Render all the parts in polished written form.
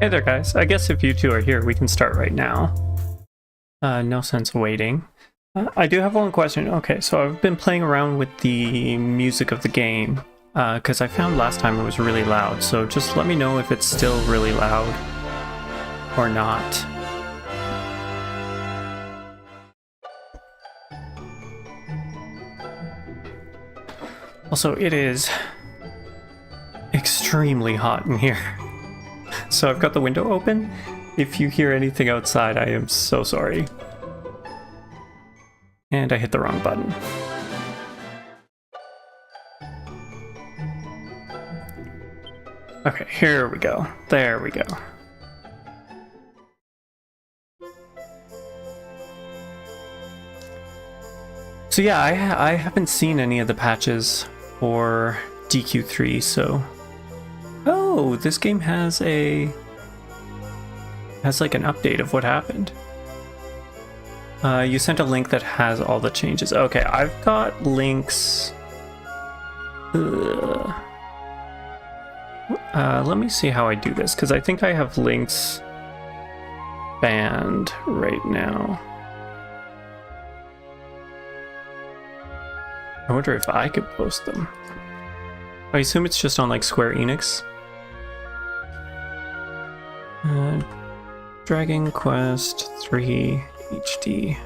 Hey there, guys. I guess if you two are here, we can start right now. No sense waiting. I do have one question. Okay, so I've been playing around with the music of the game, because I found last time it was really loud, so just let me know if it's still really loud or not. Also, it is extremely hot in here. So I've got the window open. If you hear anything outside, I am so sorry. And I hit the wrong button. Okay, here we go. There we go. So yeah, I haven't seen any of the patches for DQ3, so... Oh, this game has like an update of what happened. You sent a link that has all the changes. Okay, I've got links. Let me see how I do this, because I think I have links banned right now. I wonder if I could post them. I assume it's just on like Square Enix. Dragon Quest 3 HD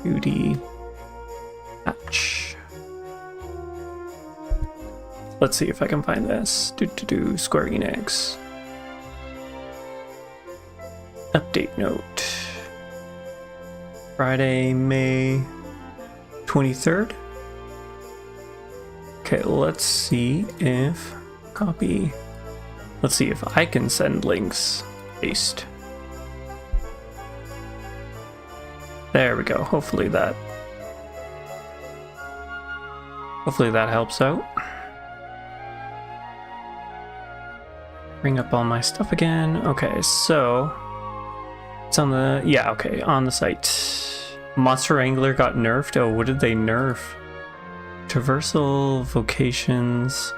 2D patch. Let's see if I can find this. Square Enix. Update note. Friday, May 23rd. Okay, let's see if copy. Let's see if I can send links. Paste. There we go. Hopefully that helps out. Bring up all my stuff again. Okay, so it's on the on the site. Monster Wrangler got nerfed. Oh, what did they nerf? Traversal vocations.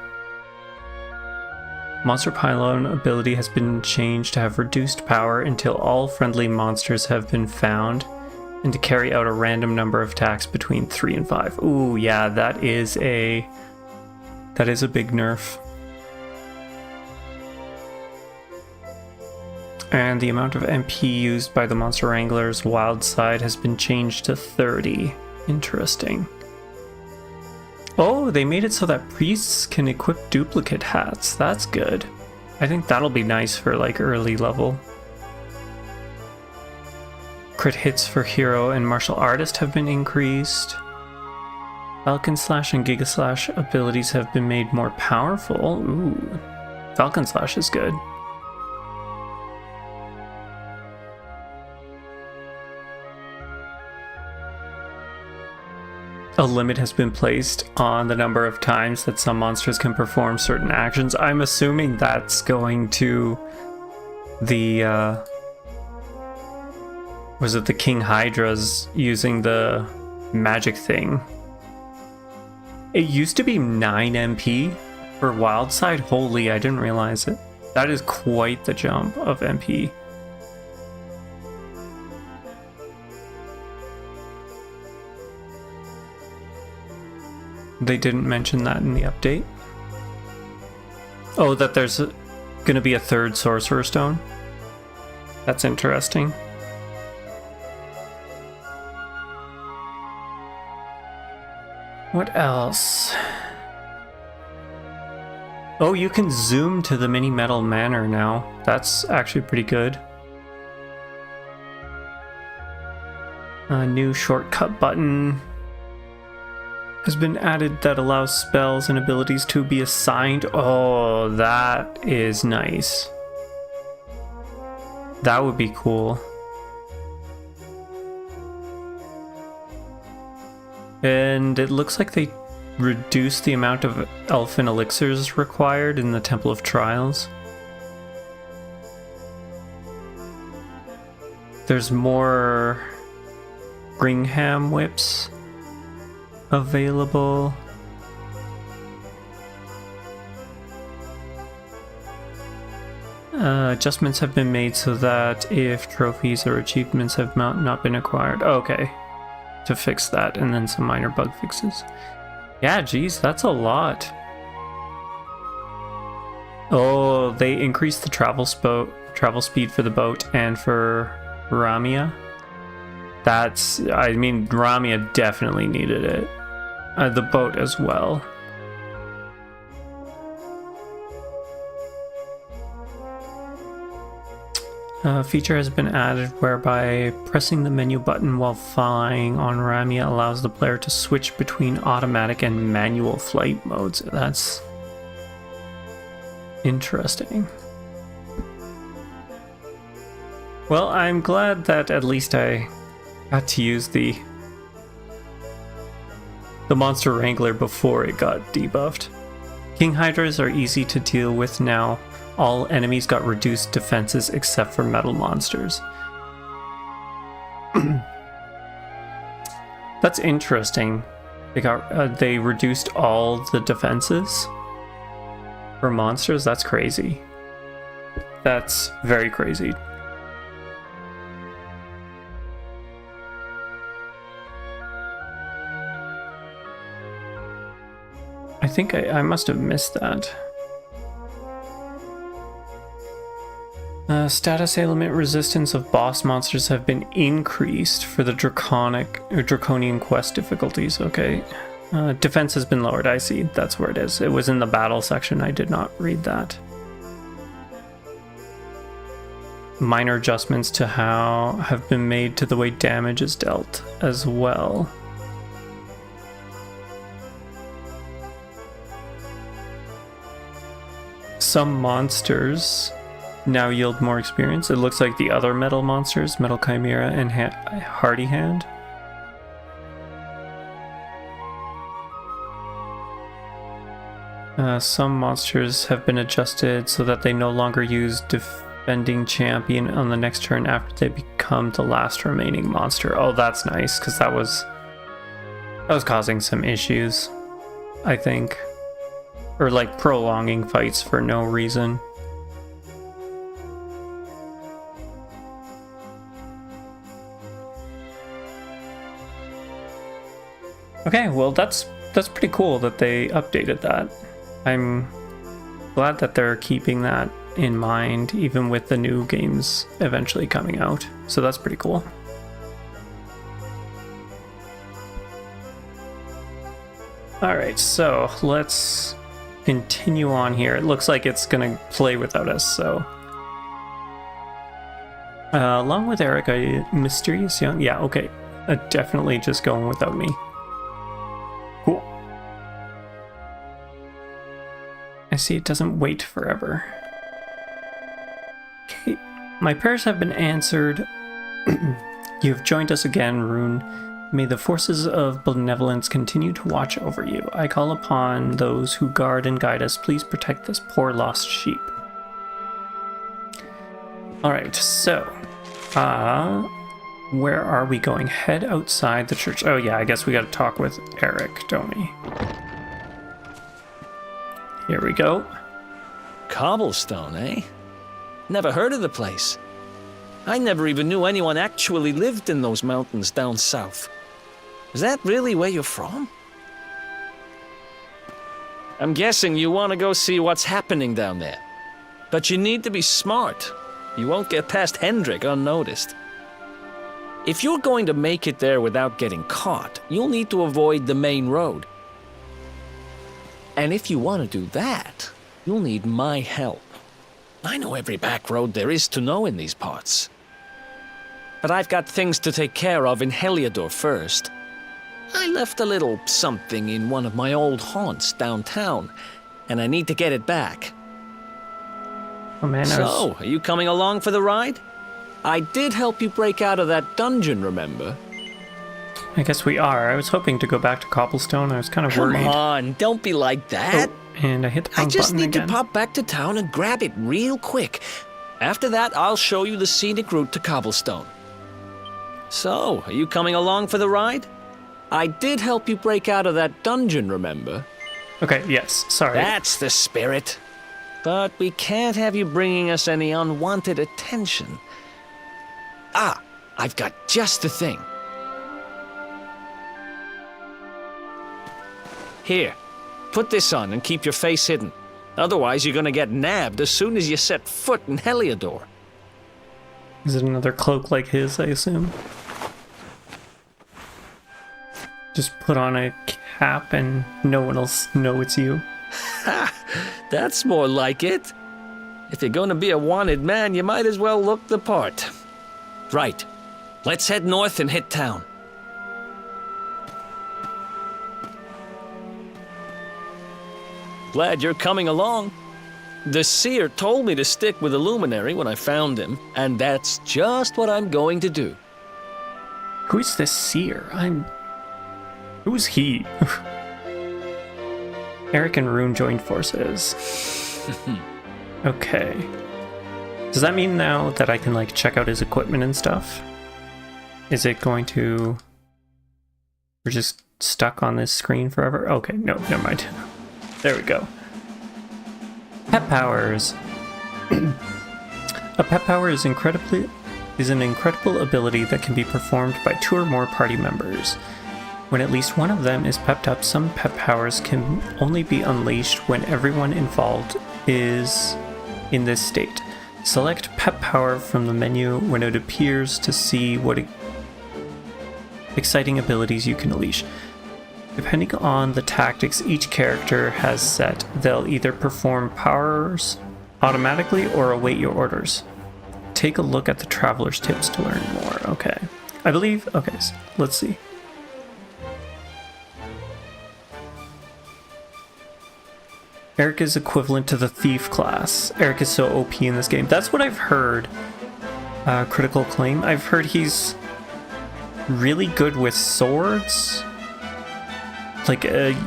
Monster Pylon ability has been changed to have reduced power until all friendly monsters have been found, and to carry out a random number of attacks between 3 and 5. Ooh, yeah, that is a big nerf. And the amount of MP used by the Monster Wrangler's wild side has been changed to 30. Interesting. Oh, they made it so that priests can equip duplicate hats. That's good. I think that'll be nice for like early level. Crit hits for hero and martial artist have been increased. Falcon Slash and Giga Slash abilities have been made more powerful. Ooh, Falcon Slash is good. A limit has been placed on the number of times that some monsters can perform certain actions. I'm assuming that's going to the, was it the King Hydra's using the magic thing? It used to be 9 MP for wild side. Holy, I didn't realize it. That is quite the jump of MP. They didn't mention that in the update. Oh, that there's gonna be a third Sorcerer Stone? That's interesting. What else? Oh, you can zoom to the Mini Metal Manor now. That's actually pretty good. A new shortcut button has been added that allows spells and abilities to be assigned. Oh, that is nice. That would be cool. And it looks like they reduced the amount of elfin elixirs required in the Temple of Trials. There's more Gringham whips available. Adjustments have been made so that if trophies or achievements have not been acquired. Oh, okay. To fix that, and then some minor bug fixes. Yeah, geez, that's a lot. Oh, they increased the travel speed for the boat and for Ramia. I mean, Ramia definitely needed it. The boat as well. A feature has been added whereby pressing the menu button while flying on Ramia allows the player to switch between automatic and manual flight modes. That's interesting. Well, I'm glad that at least I got to use the Monster Wrangler before it got debuffed. King Hydras are easy to deal with now. All enemies got reduced defenses except for metal monsters. That's interesting. They reduced all the defenses for monsters. That's crazy. That's very crazy. I think I must have missed that. Status ailment resistance of boss monsters have been increased for the Draconian quest difficulties. Okay. Defense has been lowered. I see. That's where it is. It was in the battle section. I did not read that. Minor adjustments to how have been made to the way damage is dealt as well. Some monsters now yield more experience. It looks like the other metal monsters, Metal Chimera and Hardy Hand. Some monsters have been adjusted so that they no longer use defending champion on the next turn after they become the last remaining monster. Oh, that's nice, because that was causing some issues, I think. Or like prolonging fights for no reason. Okay, well that's pretty cool that they updated that. I'm glad that they're keeping that in mind, even with the new games eventually coming out. So that's pretty cool. Alright, so let's continue on here. It looks like it's gonna play without us, so. Along with Eric, a mysterious young... Yeah, okay. Definitely just going without me. Cool. I see it doesn't wait forever. Okay, my prayers have been answered. You have joined us again, Rune. May the forces of benevolence continue to watch over you. I call upon those who guard and guide us. Please protect this poor lost sheep. Alright, so... where are we going? Head outside the church. Oh yeah, I guess we gotta talk with Eric, don't we? Here we go. Cobblestone, eh? Never heard of the place. I never even knew anyone actually lived in those mountains down south. Is that really where you're from? I'm guessing you want to go see what's happening down there. But you need to be smart. You won't get past Hendrik unnoticed. If you're going to make it there without getting caught, you'll need to avoid the main road. And if you want to do that, you'll need my help. I know every back road there is to know in these parts. But I've got things to take care of in Heliodor first. I left a little something in one of my old haunts downtown, and I need to get it back. Oh man, So, are you coming along for the ride? I did help you break out of that dungeon, remember? I guess we are. I was hoping to go back to Cobblestone. I was kind of worried. Come on, don't be like that. Oh, and I hit the wrong I just button need again. to pop back to town and grab it real quick. After that, I'll show you the scenic route to Cobblestone. So, are you coming along for the ride? I did help you break out of that dungeon, remember? Okay, yes, sorry. That's the spirit. But we can't have you bringing us any unwanted attention. Ah, I've got just the thing. Here, put this on and keep your face hidden. Otherwise, you're gonna get nabbed as soon as you set foot in Heliodor. Is it another cloak like his, I assume? Just put on a cap and no one will know it's you. Ha! That's more like it. If you're gonna be a wanted man, you might as well look the part. Right. Let's head north and hit town. Glad you're coming along. The seer told me to stick with the Luminary when I found him, and that's just what I'm going to do. Who's this seer? Who's he? Eric and Rune joined forces. Okay. Does that mean now that I can, like, check out his equipment and stuff? Is it going to... We're just stuck on this screen forever? Okay, no, never mind. There we go. Pet powers. A pet power is an incredible ability that can be performed by 2 or more party members. When at least one of them is pepped up, some pet powers can only be unleashed when everyone involved is in this state. Select pet power from the menu when it appears to see what exciting abilities you can unleash. Depending on the tactics each character has set, they'll either perform powers automatically or await your orders. Take a look at the Traveler's Tips to learn more. Okay. I believe... Okay, so let's see. Eric is equivalent to the Thief class. Eric is so OP in this game. That's what I've heard. Critical Claim. I've heard he's really good with swords. Like,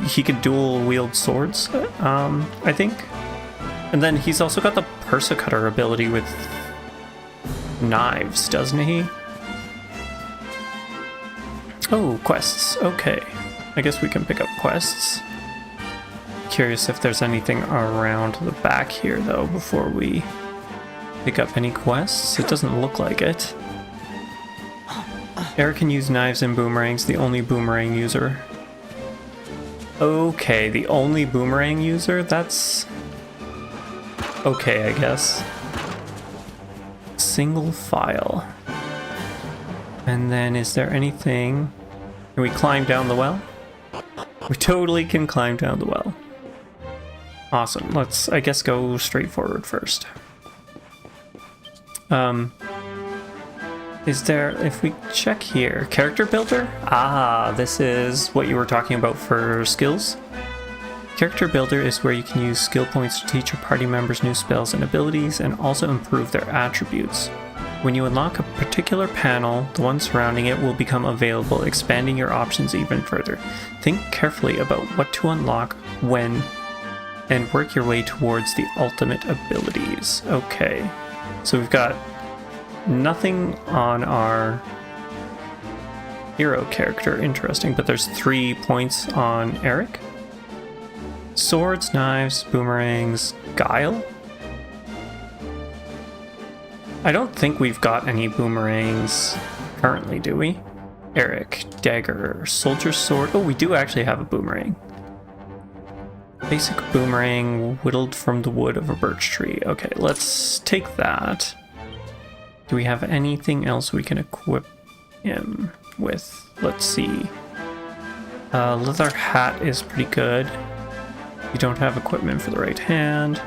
he can dual wield swords, I think. And then he's also got the Persecutor ability with knives, doesn't he? Oh, quests. Okay. I guess we can pick up quests. Curious if there's anything around the back here, though, before we pick up any quests. It doesn't look like it. Eric can use knives and boomerangs, the only boomerang user. Okay, the only boomerang user? That's... okay, I guess. Single file. And then is there anything... Can we climb down the well? We totally can climb down the well. Awesome. Let's, I guess, go straight forward first. Is there, if we check here, character builder? Ah, this is what you were talking about for skills. Character builder is where you can use skill points to teach your party members new spells and abilities and also improve their attributes. When you unlock a particular panel, the one surrounding it will become available, expanding your options even further. Think carefully about what to unlock when, and work your way towards the ultimate abilities. Okay, so we've got nothing on our hero character, interesting, but there's 3 points on Eric. Swords, knives, boomerangs, guile? I don't think we've got any boomerangs currently, do we? Eric, dagger, soldier sword. Oh, we do actually have a boomerang. Basic boomerang whittled from the wood of a birch tree. Okay, let's take that. Do we have anything else we can equip him with? Let's see. Leather hat is pretty good. You don't have equipment for the right hand.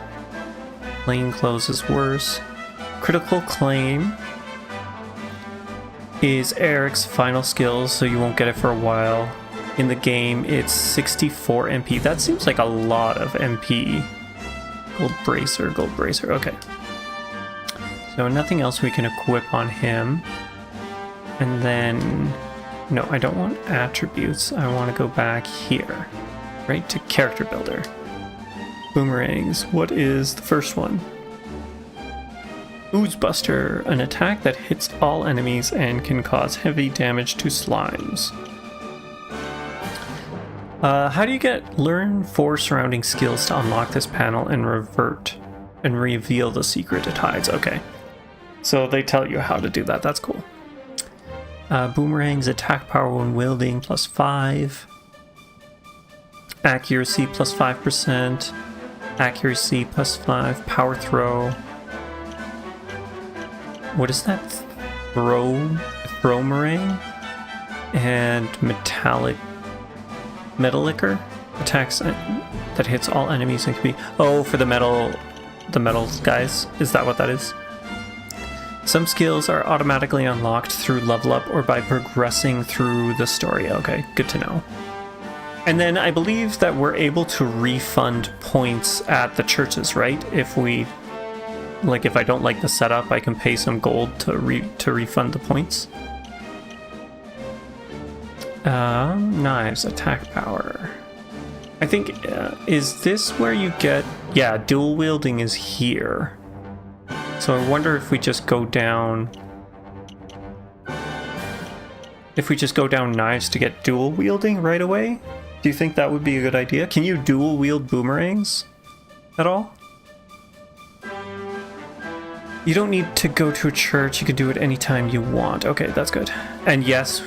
Plain clothes is worse. Critical Claim is Eric's final skill, so you won't get it for a while. In the game, it's 64 MP. That seems like a lot of MP. Gold bracer, okay. So nothing else we can equip on him. And then, no, I don't want attributes. I want to go back here, right, to character builder. Boomerangs, what is the first one? Ooze Buster, an attack that hits all enemies and can cause heavy damage to slimes. How do you learn 4 surrounding skills to unlock this panel and revert and reveal the secret it hides. Okay. So they tell you how to do that. That's cool. Boomerang's attack power when wielding +5. Accuracy +5%. Accuracy +5. Power throw. What is that? Throw-merang? And Metallicker attacks that hits all enemies and can be... Oh, for the metal guys? Is that what that is? Some skills are automatically unlocked through level up or by progressing through the story. Okay, good to know. And then I believe that we're able to refund points at the churches, right? If we... Like, if I don't like the setup, I can pay some gold to refund the points. Knives, attack power. I think, is this where you get... Yeah, dual wielding is here. So I wonder if we just go down... If we just go down knives to get dual wielding right away? Do you think that would be a good idea? Can you dual wield boomerangs at all? You don't need to go to a church. You can do it anytime you want. Okay, that's good. And yes.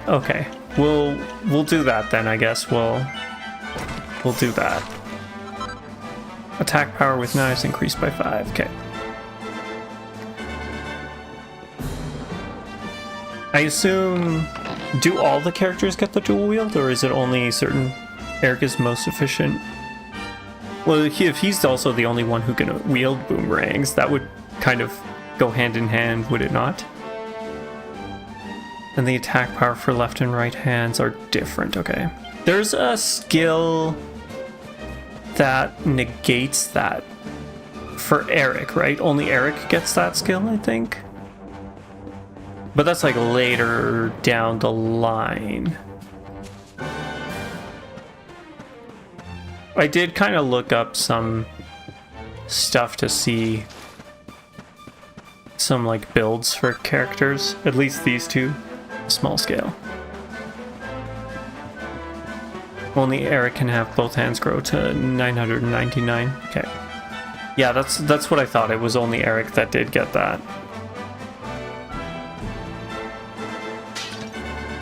Okay, we'll do that then. I guess we'll do that. Attack power with knives increased by 5. Okay. I assume, do all the characters get the dual wield, or is it only certain? Eric is most efficient. Well, if he's also the only one who can wield boomerangs, that would kind of go hand in hand, would it not? And the attack power for left and right hands are different. Okay. There's a skill that negates that for Eric, right? Only Eric gets that skill, I think. But that's like later down the line. I did kind of look up some stuff to see some like builds for characters, at least these two, small scale. Only Eric can have both hands grow to 999. Okay. Yeah, that's what I thought. It was only Eric that did get that.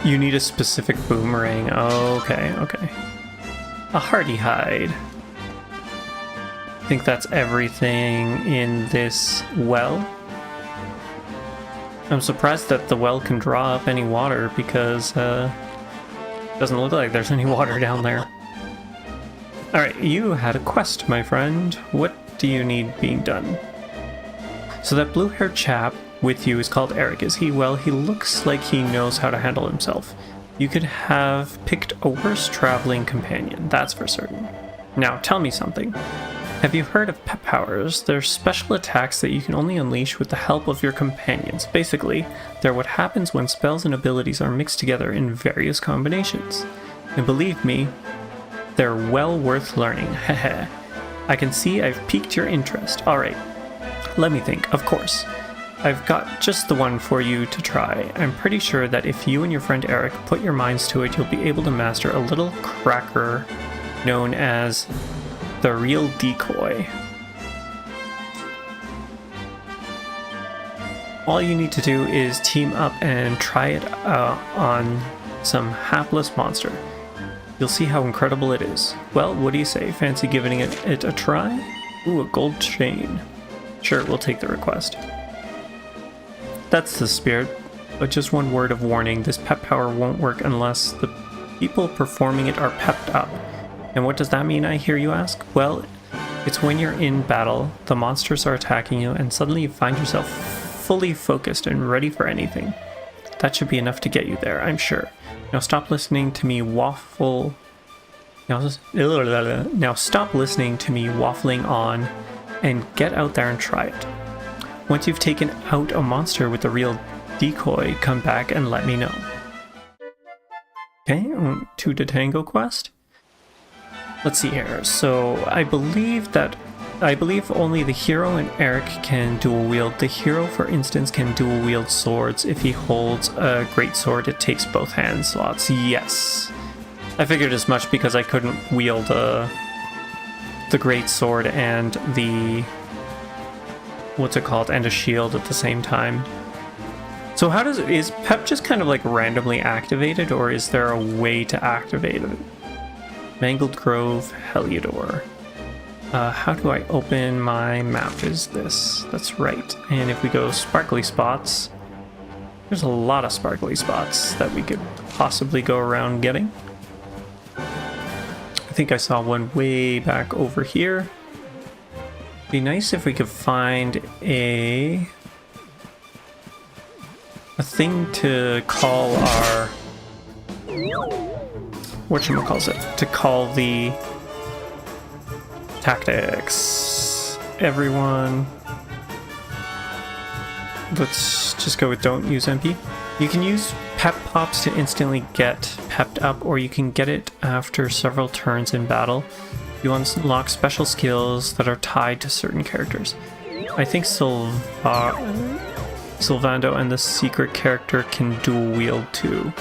You need a specific boomerang. Okay. A hardy hide. I think that's everything in this well. I'm surprised that the well can draw up any water because it doesn't look like there's any water down there. Alright, you had a quest, my friend. What do you need being done? So that blue-haired chap with you is called Eric, is he? Well, he looks like he knows how to handle himself. You could have picked a worse traveling companion, that's for certain. Now, tell me something. Have you heard of pep powers? They're special attacks that you can only unleash with the help of your companions. Basically, they're what happens when spells and abilities are mixed together in various combinations. And believe me, they're well worth learning. Heh. I can see I've piqued your interest. Alright, let me think. Of course. I've got just the one for you to try. I'm pretty sure that if you and your friend Eric put your minds to it, you'll be able to master a little cracker known as the real decoy. All you need to do is team up and try it on some hapless monster. You'll see how incredible it is. Well, what do you say? Fancy giving it a try? Ooh, a gold chain. Sure, we'll take the request. That's the spirit, but just one word of warning, this pep power won't work unless the people performing it are pepped up. And what does that mean, I hear you ask? Well, it's when you're in battle, the monsters are attacking you, and suddenly you find yourself fully focused and ready for anything. That should be enough to get you there, I'm sure. Now stop listening to me waffle... Now stop listening to me waffling on and get out there and try it. Once you've taken out a monster with the real decoy, come back and let me know. Okay, to the Tango quest. Let's see here. So I believe only the hero and Eric can dual wield. The hero, for instance, can dual wield swords. If he holds a great sword, it takes both hand slots. Yes. I figured as much because I couldn't wield the great sword and the what's it called, and a shield at the same time. So how is Pep just kind of like randomly activated, or is there a way to activate it? Mangled Grove, Heliodor. How do I open my map? Is this? That's right. And if we go sparkly spots, there's a lot of sparkly spots that we could possibly go around getting. I think I saw one way back over here. Be nice if we could find a thing to call our whatchamacallit, to call the tactics. Everyone, let's just go with don't use MP. You can use pep pops to instantly get pepped up, or you can get it after several turns in battle. You unlock special skills that are tied to certain characters. I think Sylvando and the secret character can dual wield too.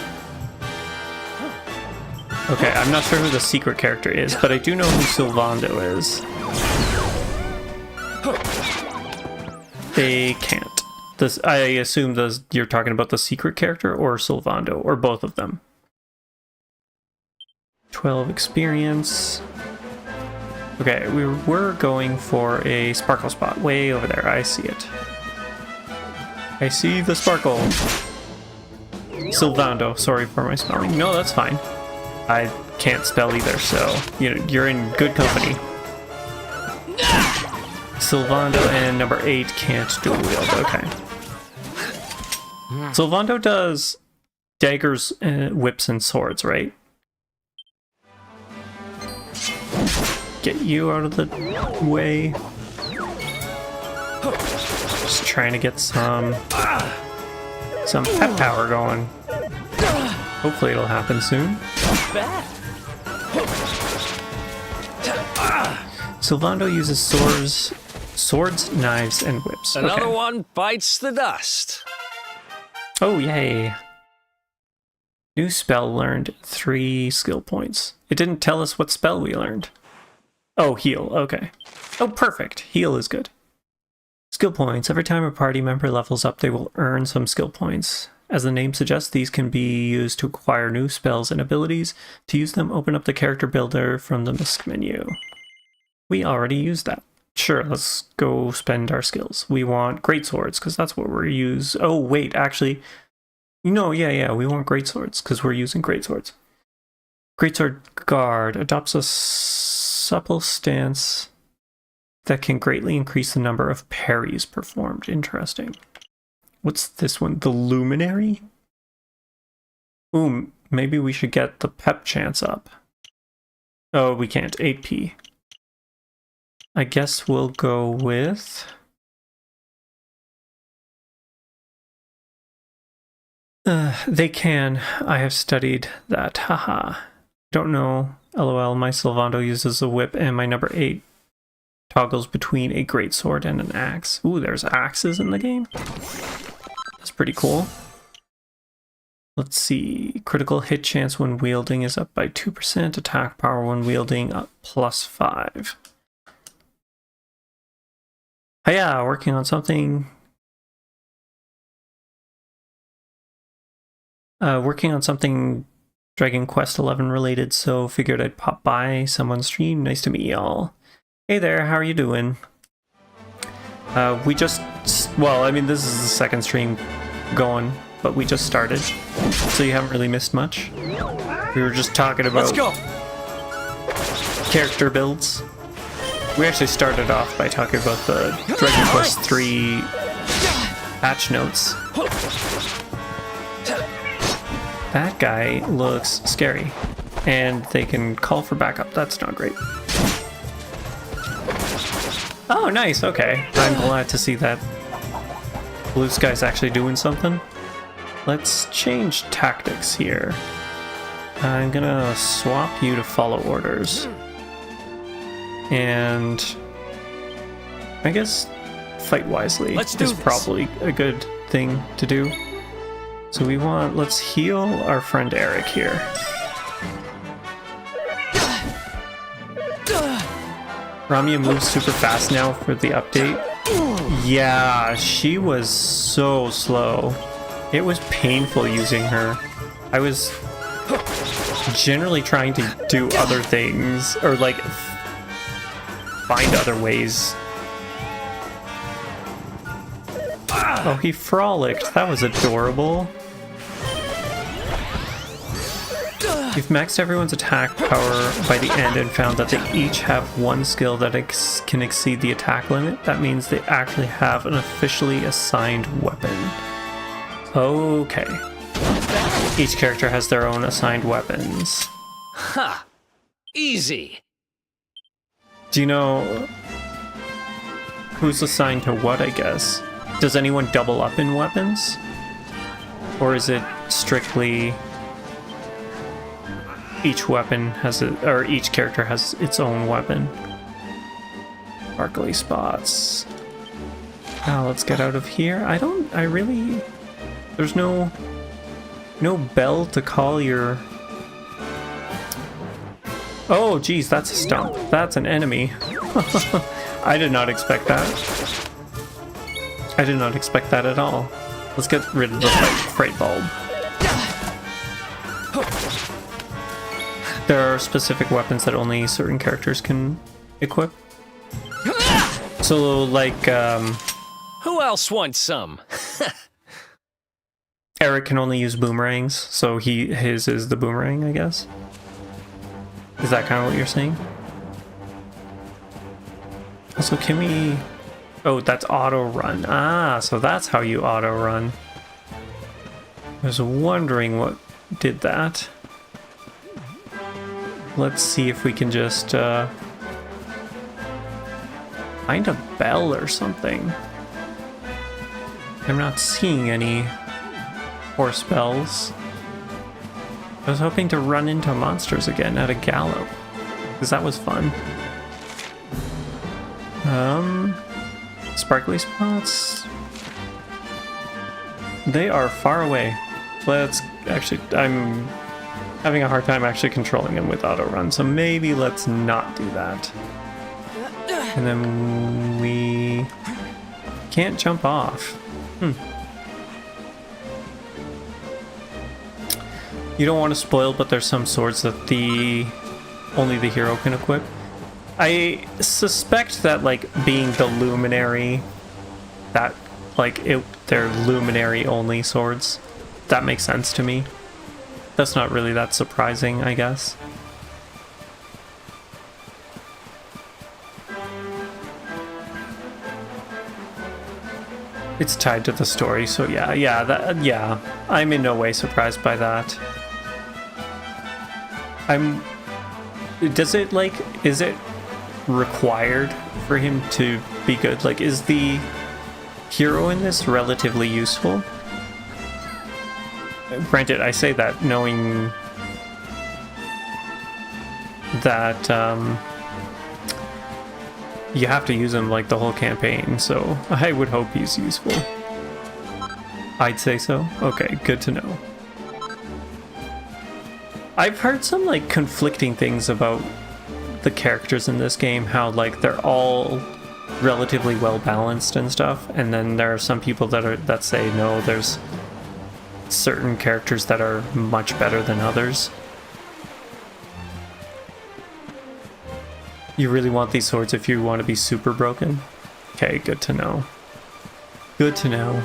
Okay, I'm not sure who the secret character is, but I do know who Sylvando is. They can't. I assume you're talking about the secret character or Sylvando, or both of them. 12 experience. Okay, we were going for a sparkle spot way over there. I see it. I see the sparkle. Sylvando, sorry for my spelling. No, that's fine. I can't spell either, so you're in good company. Sylvando and number 8 can't dual wield. Okay. Sylvando does daggers, whips, and swords, right? Get you out of the way. Just trying to get some pep power going. Hopefully it'll happen soon. Sylvando uses swords, knives, and whips. Another one bites the dust. Oh, yay. New spell learned, 3 skill points. It didn't tell us what spell we learned. Oh, heal, okay. Oh, perfect. Heal is good. Skill points. Every time a party member levels up, they will earn some skill points. As the name suggests, these can be used to acquire new spells and abilities. To use them, open up the character builder from the misc menu. We already used that. Sure, let's go spend our skills. We want great swords, because that's what we're using. Oh, wait, actually... No, yeah, we want great swords, because we're using great swords. Greatsword Guard adopts a supple stance that can greatly increase the number of parries performed. Interesting. What's this one? The Luminary? Ooh, maybe we should get the pep chance up. Oh, we can't. 8p. I guess we'll go with... they can. I have studied that. Haha. Don't know. LOL, my Sylvando uses a whip, and my number 8 toggles between a greatsword and an axe. Ooh, there's axes in the game. That's pretty cool. Let's see. Critical hit chance when wielding is up by 2%. Attack power when wielding up +5. Oh yeah, working on something. Dragon Quest XI related, so figured I'd pop by someone's stream. Nice to meet y'all. Hey there, how are you doing? Well, I mean, this is the second stream going, but we just started, so you haven't really missed much. We were just talking about character builds. We actually started off by talking about the Dragon Quest III patch notes. That guy looks scary, and they can call for backup. That's not great. Oh, nice. Okay. I'm glad to see that Blue Sky's actually doing something. Let's change tactics here. I'm gonna swap you to follow orders. And I guess fight wisely is probably a good thing to do. So let's heal our friend Eric here. Ramia moves super fast now for the update. Yeah, she was so slow. It was painful using her. I was generally trying to do other things, or like find other ways. Oh, he frolicked. That was adorable. You've maxed everyone's attack power by the end and found that they each have one skill that can exceed the attack limit. That means they actually have an officially assigned weapon. Okay. Each character has their own assigned weapons. Ha! Easy. Do you know who's assigned to what, I guess? Does anyone double up in weapons? Or is it strictly each weapon has or each character has its own weapon? Sparkly spots. Now let's get out of here. There's no bell to call your... Oh, geez, that's a stump. That's an enemy. I did not expect that. I did not expect that at all. Let's get rid of the fright bulb. There are specific weapons that only certain characters can equip. So, like, Who else wants some? Eric can only use boomerangs, so his is the boomerang, I guess. Is that kind of what you're saying? Also, can we... Oh, that's auto run. Ah, so that's how you auto run. I was wondering what did that. Let's see if we can just find a bell or something. I'm not seeing any horse bells. I was hoping to run into monsters again at a gallop, because that was fun. Sparkly spots. They are far away. Let's actually, I'm having a hard time actually controlling them with auto run, so maybe let's not do that. And then we can't jump off. You don't want to spoil, but there's some swords that only the hero can equip. I suspect that, like, being the Luminary, that, like, they're Luminary only swords. That makes sense to me. That's not really that surprising, I guess. It's tied to the story, so yeah, I'm in no way surprised by that. Is it required for him to be good? Like, is the hero in this relatively useful? Granted, I say that knowing that you have to use him like the whole campaign, so I would hope he's useful. I'd say so. Okay, good to know. I've heard some like conflicting things about the characters in this game, how like they're all relatively well balanced and stuff, and then there are some people that say no, there's certain characters that are much better than others. You really want these swords if you want to be super broken? Okay, good to know. Good to know.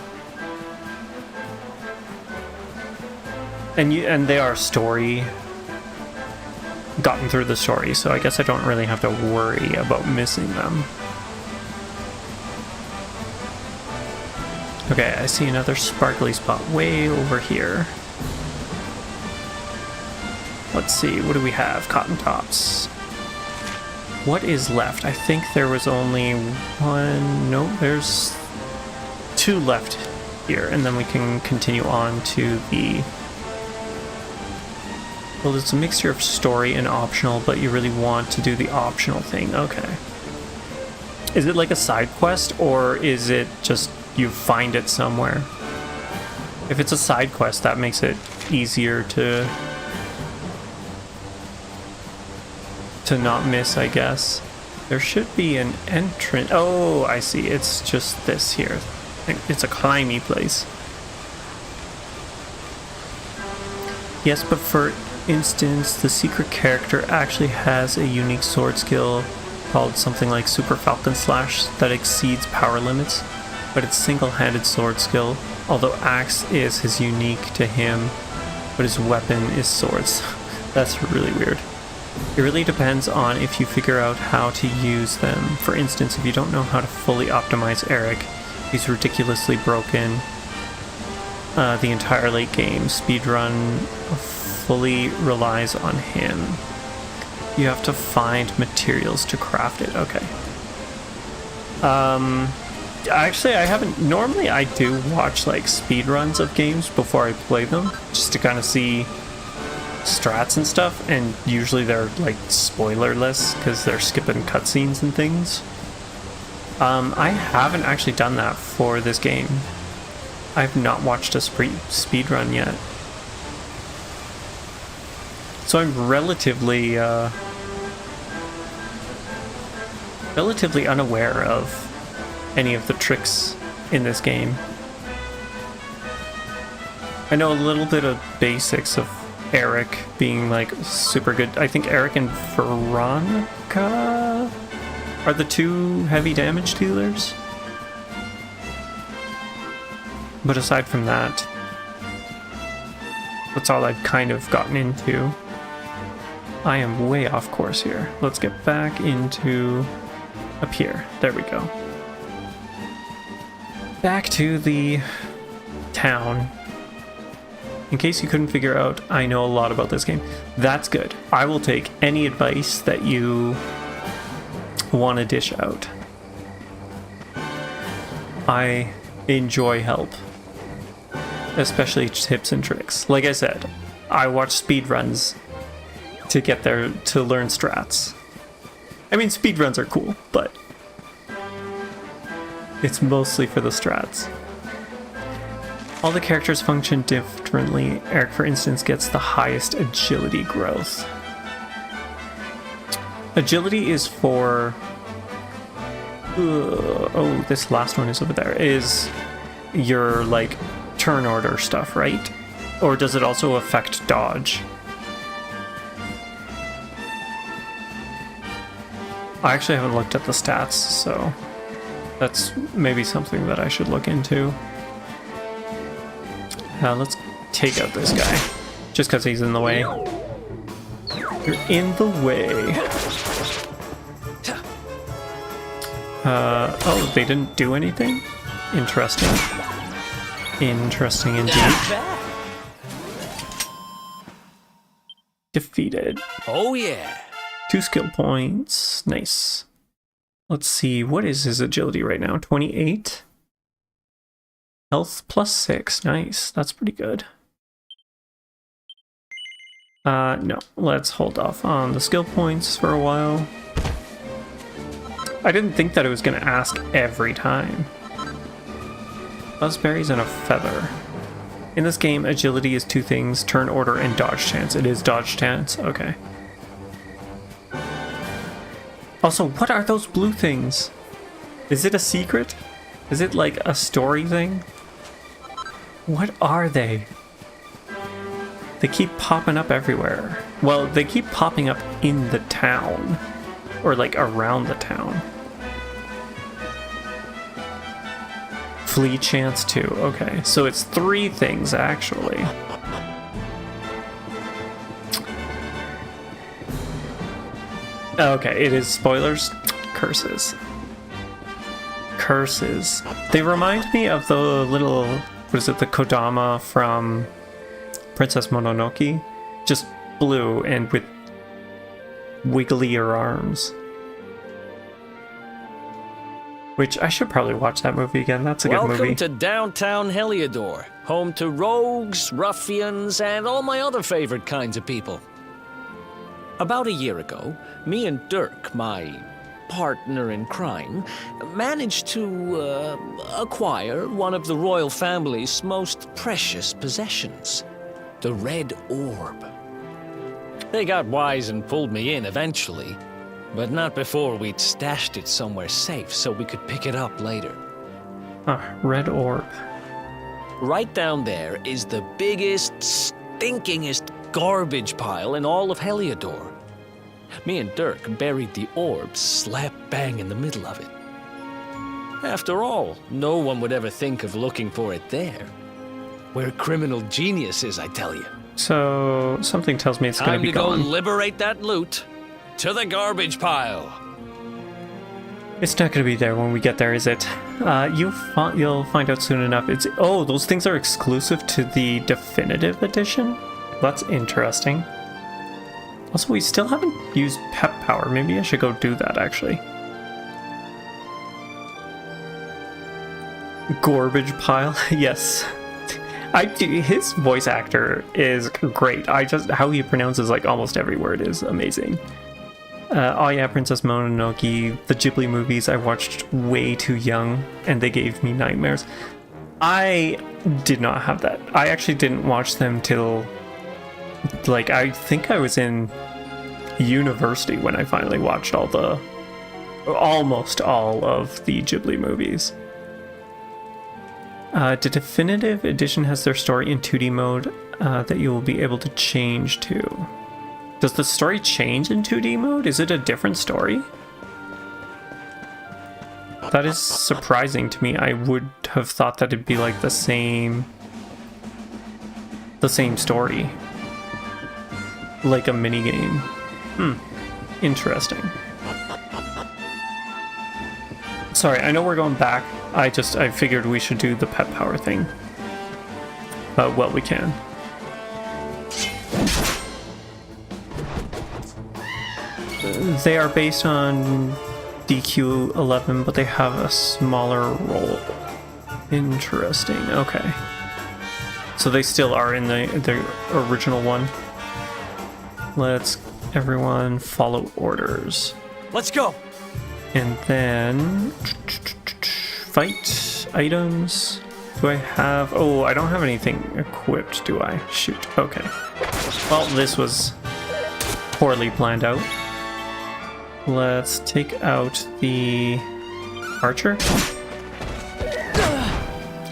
And they are gotten through the story, so I guess I don't really have to worry about missing them. Okay, I see another sparkly spot way over here. Let's see, what do we have? Cotton tops. What is left? I think there was only one... No, there's two left here, and then we can continue on to the... Well, it's a mixture of story and optional, but you really want to do the optional thing. Okay. Is it like a side quest, or is it just you find it somewhere? If it's a side quest, that makes it easier to not miss, I guess. There should be an entrance. Oh, I see. It's just this here. It's a climby place. Yes, but for instance, the secret character actually has a unique sword skill called something like Super Falcon Slash that exceeds power limits, but it's single-handed sword skill, although axe is his unique to him, but his weapon is swords. That's really weird. It really depends on if you figure out how to use them. For instance, if you don't know how to fully optimize Eric, he's ridiculously broken the entire late game. Speedrun fully relies on him. You have to find materials to craft it. Okay. Actually, I haven't. Normally, I do watch like speedruns of games before I play them, just to kind of see strats and stuff, and usually they're like spoilerless because they're skipping cutscenes and things. I haven't actually done that for this game. I've not watched a speedrun yet. So I'm relatively unaware of any of the tricks in this game. I know a little bit of basics of Eric being like super good. I think Eric and Veronica are the two heavy damage dealers. But aside from that, that's all I've kind of gotten into. I am way off course here. Let's get back into up here. There we go. Back to the town. In case you couldn't figure out, I know a lot about this game. That's good. I will take any advice that you want to dish out. I enjoy help. Especially tips and tricks. Like I said, I watch speedruns to get there to learn strats. I mean, speedruns are cool, but it's mostly for the strats. All the characters function differently. Eric, for instance, gets the highest agility growth. Agility is for... oh, this last one is over there. Is your, like, turn order stuff, right? Or does it also affect dodge? I actually haven't looked at the stats, so that's maybe something that I should look into. Let's take out this guy, just because he's in the way. You're in the way. Oh, they didn't do anything? Interesting. Interesting indeed. Defeated. Oh yeah. 2 skill points. Nice. Let's see, what is his agility right now? 28? Health plus 6. Nice. That's pretty good. No. Let's hold off on the skill points for a while. I didn't think that it was going to ask every time. Buzzberries and a feather. In this game, agility is 2 things, turn order and dodge chance. It is dodge chance? Okay. Also, what are those blue things? Is it a secret? Is it like a story thing? What are they? They keep popping up everywhere. Well, they keep popping up in the town. Or like around the town. Flee chance 2. Okay, so it's 3 things actually. Okay, it is spoilers. Curses. Curses. They remind me of the little, what is it, the Kodama from Princess Mononoke? Just blue and with wigglier arms. Which, I should probably watch that movie again. That's a good movie. Welcome to downtown Heliodor, home to rogues, ruffians, and all my other favorite kinds of people. About a year ago, me and Dirk, my partner in crime, managed to acquire one of the royal family's most precious possessions, the Red Orb. They got wise and pulled me in eventually. But not before we'd stashed it somewhere safe so we could pick it up later. Ah, red orb. Right down there is the biggest, stinkingest garbage pile in all of Heliodor. Me and Dirk buried the orb slap bang in the middle of it. After all, no one would ever think of looking for it there. We're criminal geniuses, I tell you. So, something tells me it's going to be gone. Time to go liberate that loot. To the garbage pile. It's not going to be there when we get there, is it? You'll find out soon enough. Oh, those things are exclusive to the definitive edition? That's interesting. Also, we still haven't used pep power. Maybe I should go do that, actually. Garbage pile? Yes. His voice actor is great. How he pronounces like almost every word is amazing. Oh yeah, Princess Mononoke, the Ghibli movies I watched way too young, and they gave me nightmares. I did not have that. I actually didn't watch them till, like, I think I was in university when I finally watched almost all of the Ghibli movies. The definitive edition has their story in 2D mode that you will be able to change to. Does the story change in 2D mode? Is it a different story? That is surprising to me. I would have thought that it'd be like the same story. Like a minigame. Interesting. Sorry, I know we're going back. I figured we should do the pet power thing. Well, we can. They are based on DQ11, but they have a smaller role. Interesting. Okay. So they still are in the original one. Let's everyone follow orders. Let's go. And then fight items. Do I have? Oh, I don't have anything equipped, do I? Shoot. Okay. Well, this was poorly planned out. Let's take out the archer.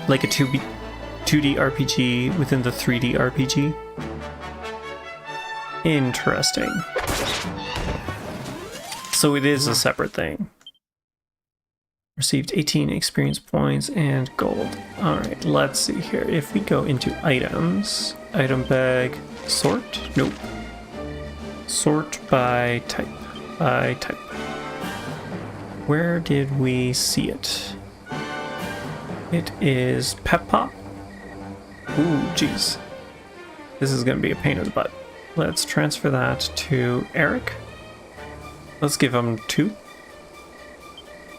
Like a 2D RPG within the 3D RPG. Interesting. So it is a separate thing. Received 18 experience points and gold. Alright, let's see here. If we go into items, item bag, sort? Nope. Sort by type. Where did we see it? It is Pep Pop. Ooh, jeez. This is going to be a pain in the butt. Let's transfer that to Eric. Let's give him 2.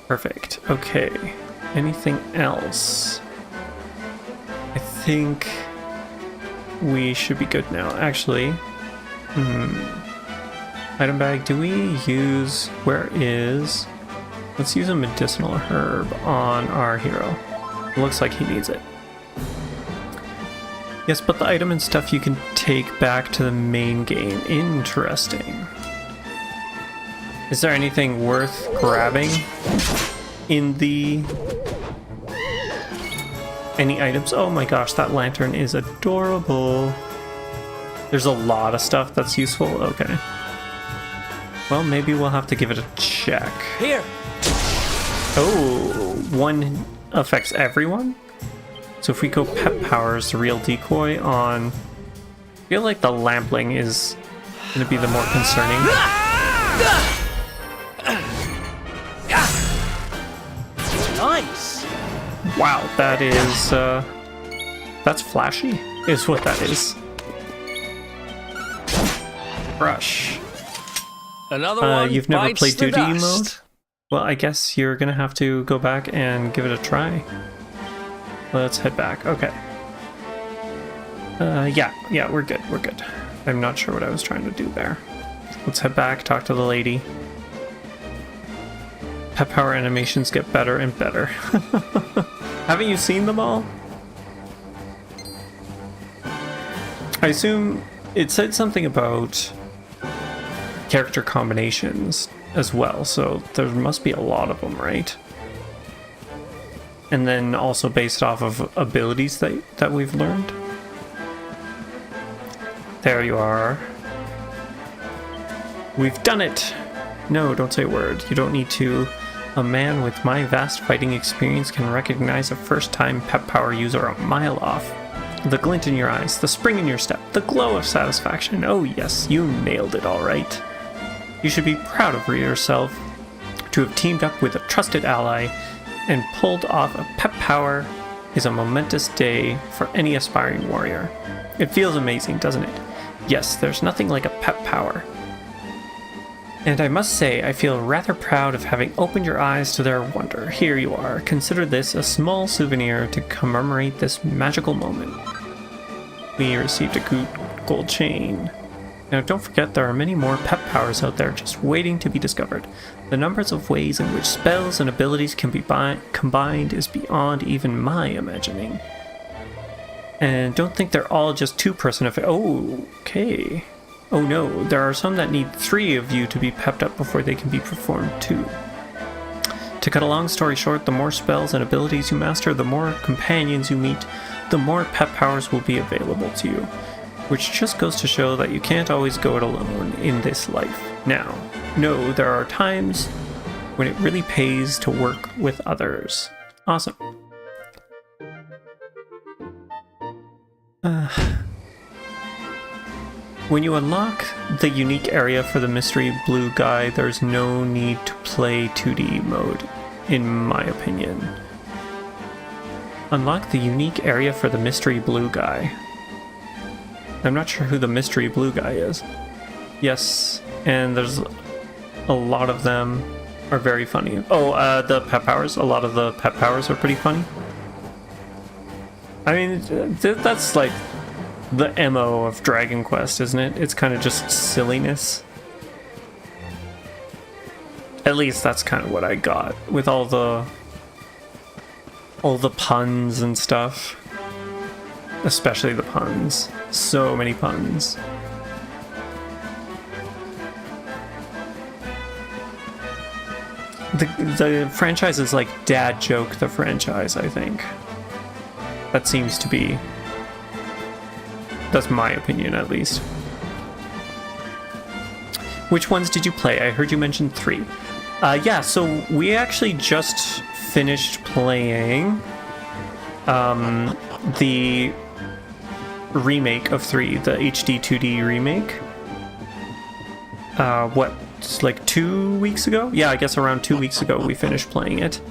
Perfect. Okay. Anything else? I think we should be good now. Actually, item bag, do we use... Where is... Let's use a medicinal herb on our hero. It looks like he needs it. Yes, but the item and stuff you can take back to the main game. Interesting. Is there anything worth grabbing in the... Any items? Oh my gosh, that lantern is adorable. There's a lot of stuff that's useful. Okay. Well, maybe we'll have to give it a check. Here. Oh, one affects everyone? So if we go pep powers, the real decoy on... I feel like the lampling is going to be the more concerning. Nice. Wow, that is... that's flashy, is what that is. Brush. Another one. You've never bites played the 2D dust. mode? Well, I guess you're gonna have to go back and give it a try. Let's head back. Okay. Yeah, we're good. We're good. I'm not sure what I was trying to do there. Let's head back, talk to the lady. Pep power animations get better and better. Haven't you seen them all? I assume it said something about character combinations as well, so there must be a lot of them, right? And then also based off of abilities that we've learned. There you are. We've done it! No, don't say a word. You don't need to. A man with my vast fighting experience can recognize a first-time pep power user a mile off. The glint in your eyes, the spring in your step, the glow of satisfaction. Oh yes, you nailed it all right. You should be proud of yourself to have teamed up with a trusted ally and pulled off a pep power is a momentous day for any aspiring warrior. It feels amazing, doesn't it? Yes, there's nothing like a pep power. And I must say, I feel rather proud of having opened your eyes to their wonder. Here you are. Consider this a small souvenir to commemorate this magical moment. We received a good gold chain. Now don't forget there are many more pep powers out there just waiting to be discovered. The numbers of ways in which spells and abilities can be combined is beyond even my imagining. And don't think they're all just two-person effects. Oh, okay. Oh no, there are some that need 3 of you to be pepped up before they can be performed too. To cut a long story short, the more spells and abilities you master, the more companions you meet, the more pep powers will be available to you. Which just goes to show that you can't always go it alone in this life. Now, no, there are times when it really pays to work with others. Awesome. When you unlock the unique area for the mystery blue guy, there's no need to play 2D mode, in my opinion. Unlock the unique area for the mystery blue guy. I'm not sure who the mystery blue guy is. Yes, and there's a lot of them are very funny. Oh, the pep powers. A lot of the pep powers are pretty funny. I mean, that's like the MO of Dragon Quest, isn't it? It's kind of just silliness. At least that's kind of what I got with all the puns and stuff. Especially the puns. So many puns. The franchise is like Dad Joke the franchise, I think. That seems to be... That's my opinion, at least. Which ones did you play? I heard you mention 3. Yeah, so we actually just finished playing the remake of 3, the HD 2D remake. What, like 2 weeks ago? Yeah, I guess around 2 weeks ago we finished playing it.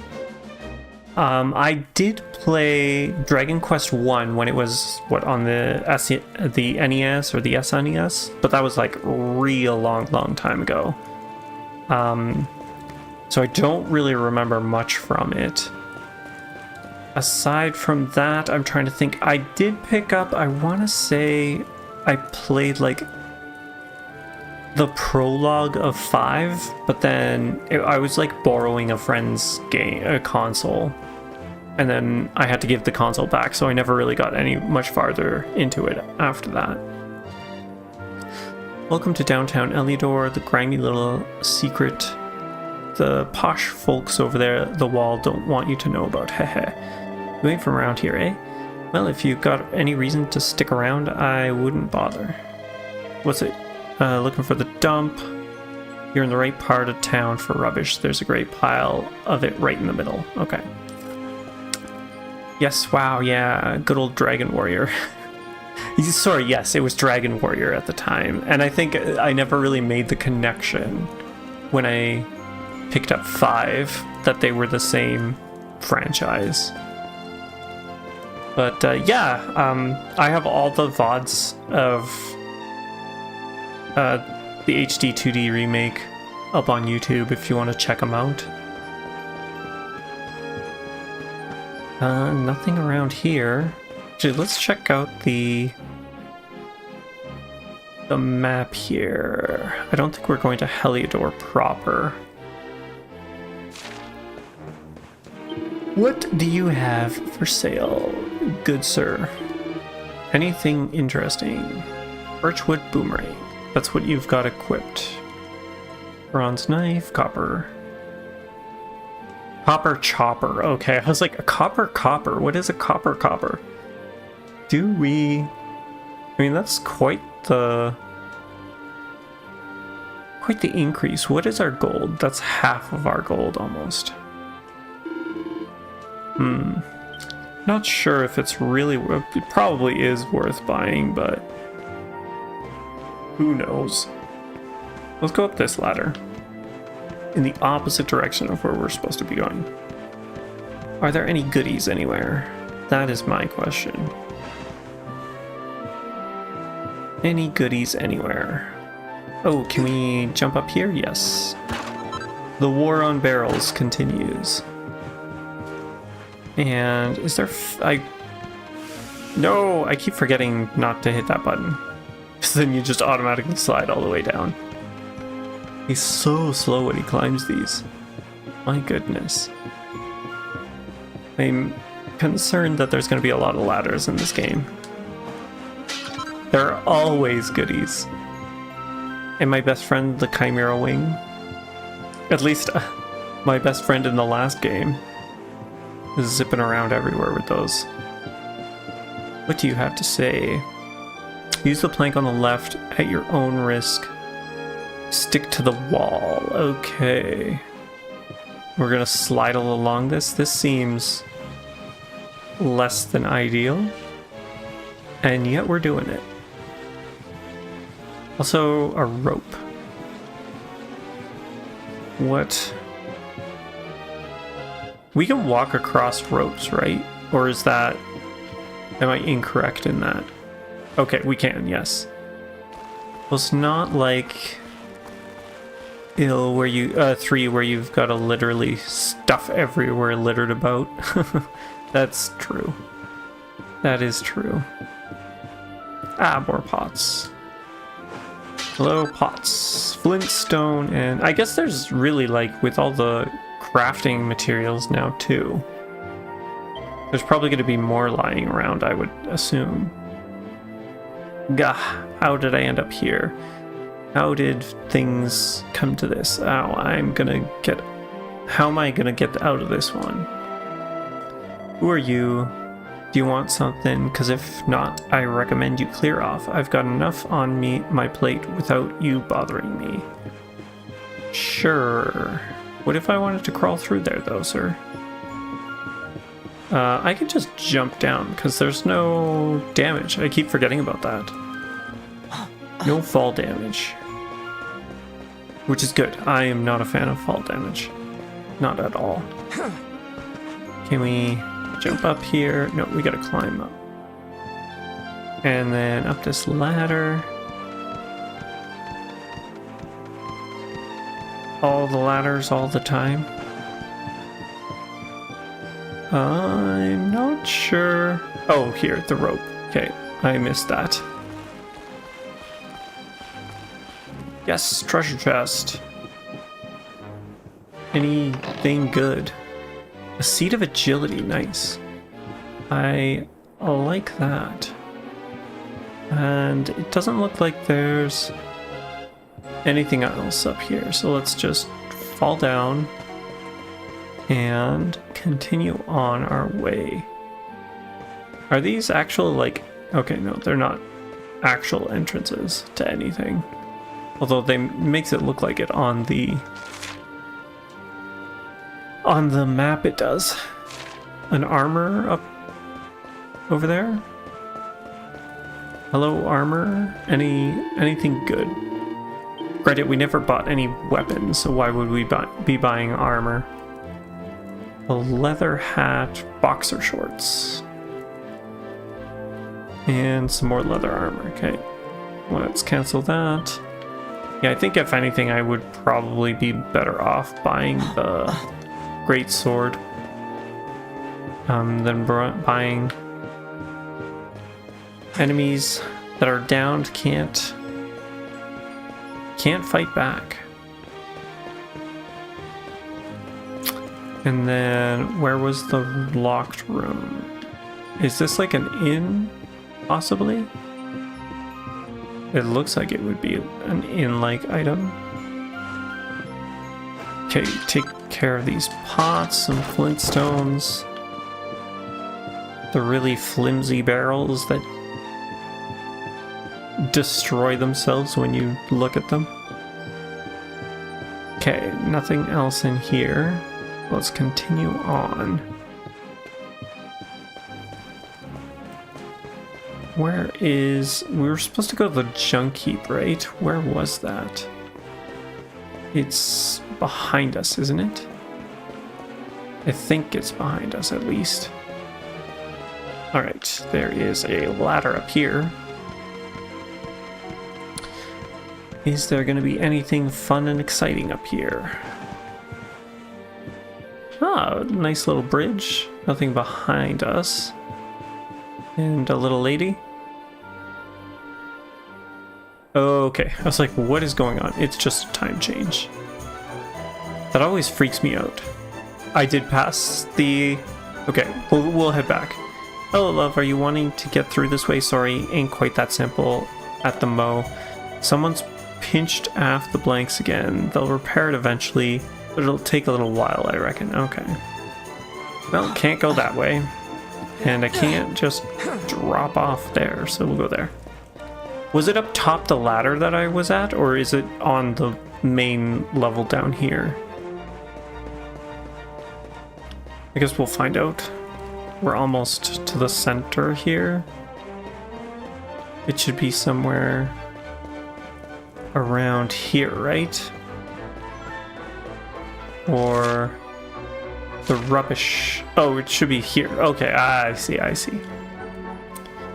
I did play Dragon Quest 1 when it was, what, on the NES or the SNES? But that was like real long time ago. So I don't really remember much from it. Aside from that, I'm trying to think. I did pick up, I want to say I played like the prologue of 5, but then I was like borrowing a friend's console, and then I had to give the console back, so I never really got much farther into it after that. Welcome to downtown Allegro, the grimy little secret the posh folks over there at the wall don't want you to know about. Heh. You ain't from around here, eh? Well, if you got any reason to stick around, I wouldn't bother. What's it? Looking for the dump. You're in the right part of town for rubbish. There's a great pile of it right in the middle. Okay. Yes, wow, yeah, good old Dragon Warrior. Sorry, yes, it was Dragon Warrior at the time. And I think I never really made the connection when I picked up 5 that they were the same franchise. But yeah, I have all the VODs of the HD 2D remake up on YouTube if you want to check them out. Nothing around here. Actually, let's check out the map here. I don't think we're going to Heliodor proper. What do you have for sale, good sir? Anything interesting? Birchwood boomerang. That's what you've got equipped. Bronze knife, copper. Copper chopper. Okay, I was like, a copper? What is a copper? Do we... I mean, that's quite the increase. What is our gold? That's half of our gold almost. Not sure if it's really... It probably is worth buying, but who knows? Let's go up this ladder in the opposite direction of where we're supposed to be going. Are there any goodies anywhere? That is my question. Any goodies anywhere? Oh, can we jump up here? Yes. The war on barrels continues. And is there... No, I keep forgetting not to hit that button. Because then you just automatically slide all the way down. He's so slow when he climbs these. My goodness. I'm concerned that there's going to be a lot of ladders in this game. There are always goodies. And my best friend, the Chimera Wing. At least my best friend in the last game is zipping around everywhere with those. What do you have to say? Use the plank on the left at your own risk. Stick to the wall. Okay. We're gonna slide along this. This seems less than ideal. And yet we're doing it. Also, a rope. What? We can walk across ropes, right? Or is that... Am I incorrect in that? Okay, we can, yes. Well, it's not like... where you 3 where you've got to literally stuff everywhere littered about. That's true. That is true. Ah, more pots. Hello, pots. Flintstone, and I guess there's really, like, with all the crafting materials now too, there's probably going to be more lying around, I would assume. Gah, how did I end up here? How did things come to this? Oh, I'm gonna get... How am I gonna get out of this one? Who are you? Do you want something? Because if not, I recommend you clear off. I've got enough on my plate without you bothering me. Sure. What if I wanted to crawl through there, though, sir? I could just jump down, because there's no damage. I keep forgetting about that. No fall damage. Which is good. I am not a fan of fall damage. Not at all. Can we jump up here? No, we gotta climb up. And then up this ladder. All the ladders all the time. I'm not sure. Oh, here, the rope. Okay, I missed that. Yes, treasure chest. Anything good? A seat of agility, nice. I like that. And it doesn't look like there's anything else up here, so let's just fall down and continue on our way. Are these actual, like... Okay, no, they're not actual entrances to anything. Although they makes it look like it on the map. It does. An armor up over there. Hello, armor. Anything good? Granted, we never bought any weapons, so why would we be buying armor? A leather hat, boxer shorts, and some more leather armor. Okay, let's cancel that. Yeah, I think if anything, I would probably be better off buying the great sword than buying enemies that are downed can't fight back. And then where was the locked room? Is this like an inn, possibly? It looks like it would be an inn-like item. Okay, take care of these pots, some flintstones. The really flimsy barrels that destroy themselves when you look at them. Okay, nothing else in here. Let's continue on. Where is... We were supposed to go to the junk heap, right? Where was that? It's behind us, isn't it? I think it's behind us, at least. Alright, there is a ladder up here. Is there going to be anything fun and exciting up here? Ah, nice little bridge. Nothing behind us. And a little lady. Okay, I was like, what is going on? It's just a time change. That always freaks me out. I did pass the... Okay, we'll head back. Hello, love, are you wanting to get through this way? Sorry, ain't quite that simple at the mo. Someone's pinched aft the blanks again. They'll repair it eventually, but it'll take a little while, I reckon. Okay. Well, can't go that way. And I can't just drop off there, so we'll go there. Was it up top the ladder that I was at, or is it on the main level down here? I guess we'll find out. We're almost to the center here. It should be somewhere around here, right? Or the rubbish. Oh, it should be here. Okay, I see.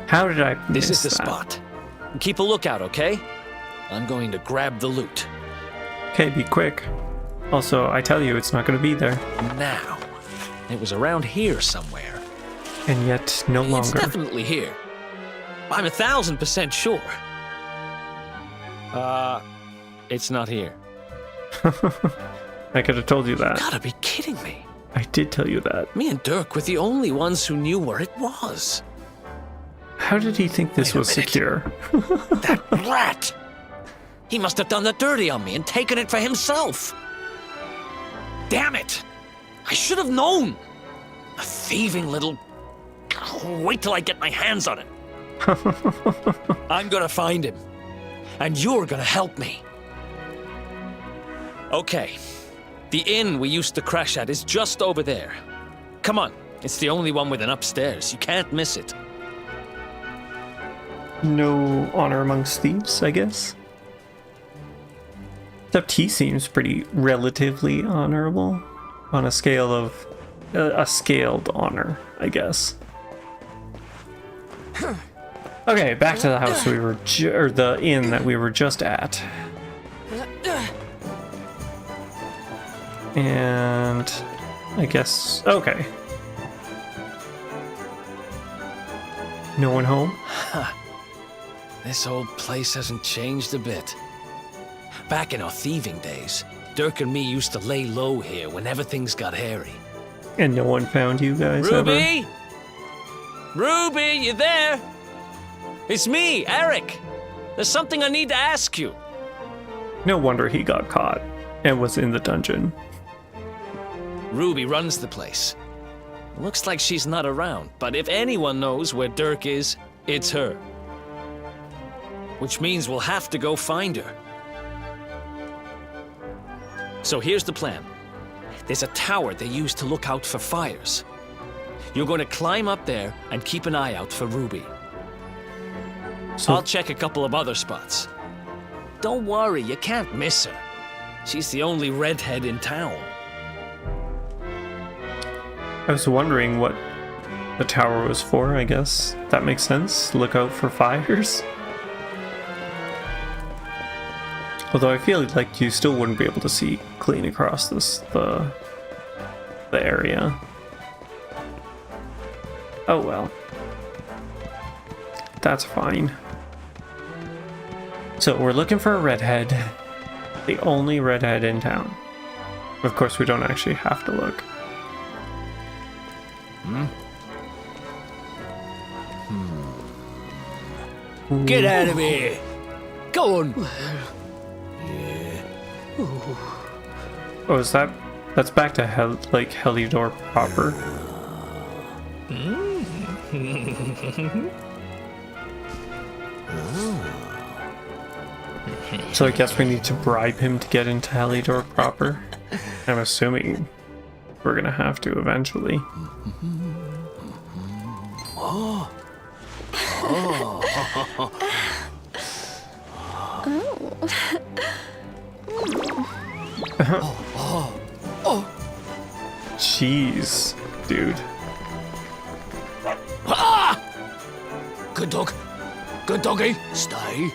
How did I miss This is the that? spot. Keep a lookout, okay? I'm going to grab the loot. Okay, be quick. Also, I tell you, it's not going to be there. Now. It was around here somewhere. And yet, no It's longer. definitely here. I'm 1,000% sure. It's not here. I could have told you that. You gotta be kidding me. I did tell you that. Me and Dirk were the only ones who knew where it was. How did he think this Wait a was minute. secure? That rat! He must have done the dirty on me and taken it for himself. Damn it! I should have known! A thieving little... Wait till I get my hands on it. I'm gonna find him. And you're gonna help me. Okay. The inn we used to crash at is just over there. Come on. It's the only one with an upstairs. You can't miss it. No honor amongst thieves, I guess. Except he seems pretty relatively honorable on a scale of a scaled honor, I guess. Okay, back to the house we were, or the inn that we were just at. And I guess, okay. No one home? This old place hasn't changed a bit. Back in our thieving days, Dirk and me used to lay low here whenever things got hairy. And no one found you guys ever? Ruby! Ruby, you there? It's me, Eric. There's something I need to ask you. No wonder he got caught and was in the dungeon. Ruby runs the place. Looks like she's not around, but if anyone knows where Dirk is, it's her. Which means we'll have to go find her. So here's the plan. There's a tower they use to look out for fires. You're going to climb up there and keep an eye out for Ruby. So I'll check a couple of other spots. Don't worry, you can't miss her. She's the only redhead in town. I was wondering what the tower was for, I guess. That makes sense. Look out for fires. Although I feel like you still wouldn't be able to see clean across the area. Oh well. That's fine. So we're looking for a redhead. The only redhead in town. Of course, we don't actually have to look. Get out of here! Go on! Oh, is that... That's back to Heliodor proper. So I guess we need to bribe him to get into Heliodor proper. I'm assuming we're gonna have to eventually. Jeez, dude. Good dog. Good doggy. Stay.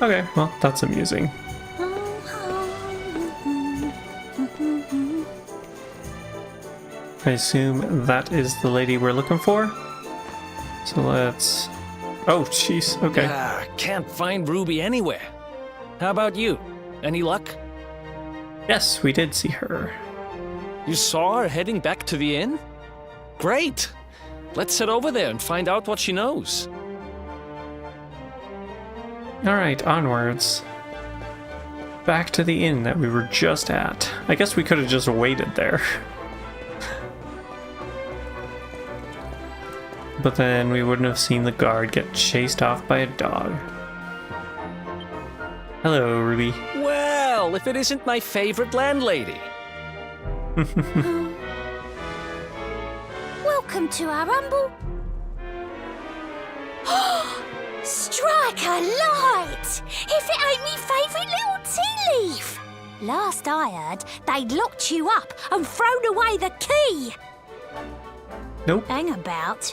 Okay, well, that's amusing. I assume that is the lady we're looking for. So let's... Oh, jeez, okay. Can't find Ruby anywhere. How about you? Any luck? Yes, we did see her. You saw her heading back to the inn? Great! Let's head over there and find out what she knows. Alright, onwards. Back to the inn that we were just at. I guess we could have just waited there. But then we wouldn't have seen the guard get chased off by a dog. Hello, Ruby. Well, if it isn't my favorite landlady. Welcome to our humble... Strike a light! If it ain't me favourite little tea leaf! Last I heard, they'd locked you up and thrown away the key! Nope. Hang about.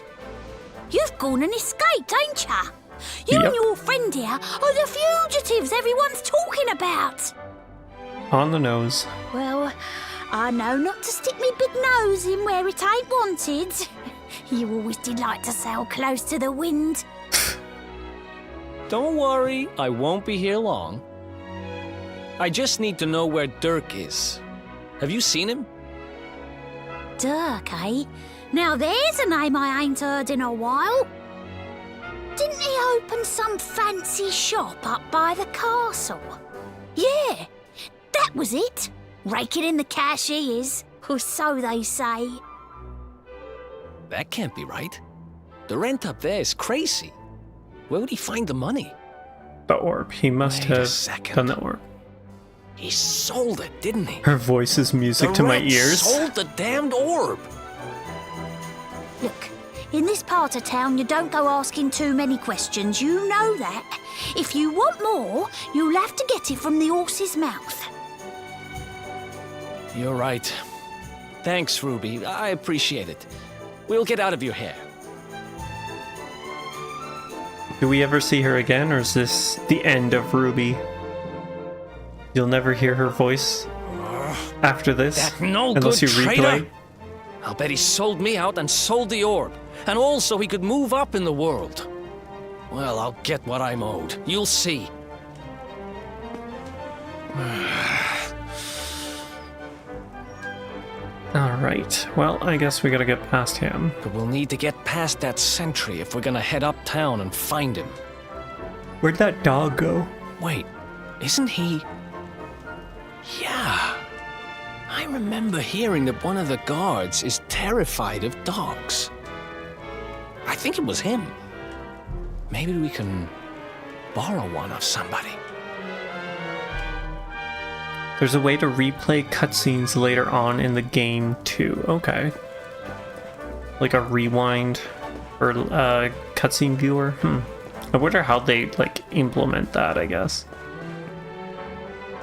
You've gone and escaped, ain't ya? You Yep. and your friend here are the fugitives everyone's talking about! On the nose. Well, I know not to stick me big nose in where it ain't wanted. You always did like to sail close to the wind. Don't worry, I won't be here long. I just need to know where Dirk is. Have you seen him? Dirk, eh? Now there's a name I ain't heard in a while. Didn't he open some fancy shop up by the castle? Yeah, that was it. Raking in the cash he is, or so they say. That can't be right. The rent up there is crazy. Where would he find the money? The orb. He must Wait a have second. done the orb. He sold it, didn't he? Her voice is music The to my rat ears. sold the damned orb. Look, in this part of town you don't go asking too many questions, you know that. If you want more, you'll have to get it from the horse's mouth. You're right. Thanks, Ruby. I appreciate it. We'll get out of your hair. Do we ever see her again, or is this the end of Ruby? You'll never hear her voice after this, That no unless good you replay. traitor! I'll bet he sold me out and sold the orb. And also he could move up in the world. Well, I'll get what I'm owed. You'll see. Alright, well, I guess we gotta get past him. But we'll need to get past that sentry if we're gonna head uptown and find him. Where'd that dog go? Wait, isn't he... Yeah. I remember hearing that one of the guards is terrified of dogs. I think it was him. Maybe we can borrow one of somebody. There's a way to replay cutscenes later on in the game too. Okay. Like a rewind or cutscene viewer. I wonder how they like implement that, I guess.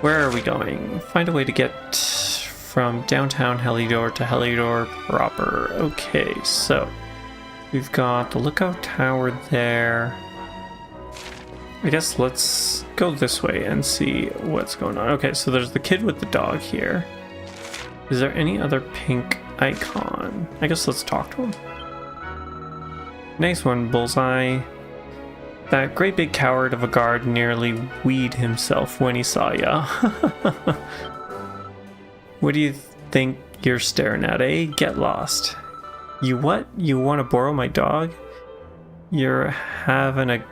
Where are we going? Find a way to get from downtown Heliodor to Heliodor proper. Okay, so we've got the lookout tower there. I guess let's go this way and see what's going on. Okay, so there's the kid with the dog here. Is there any other pink icon? I guess let's talk to him. Nice one, Bullseye. That great big coward of a guard nearly weed himself when he saw ya. What do you think you're staring at, eh? Get lost. You what? You want to borrow my dog? You're having a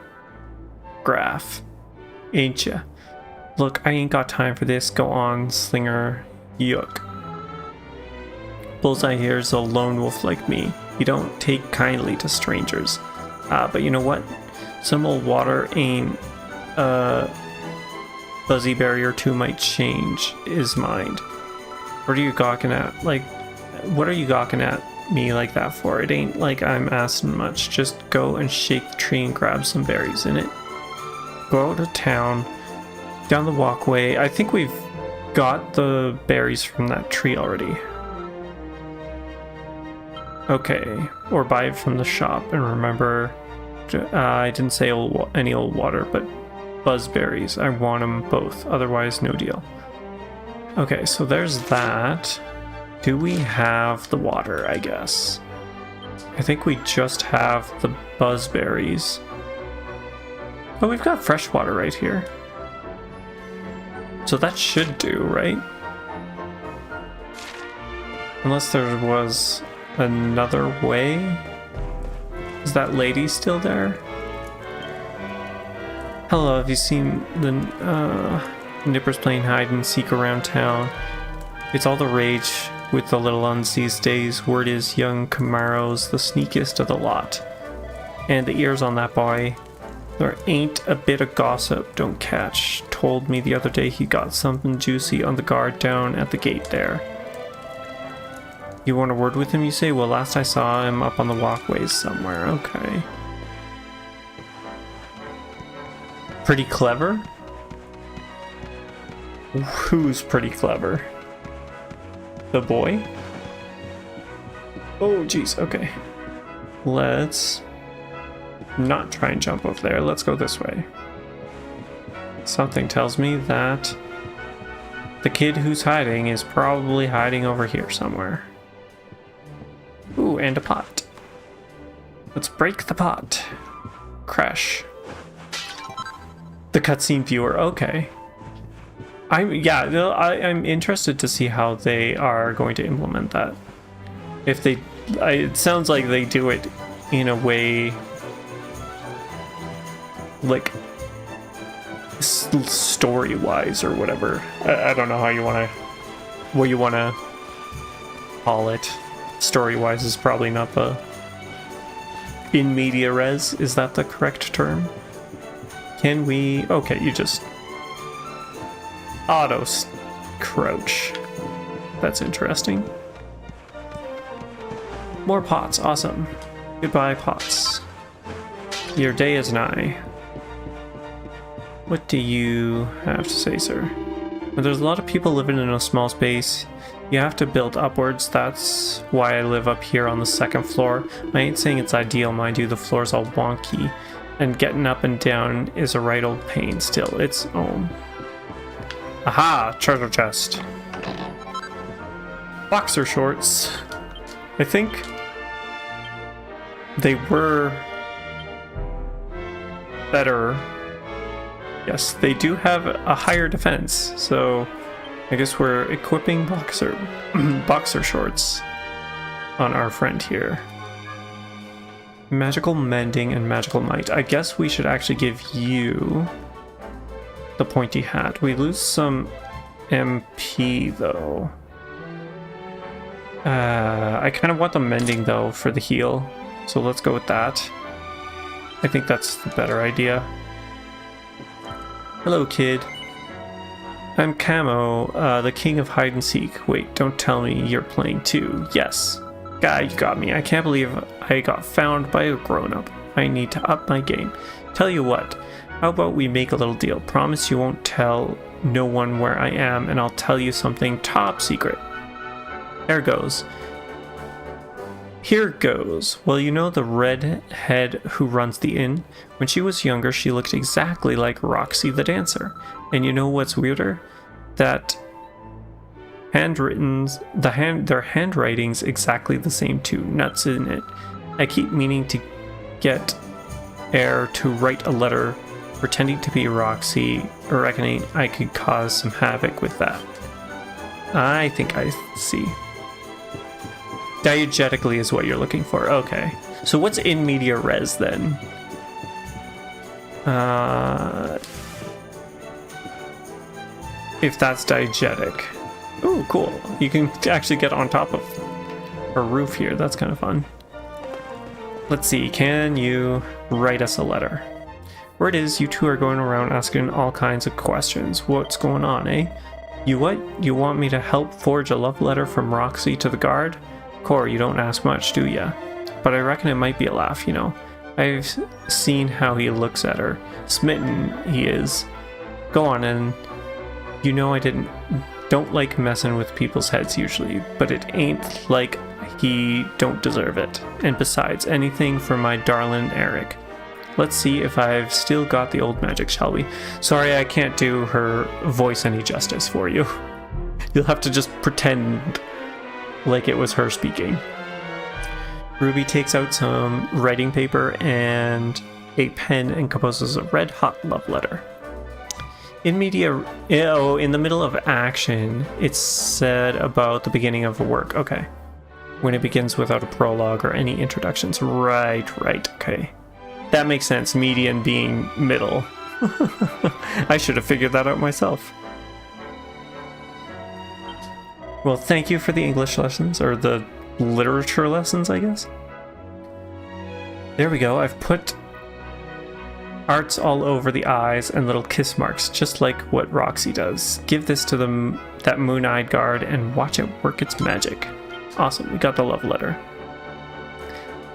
graph, ain't ya? Look, I ain't got time for this. Go on, Slinger. Yuck. Bullseye here's a lone wolf like me. You don't take kindly to strangers. But you know what? Some old water ain't buzzy barrier 2 might change his mind. What are you gawking at? Like, what are you gawking at me like that for? It ain't like I'm asking much. Just go and shake the tree and grab some berries in it. Go out of town, down the walkway. I think we've got the berries from that tree already. Okay, or buy it from the shop. And remember, I didn't say any old water, but buzzberries. I want them both, otherwise no deal. Okay, so there's that. Do we have the water, I guess? I think we just have the buzzberries. Oh, we've got fresh water right here. So that should do, right? Unless there was another way? Is that lady still there? Hello, have you seen the nippers playing hide and seek around town? It's all the rage with the little uns these days. Word is young Camaro's the sneakiest of the lot. And the ears on that boy. There ain't a bit of gossip, don't catch. Told me the other day he got something juicy on the guard down at the gate there. You want a word with him, you say? Well, last I saw him up on the walkways somewhere. Okay. Pretty clever? Who's pretty clever? The boy? Oh, jeez. Okay. Let's not try and jump over there. Let's go this way. Something tells me that the kid who's hiding is probably hiding over here somewhere. Ooh, and a pot. Let's break the pot. Crash. The cutscene viewer. Okay. I'm interested to see how they are going to implement that. If they, it sounds like they do it in a way like story-wise or whatever. I don't know how you want to, what you want to call it. Story-wise is probably not the in media res. Is that the correct term? Can we? Okay, you just auto crouch. That's interesting. More pots, awesome. Goodbye, pots. Your day is nigh. What do you have to say, sir? Well, there's a lot of people living in a small space. You have to build upwards. That's why I live up here on the second floor. I ain't saying it's ideal, mind you. The floor's all wonky, and getting up and down is a right old pain still. It's home. Aha! Treasure chest. Boxer shorts. I think they were better. Yes, they do have a higher defense, so I guess we're equipping boxer shorts on our friend here. Magical mending and magical might. I guess we should actually give you the pointy hat. We lose some MP though. I kind of want the mending though for the heal, so let's go with that. I think that's the better idea. Hello, kid. I'm Camo, the king of hide and seek. Wait, don't tell me you're playing too. Yes. Guy, you got me. I can't believe I got found by a grown-up. I need to up my game. Tell you what, how about we make a little deal? Promise you won't tell no one where I am, and I'll tell you something top secret. There goes. Here goes. Well, you know the redhead who runs the inn? When she was younger, she looked exactly like Roxy the dancer. And you know what's weirder? That their handwriting's exactly the same too. Nuts, isn't it? I keep meaning to get Air to write a letter pretending to be Roxy, reckoning I could cause some havoc with that. I think I see. Diegetically is what you're looking for. Okay. So what's in media res then? if that's diegetic. Ooh, cool. You can actually get on top of a roof here. That's kind of fun. Let's see, can you write us a letter? Word is, you two are going around asking all kinds of questions. What's going on, eh? You what? You want me to help forge a love letter from Roxy to the guard? Cor, you don't ask much, do ya? But I reckon it might be a laugh, you know. I've seen how he looks at her. Smitten he is. Go on, and you know I don't like messing with people's heads usually, but it ain't like he don't deserve it. And besides, anything for my darling Eric. Let's see if I've still got the old magic, shall we? Sorry, I can't do her voice any justice for you. You'll have to just pretend like it was her speaking. Ruby takes out some writing paper and a pen and composes a red-hot love letter. In the middle of action, it's said about the beginning of a work. Okay. When it begins without a prologue or any introductions. Right, okay. That makes sense, median being middle. I should have figured that out myself. Well, thank you for the English lessons, or the literature lessons, I guess. There we go, I've put arts all over the eyes and little kiss marks, just like what Roxy does. Give this to that moon-eyed guard and watch it work its magic. Awesome, we got the love letter.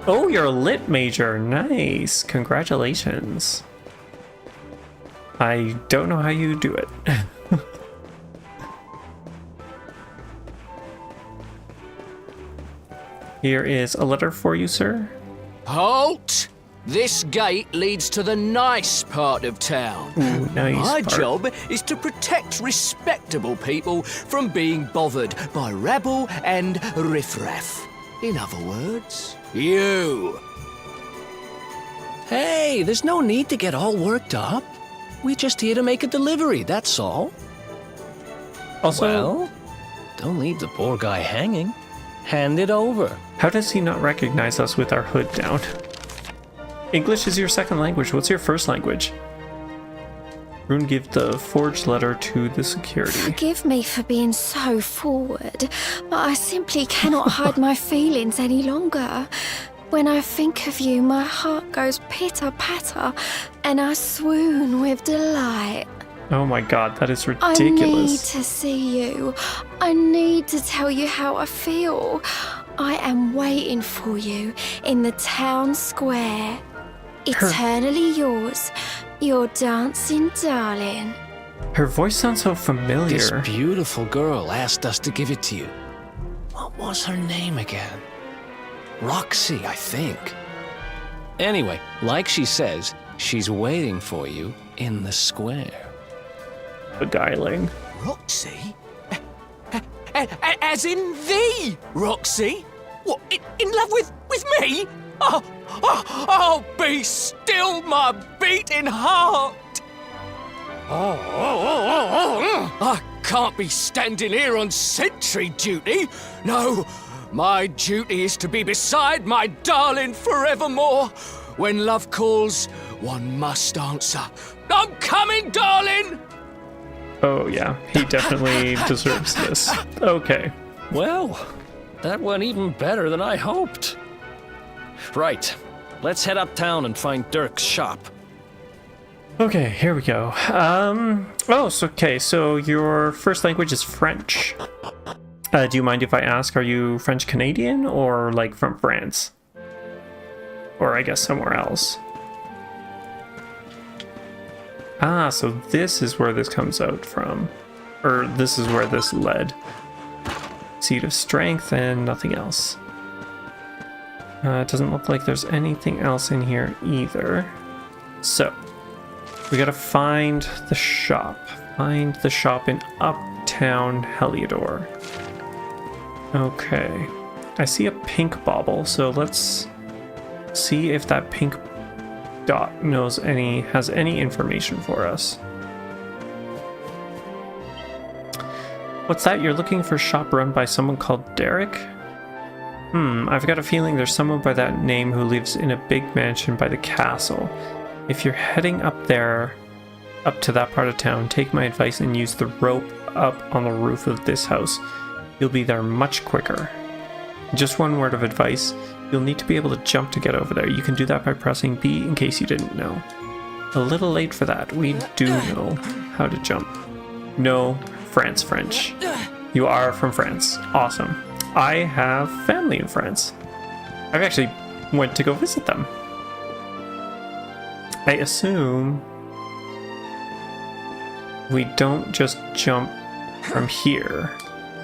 Oh, you're a lit major. Nice. Congratulations. I don't know how you do it. Here is a letter for you, sir. Halt! This gate leads to the nice part of town. Ooh, nice My part. job is to protect respectable people from being bothered by rabble and riffraff. In other words, you. Hey, there's no need to get all worked up. We're just here to make a delivery, that's all. Also, Well, don't leave the poor guy hanging. Hand it over. how does he not recognize us with our hood down? English is your second language. What's your first language? Rune, give the forged letter to the security. Forgive me for being so forward, but I simply cannot hide my feelings any longer. When I think of you, my heart goes pitter-patter, and I swoon with delight. Oh my god, that is I need ridiculous. to see you. I need to tell you how I feel. I am waiting for you in the town square. Eternally yours, your dancing darling. Her voice sounds so familiar. This beautiful girl asked us to give it to you. What was her name again? Roxy, I think. Anyway, like she says, she's waiting for you in the square. Beguiling. Roxy? As in the Roxy? What, in love with me? Oh, be still my beating heart! I can't be standing here on sentry duty. No, my duty is to be beside my darling forevermore. When love calls, one must answer. I'm coming, darling! Oh yeah, he definitely deserves this. Okay. Well, that went even better than I hoped. Right, let's head uptown and find Dirk's shop. Okay, here we go. So your first language is French. Do you mind if I ask, are you French Canadian or like from France? Or I guess somewhere else. Ah, so this is where this comes out from. Or this is where this led. Seed of strength and nothing else. It doesn't look like there's anything else in here either. So, we gotta find the shop. Find the shop in Uptown Heliodor. Okay. I see a pink bauble, so let's see if that pink dot has any information for us. What's that? You're looking for a shop run by someone called Derek? I've got a feeling there's someone by that name who lives in a big mansion by the castle. If you're heading up there, up to that part of town, take my advice and use the rope up on the roof of this house. You'll be there much quicker. Just one word of advice, you'll need to be able to jump to get over there. You can do that by pressing B in case you didn't know. A little late for that. We do know how to jump. No, France French. You are from France. Awesome. I have family in France. I've actually went to go visit them. I assume we don't just jump from here.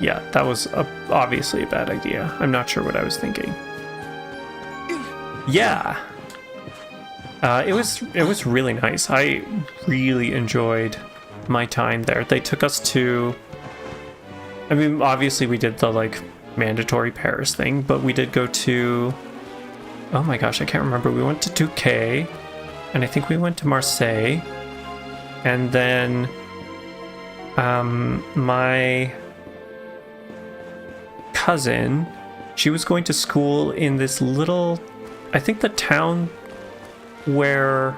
Yeah, that was obviously a bad idea. I'm not sure what I was thinking. Yeah. It was really nice. I really enjoyed my time there. They took us to... I mean, obviously we did the, like, mandatory Paris thing, but we did go to... Oh my gosh, I can't remember. We went to Touquet, and I think we went to Marseille, and then my cousin, she was going to school in this little... I think the town where...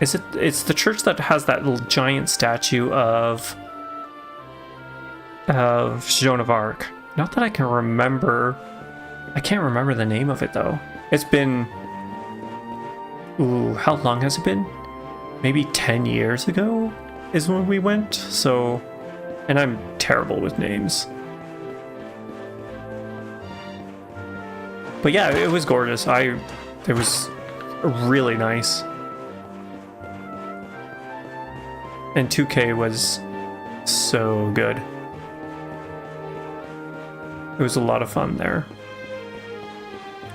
It's the church that has that little giant statue of Joan of Arc. Not that I can remember. I can't remember the name of it though. It's been... Ooh, how long has it been? Maybe 10 years ago is when we went. So, and I'm terrible with names. But yeah, it was gorgeous. It was really nice. And 2K was so good. It was a lot of fun there.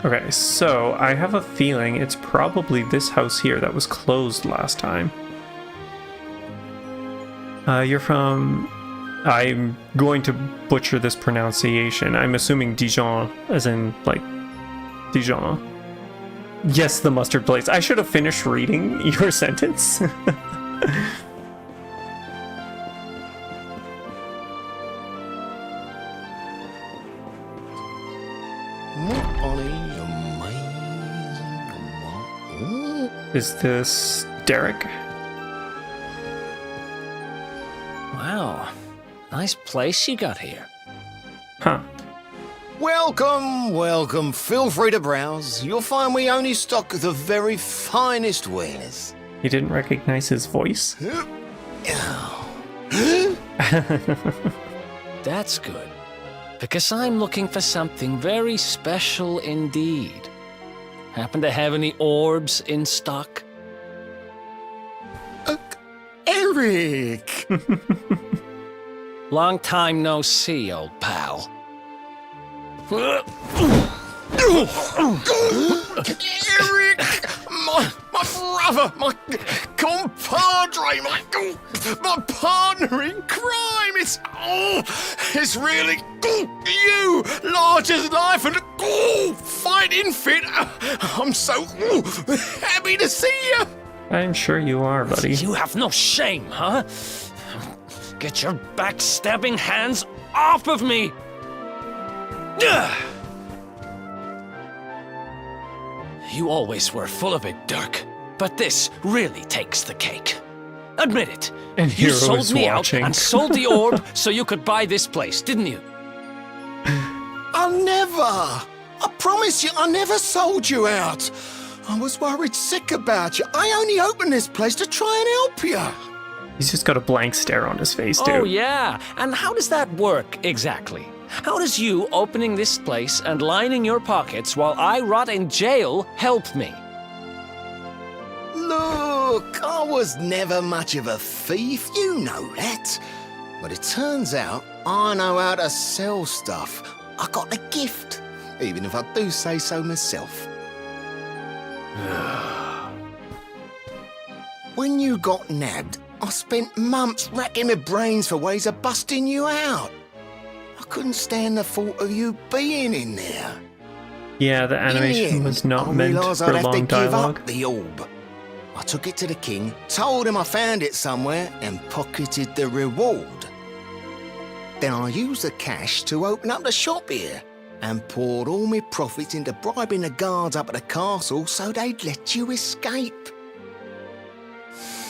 Okay, so I have a feeling it's probably this house here that was closed last time. You're from... I'm going to butcher this pronunciation. I'm assuming Dijon, as in, like, Dijon. Yes, the mustard place. I should have finished reading your sentence. Is this Derek? Wow. Nice place you got here. Huh. Welcome, welcome. Feel free to browse. You'll find we only stock the very finest wares. You didn't recognize his voice? That's good. Because I'm looking for something very special indeed. Happen to have any orbs in stock? Eric! Long time no see, old pal. Eric! My brother, my compadre, my partner in crime. It's really you, large as life and fighting fit. I'm so happy to see you. I'm sure you are, buddy. You have no shame, huh? Get your backstabbing hands off of me! Ugh! You always were full of it, Dirk. But this really takes the cake. Admit it. And you Hero sold is me watching. out and sold the orb so you could buy this place, didn't you? I never. I promise you, I never sold you out. I was worried sick about you. I only opened this place to try and help you. He's just got a blank stare on his face, dude. Oh, yeah. And how does that work exactly? How does you opening this place and lining your pockets while I rot in jail help me? Look, I was never much of a thief, you know that. But it turns out I know how to sell stuff. I got the gift, even if I do say so myself. When you got nabbed, I spent months racking my brains for ways of busting you out. I couldn't stand the thought of you being in there. Yeah, the animation was not meant realised for I'd have long to give dialogue. up the orb. I took it to the king, told him I found it somewhere, and pocketed the reward. Then I used the cash to open up the shop here, and poured all my profits into bribing the guards up at the castle so they'd let you escape.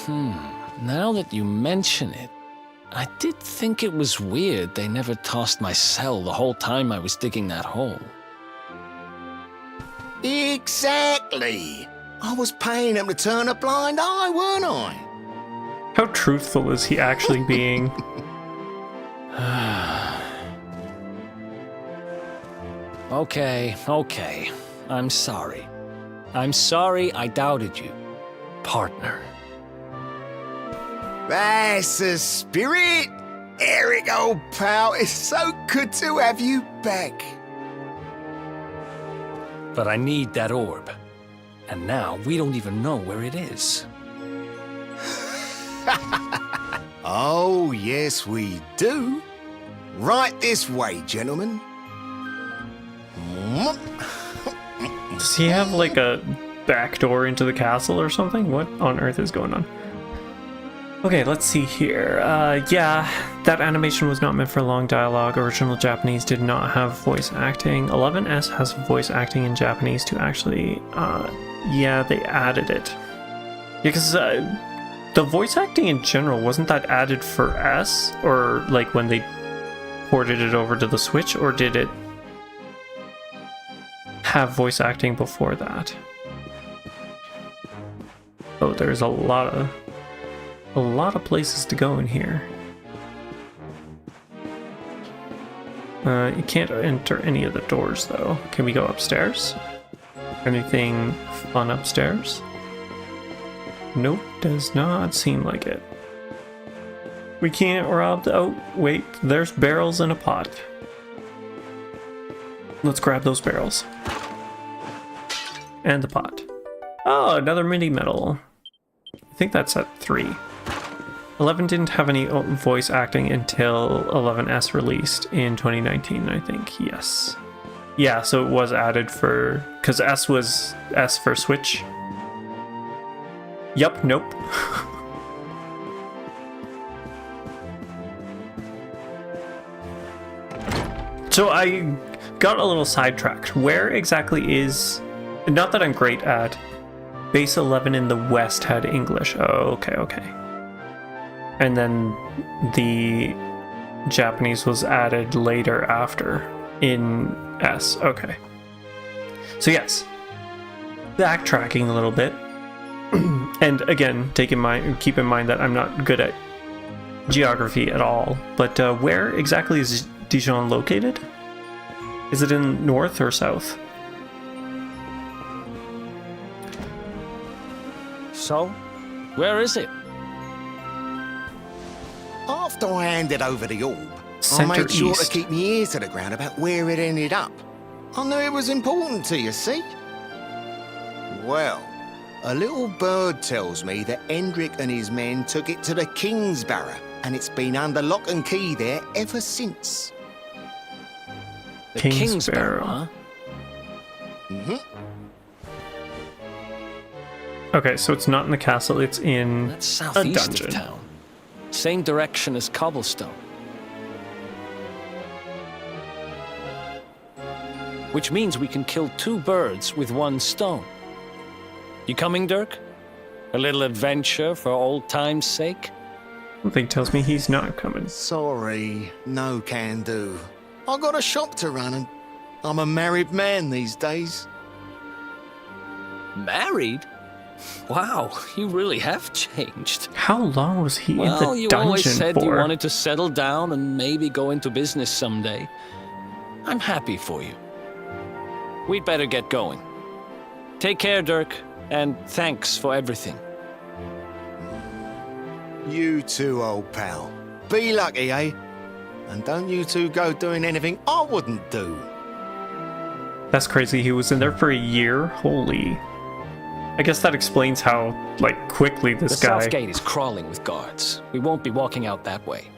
Now that you mention it, I did think it was weird they never tossed my cell the whole time I was digging that hole. Exactly. I was paying them to turn a blind eye, weren't I? How truthful is he actually being? Okay. I'm sorry. I'm sorry I doubted you, partner. That's the spirit. Eric, old pal, it's so good to have you back. But I need that orb. And now we don't even know where it is. Oh, yes, we do. Right this way, gentlemen. Does he have like a back door into the castle or something? What on earth is going on? Okay, let's see here. Yeah, that animation was not meant for long dialogue. Original Japanese did not have voice acting. 11S has voice acting in Japanese to actually, yeah, they added it. Yeah, because the voice acting in general, wasn't that added for S? Or like when they ported it over to the Switch, or did it have voice acting before that? Oh, there's a lot of places to go in here. You can't enter any of the doors though. Can we go upstairs? Anything fun upstairs? Nope, does not seem like it. We can't rob the... Oh, wait, there's barrels in a pot. Let's grab those barrels. And the pot. Oh, another mini medal. I think that's at 3. 11 didn't have any voice acting until 11S released in 2019, I think. Yes. Yeah, so it was added for... Because S was S for Switch. Yup, nope. So I got a little sidetracked. Where exactly is... Not that I'm great at... Base 11 in the West had English. Oh, okay. And then the Japanese was added later after in S. Okay. So yes, backtracking a little bit. And again, keep in mind that I'm not good at geography at all. But where exactly is Dijon located? Is it in north or south? So, where is it? After I handed over the orb, Center I made sure east. to keep my ears to the ground about where it ended up. I knew it was important to you, see? Well, a little bird tells me that Hendrik and his men took it to the Kingsbarrow, and it's been under lock and key there ever since. The Kingsbarrow. huh? Okay, so it's not in the castle, it's in That's a southeast dungeon. of town. Same direction as Cobblestone. Which means we can kill 2 birds with 1 stone. You coming, Dirk? A little adventure for old time's sake? Something tells me he's not coming. Sorry, no can do. I got a shop to run, and I'm a married man these days. Married? Wow, you really have changed. How long was he in Well, the you dungeon always said for? you wanted to settle down and maybe go into business someday. I'm happy for you. We'd better get going. Take care, Dirk, and thanks for everything. You too, old pal. Be lucky, eh? And don't you two go doing anything I wouldn't do. That's crazy. He was in there for a year. Holy. I guess that explains how, like, quickly this The guy... south gate is crawling with guards. We won't be walking out that way.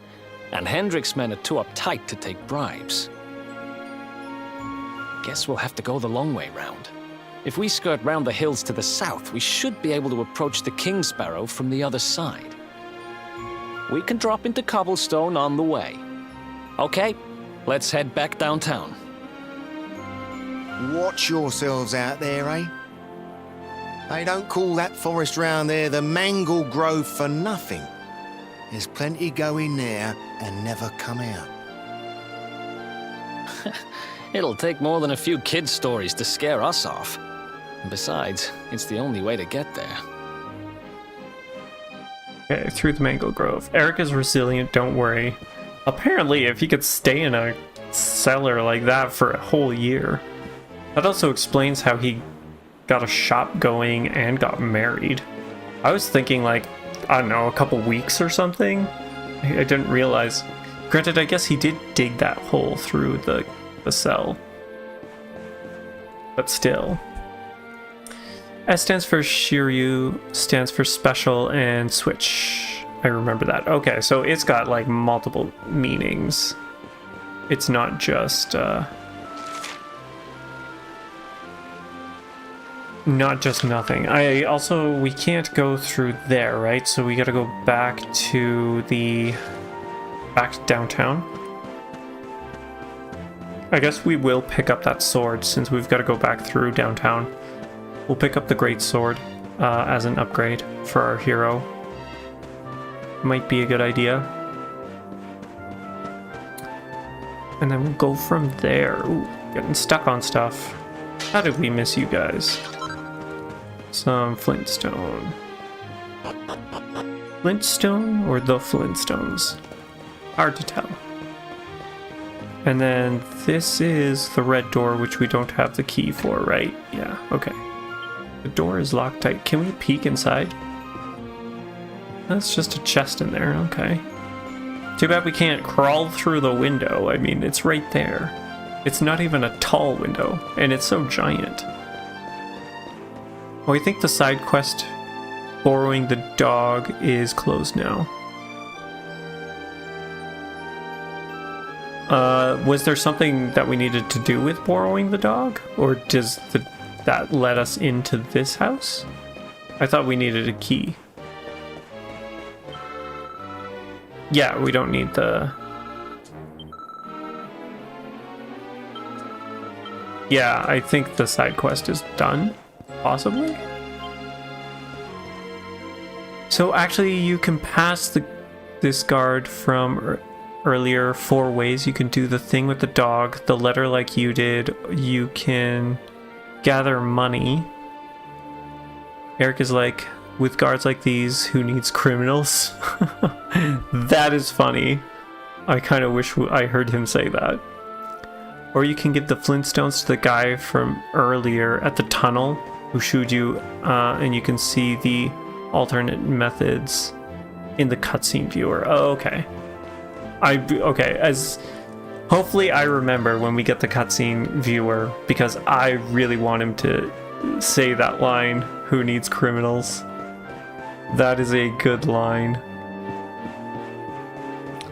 And Hendrik's men are too uptight to take bribes. Guess we'll have to go the long way round. If we skirt round the hills to the south, we should be able to approach the Kingsbarrow from the other side. We can drop into Cobblestone on the way. Okay, let's head back downtown. Watch yourselves out there, eh? They don't call that forest round there the Mangle Grove for nothing. There's plenty go in there and never come out. It'll take more than a few kids' stories to scare us off. And besides, it's the only way to get there. Okay, through the Mango Grove. Eric is resilient, don't worry. Apparently, if he could stay in a cellar like that for a whole year. That also explains how he got a shop going and got married. I was thinking like, I don't know, a couple weeks or something. I didn't realize. Granted, I guess he did dig that hole through the cell. But still. S stands for Shiryu, stands for special, and switch. I remember that. Okay, so it's got like multiple meanings. It's not just nothing. We can't go through there, right? So we gotta go back to downtown. I guess we will pick up that sword since we've got to go back through downtown. We'll pick up the great sword as an upgrade for our hero. Might be a good idea. And then we'll go from there. Ooh, getting stuck on stuff. How did we miss you guys? Some Flintstone. Flintstone or the Flintstones? Hard to tell. And then this is the red door, which we don't have the key for, right? Yeah, okay. The door is locked tight. Can we peek inside? That's just a chest in there, okay. Too bad we can't crawl through the window. I mean, it's right there. It's not even a tall window, and it's so giant. Oh, I think the side quest, borrowing the dog, is closed now. Was there something that we needed to do with borrowing the dog? Or does that let us into this house? I thought we needed a key. Yeah, we don't need the... Yeah, I think the side quest is done, possibly? So actually you can pass this guard from earlier 4 ways. You can do the thing with the dog, the letter like you did, you can gather money. Eric is like, with guards like these, who needs criminals? That is funny. I kind of wish I heard him say that. Or you can give the Flintstones to the guy from earlier at the tunnel who shooed you, and you can see the alternate methods in the cutscene viewer. Oh, okay. As hopefully I remember when we get the cutscene viewer, because I really want him to say that line, who needs criminals? That is a good line.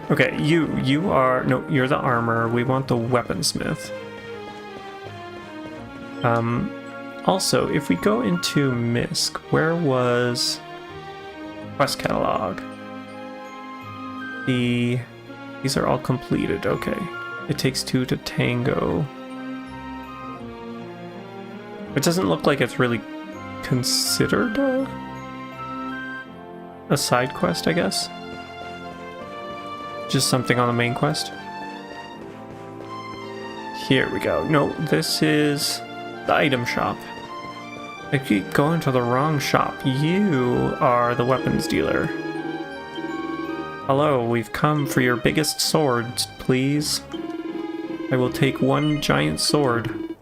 Okay, you are... No, you're the armor. We want the weaponsmith. Also, if we go into Misk, where was... Quest catalog? These are all completed, okay. It takes 2 to tango. It doesn't look like it's really considered a side quest, I guess. Just something on the main quest. Here we go. No, this is the item shop. I keep going to the wrong shop. You are the weapons dealer. Hello, we've come for your biggest swords, please. I will take 1 giant sword.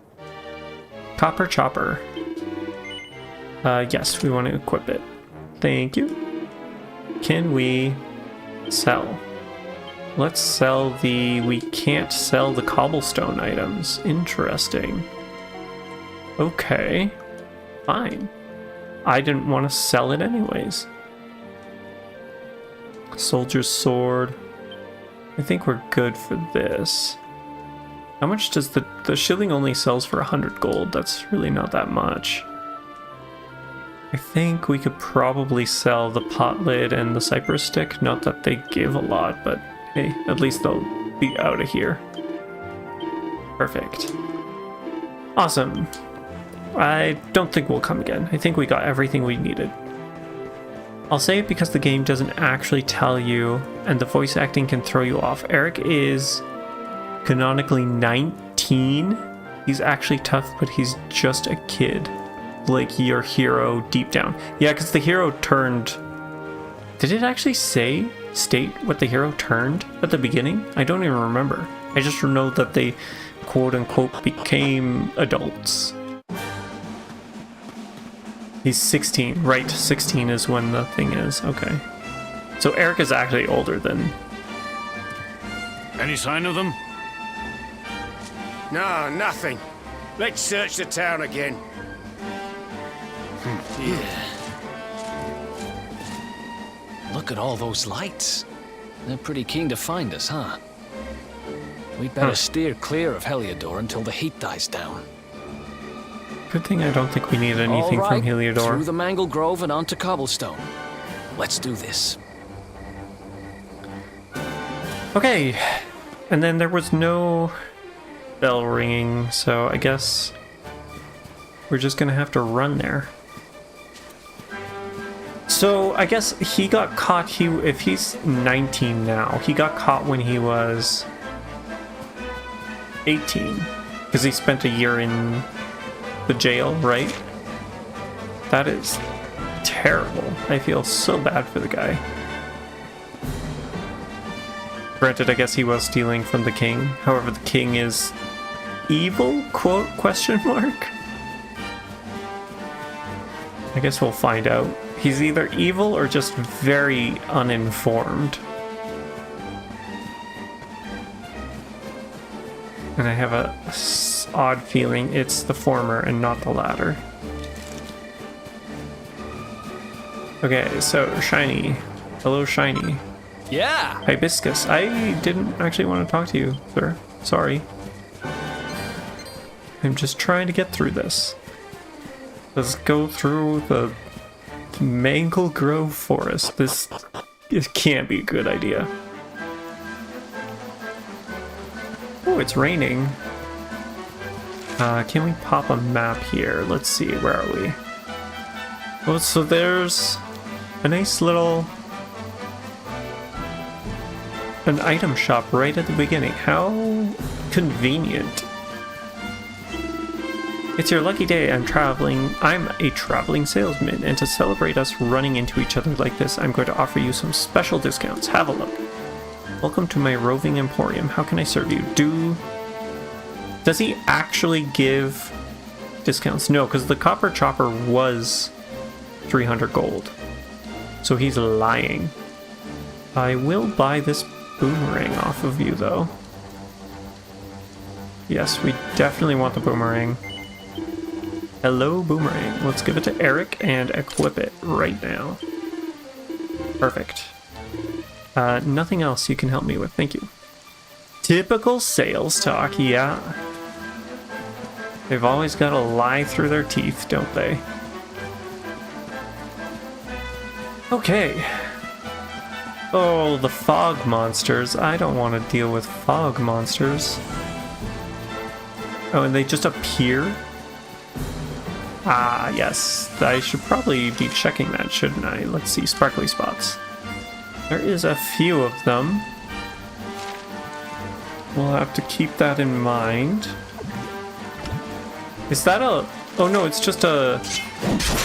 Copper chopper. Yes, we want to equip it. Thank you. Can we sell? Let's sell we can't sell the cobblestone items. Interesting. Okay. Fine. I didn't want to sell it anyways. Soldier's sword. I think we're good for this. How much does the shilling only sells for 100 gold? That's really not that much. I think we could probably sell the pot lid and the cypress stick. Not that they give a lot, but hey, at least they'll be out of here. Perfect. Awesome. I don't think we'll come again. I think we got everything we needed. I'll say it because the game doesn't actually tell you, and the voice acting can throw you off. Eric is canonically 19. He's actually tough, but he's just a kid. Like your hero deep down. Yeah, because the hero turned... Did it actually state what the hero turned at the beginning? I don't even remember. I just know that they quote-unquote became adults. He's 16, right? 16 is when the thing is. Okay. So Eric is actually older than... Any sign of them? No, nothing. Let's search the town again. Look at all those lights. They're pretty keen to find us, huh? We'd better steer clear of Heliodor until the heat dies down. Good thing I don't think we need anything All right, from Heliodor. through the Mangle Grove and onto Cobblestone. Let's do this. Okay. And then there was no bell ringing, so I guess we're just gonna have to run there. So I guess he got caught, if he's 19 now, he got caught when he was 18. Because he spent a year in the jail, right? That is terrible. I feel so bad for the guy. Granted, I guess he was stealing from the king. However, the king is evil, quote, question mark? I guess we'll find out. He's either evil or just very uninformed. And I have a odd feeling it's the former and not the latter. Okay, so Shiny. Hello, Shiny. Yeah! Hibiscus. I didn't actually want to talk to you, sir. Sorry. I'm just trying to get through this. Let's go through the Mangle Grove Forest. This can't be a good idea. Oh, it's raining. Can we pop a map here? Let's see, where are we? Oh, so there's a nice little... an item shop right at the beginning. How convenient. It's your lucky day. I'm a traveling salesman, and to celebrate us running into each other like this, I'm going to offer you some special discounts. Have a look. Welcome to my roving emporium. How can I serve you? Does he actually give discounts? No, because the copper chopper was 300 gold. So he's lying. I will buy this boomerang off of you, though. Yes, we definitely want the boomerang. Hello, boomerang. Let's give it to Eric and equip it right now. Perfect. Nothing else you can help me with, thank you. Typical sales talk, yeah. They've always got to lie through their teeth, don't they? Okay. Oh, the fog monsters. I don't want to deal with fog monsters. Oh, and they just appear? Ah, yes. I should probably be checking that, shouldn't I? Let's see, sparkly spots. There is a few of them. We'll have to keep that in mind. Is that a... Oh no, it's just a...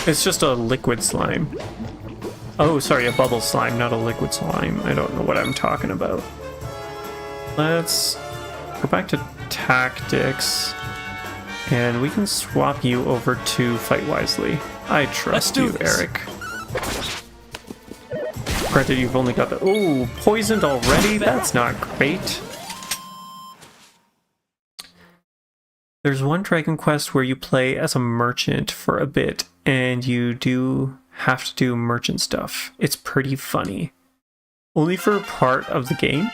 It's just a liquid slime. Oh, sorry, a bubble slime, not a liquid slime. I don't know what I'm talking about. Let's go back to tactics. And we can swap you over to Fight Wisely. I trust you, Eric. Granted, you've only got the... Ooh, poisoned already? That's not great. There's one Dragon Quest where you play as a merchant for a bit, and you do have to do merchant stuff. It's pretty funny. Only for a part of the game.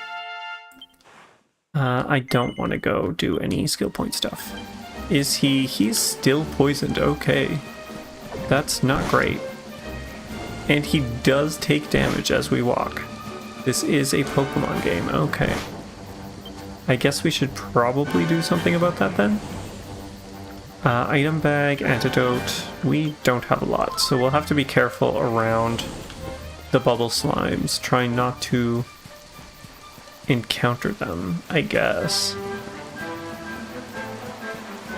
I don't want to go do any skill point stuff. Is he? He's still poisoned. Okay. That's not great. And he does take damage as we walk. This is a Pokemon game. Okay. I guess we should probably do something about that then. Item bag, antidote. We don't have a lot, so we'll have to be careful around the bubble slimes. Try not to encounter them, I guess.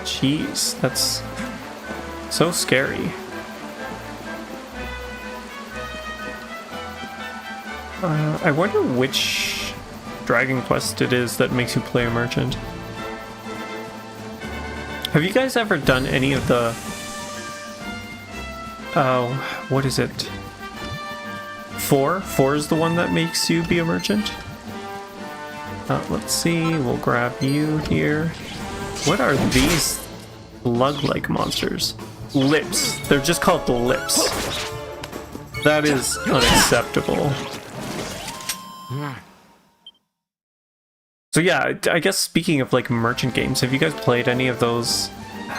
Jeez, that's so scary. I wonder which Dragon Quest it is that makes you play a merchant. Have you guys ever done any of the... Oh, what is it? 4? 4 is the one that makes you be a merchant? Let's see, we'll grab you here. What are these lug-like monsters? Lips. They're just called the lips. That is unacceptable. So yeah, I guess speaking of like merchant games, have you guys played any of those?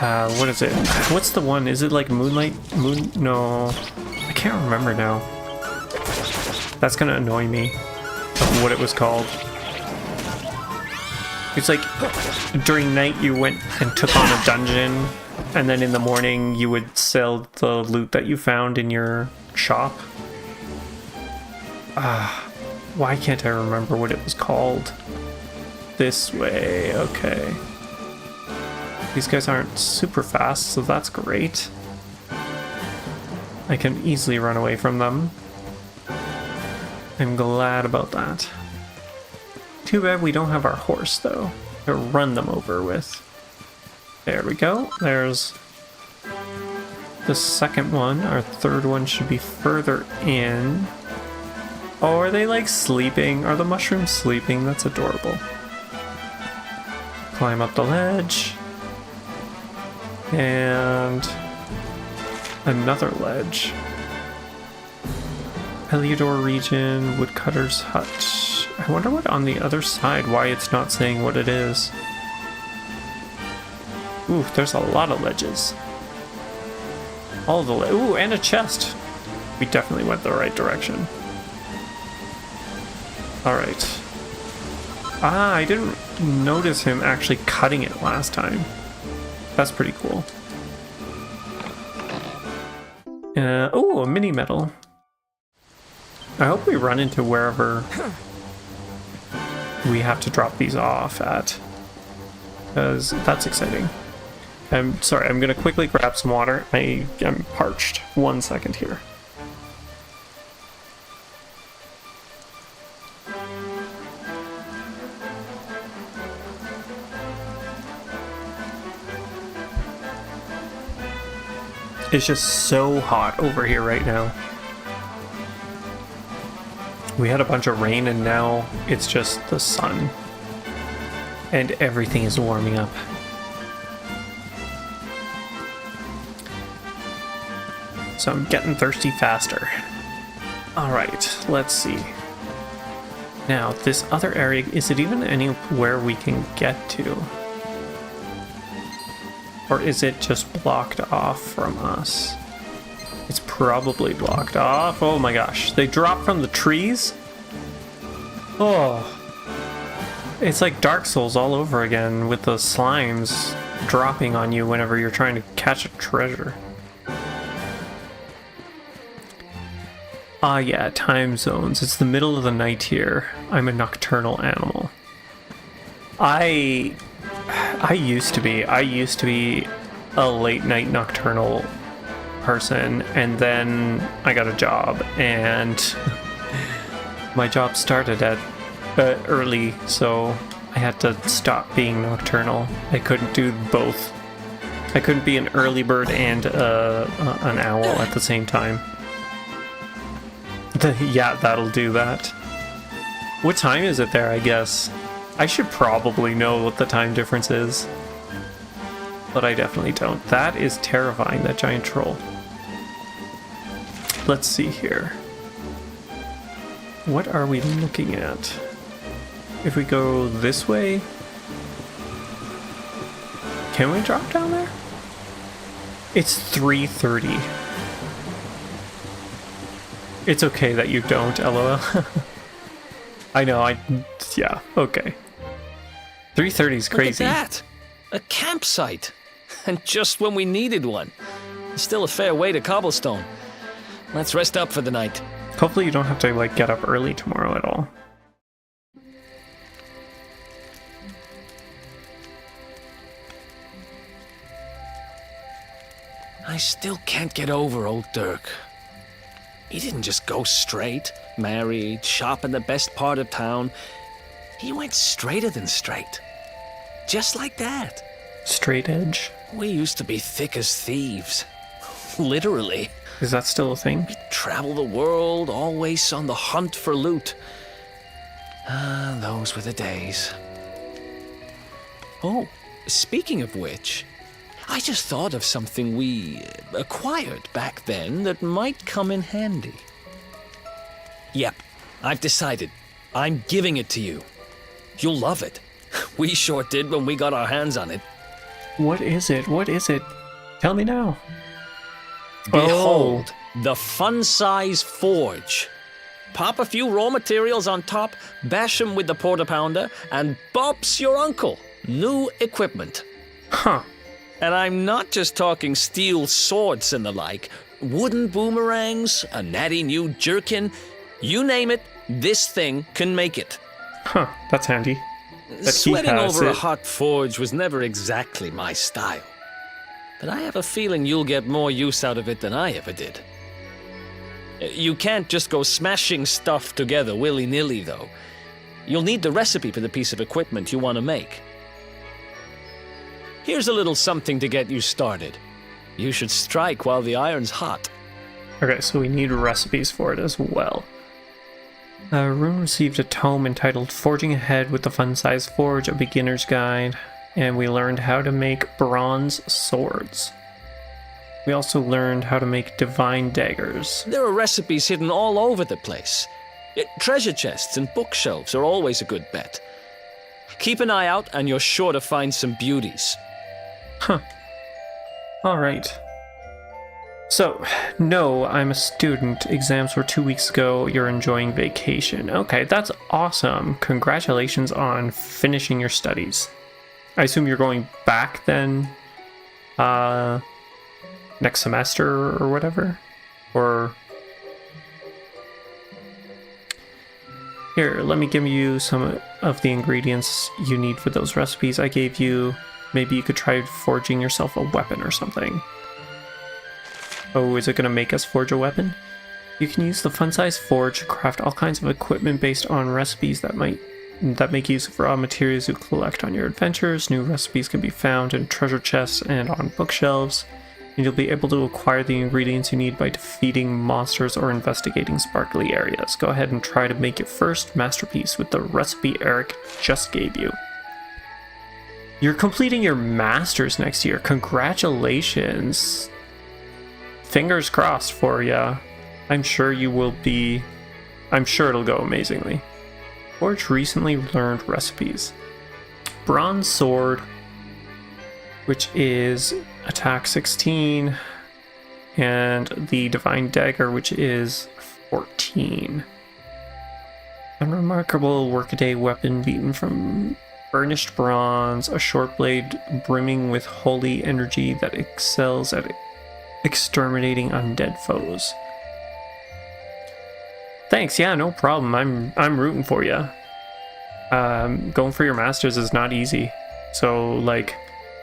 What is it? What's the one? Is it like Moonlight? No, I can't remember now. That's gonna annoy me of what it was called. It's like during night you went and took on a dungeon, and then in the morning you would sell the loot that you found in your shop. Why can't I remember what it was called? This way, okay. These guys aren't super fast, so that's great. I can easily run away from them. I'm glad about that. Too bad we don't have our horse, though, to run them over with. There we go. There's the second one. Our third one should be further in. Oh, are they like sleeping? Are the mushrooms sleeping? That's adorable. Climb up the ledge. And another ledge. Heliodor region, woodcutter's hut. I wonder what on the other side, why it's not saying what it is. Ooh, there's a lot of ledges. All the ooh, and a chest. We definitely went the right direction. Alright. Ah, I didn't notice him actually cutting it last time. That's pretty cool. Oh, a mini medal. I hope we run into wherever we have to drop these off at, because that's exciting. I'm sorry, I'm gonna quickly grab some water. I am parched. 1 second here. It's just so hot over here right now. We had a bunch of rain and now it's just the sun. And everything is warming up. So I'm getting thirsty faster. Alright, let's see. Now, this other area, is it even anywhere we can get to? Or is it just blocked off from us? It's probably blocked off. Oh my gosh. They drop from the trees? Oh. It's like Dark Souls all over again with the slimes dropping on you whenever you're trying to catch a treasure. Ah yeah, time zones. It's the middle of the night here. I'm a nocturnal animal. I used to be a late night nocturnal person, and then I got a job, and my job started at early, so I had to stop being nocturnal. I couldn't do both. I couldn't be an early bird and an owl at the same time. Yeah, that'll do that. What time is it there, I guess? I should probably know what the time difference is. But I definitely don't. That is terrifying, that giant troll. Let's see here. What are we looking at? If we go this way... Can we drop down there? It's 3:30. It's okay that you don't, LOL. I know, yeah, okay. 3:30 is crazy. Look at that! A campsite! And just when we needed one. Still a fair way to cobblestone. Let's rest up for the night. Hopefully you don't have to, like, get up early tomorrow at all. I still can't get over old Dirk. He didn't just go straight, married, shop in the best part of town. He went straighter than straight. Just like that. Straight edge? We used to be thick as thieves. Literally. Is that still a thing? We'd travel the world, always on the hunt for loot. Those were the days. Oh, speaking of which, I just thought of something we acquired back then that might come in handy. Yep, I've decided. I'm giving it to you. You'll love it. We sure did when we got our hands on it. What is it? What is it? Tell me now. Behold, the fun-size forge. Pop a few raw materials on top, bash 'em with the porta-pounder, and bop's your uncle. New equipment. Huh. And I'm not just talking steel swords and the like. Wooden boomerangs, a natty new jerkin. You name it, this thing can make it. Huh, that's handy. But Sweating over a hot forge was never exactly my style. But I have a feeling you'll get more use out of it than I ever did. You can't just go smashing stuff together willy-nilly, though. You'll need the recipe for the piece of equipment you want to make. Here's a little something to get you started. You should strike while the iron's hot. Okay, so we need recipes for it as well. Rune received a tome entitled Forging Ahead with the Fun-Size Forge, a Beginner's Guide, and we learned how to make bronze swords. We also learned how to make divine daggers. There are recipes hidden all over the place. Treasure chests and bookshelves are always a good bet. Keep an eye out and you're sure to find some beauties. Huh. Alright. So, no, I'm a student. Exams were 2 weeks ago. You're enjoying vacation. Okay, that's awesome. Congratulations on finishing your studies. I assume you're going back then? Next semester or whatever? Or... Here, let me give you some of the ingredients you need for those recipes I gave you. Maybe you could try forging yourself a weapon or something. Oh, is it going to make us forge a weapon? You can use the fun-size forge to craft all kinds of equipment based on recipes that make use of raw materials you collect on your adventures. New recipes can be found in treasure chests and on bookshelves, and you'll be able to acquire the ingredients you need by defeating monsters or investigating sparkly areas. Go ahead and try to make your first masterpiece with the recipe Eric just gave you. You're completing your master's next year. Congratulations. Fingers crossed for ya. I'm sure you will be... I'm sure it'll go amazingly. Forge recently learned recipes. Bronze sword, which is attack 16, and the divine dagger, which is 14. Unremarkable workaday weapon beaten from burnished bronze, a short blade brimming with holy energy that excels at exterminating undead foes. Thanks, yeah, no problem. I'm rooting for you. Going for your masters is not easy, so like,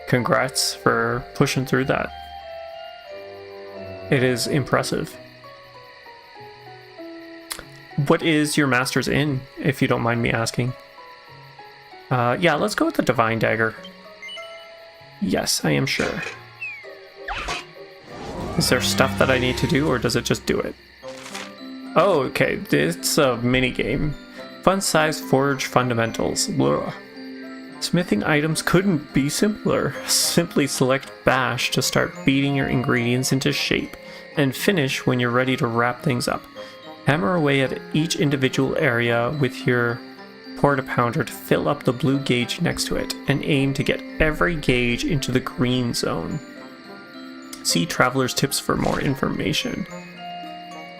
congrats for pushing through that. It is impressive. What is your master's in, if you don't mind me asking? Yeah, let's go with the divine dagger. Yes, I am sure. Is there stuff that I need to do, or does it just do it? Oh, okay, it's a minigame. Fun-size forge fundamentals. Blah. Smithing items couldn't be simpler. Simply select bash to start beating your ingredients into shape, and finish when you're ready to wrap things up. Hammer away at each individual area with your porta-pounder to fill up the blue gauge next to it, and aim to get every gauge into the green zone. See Traveler's Tips for more information.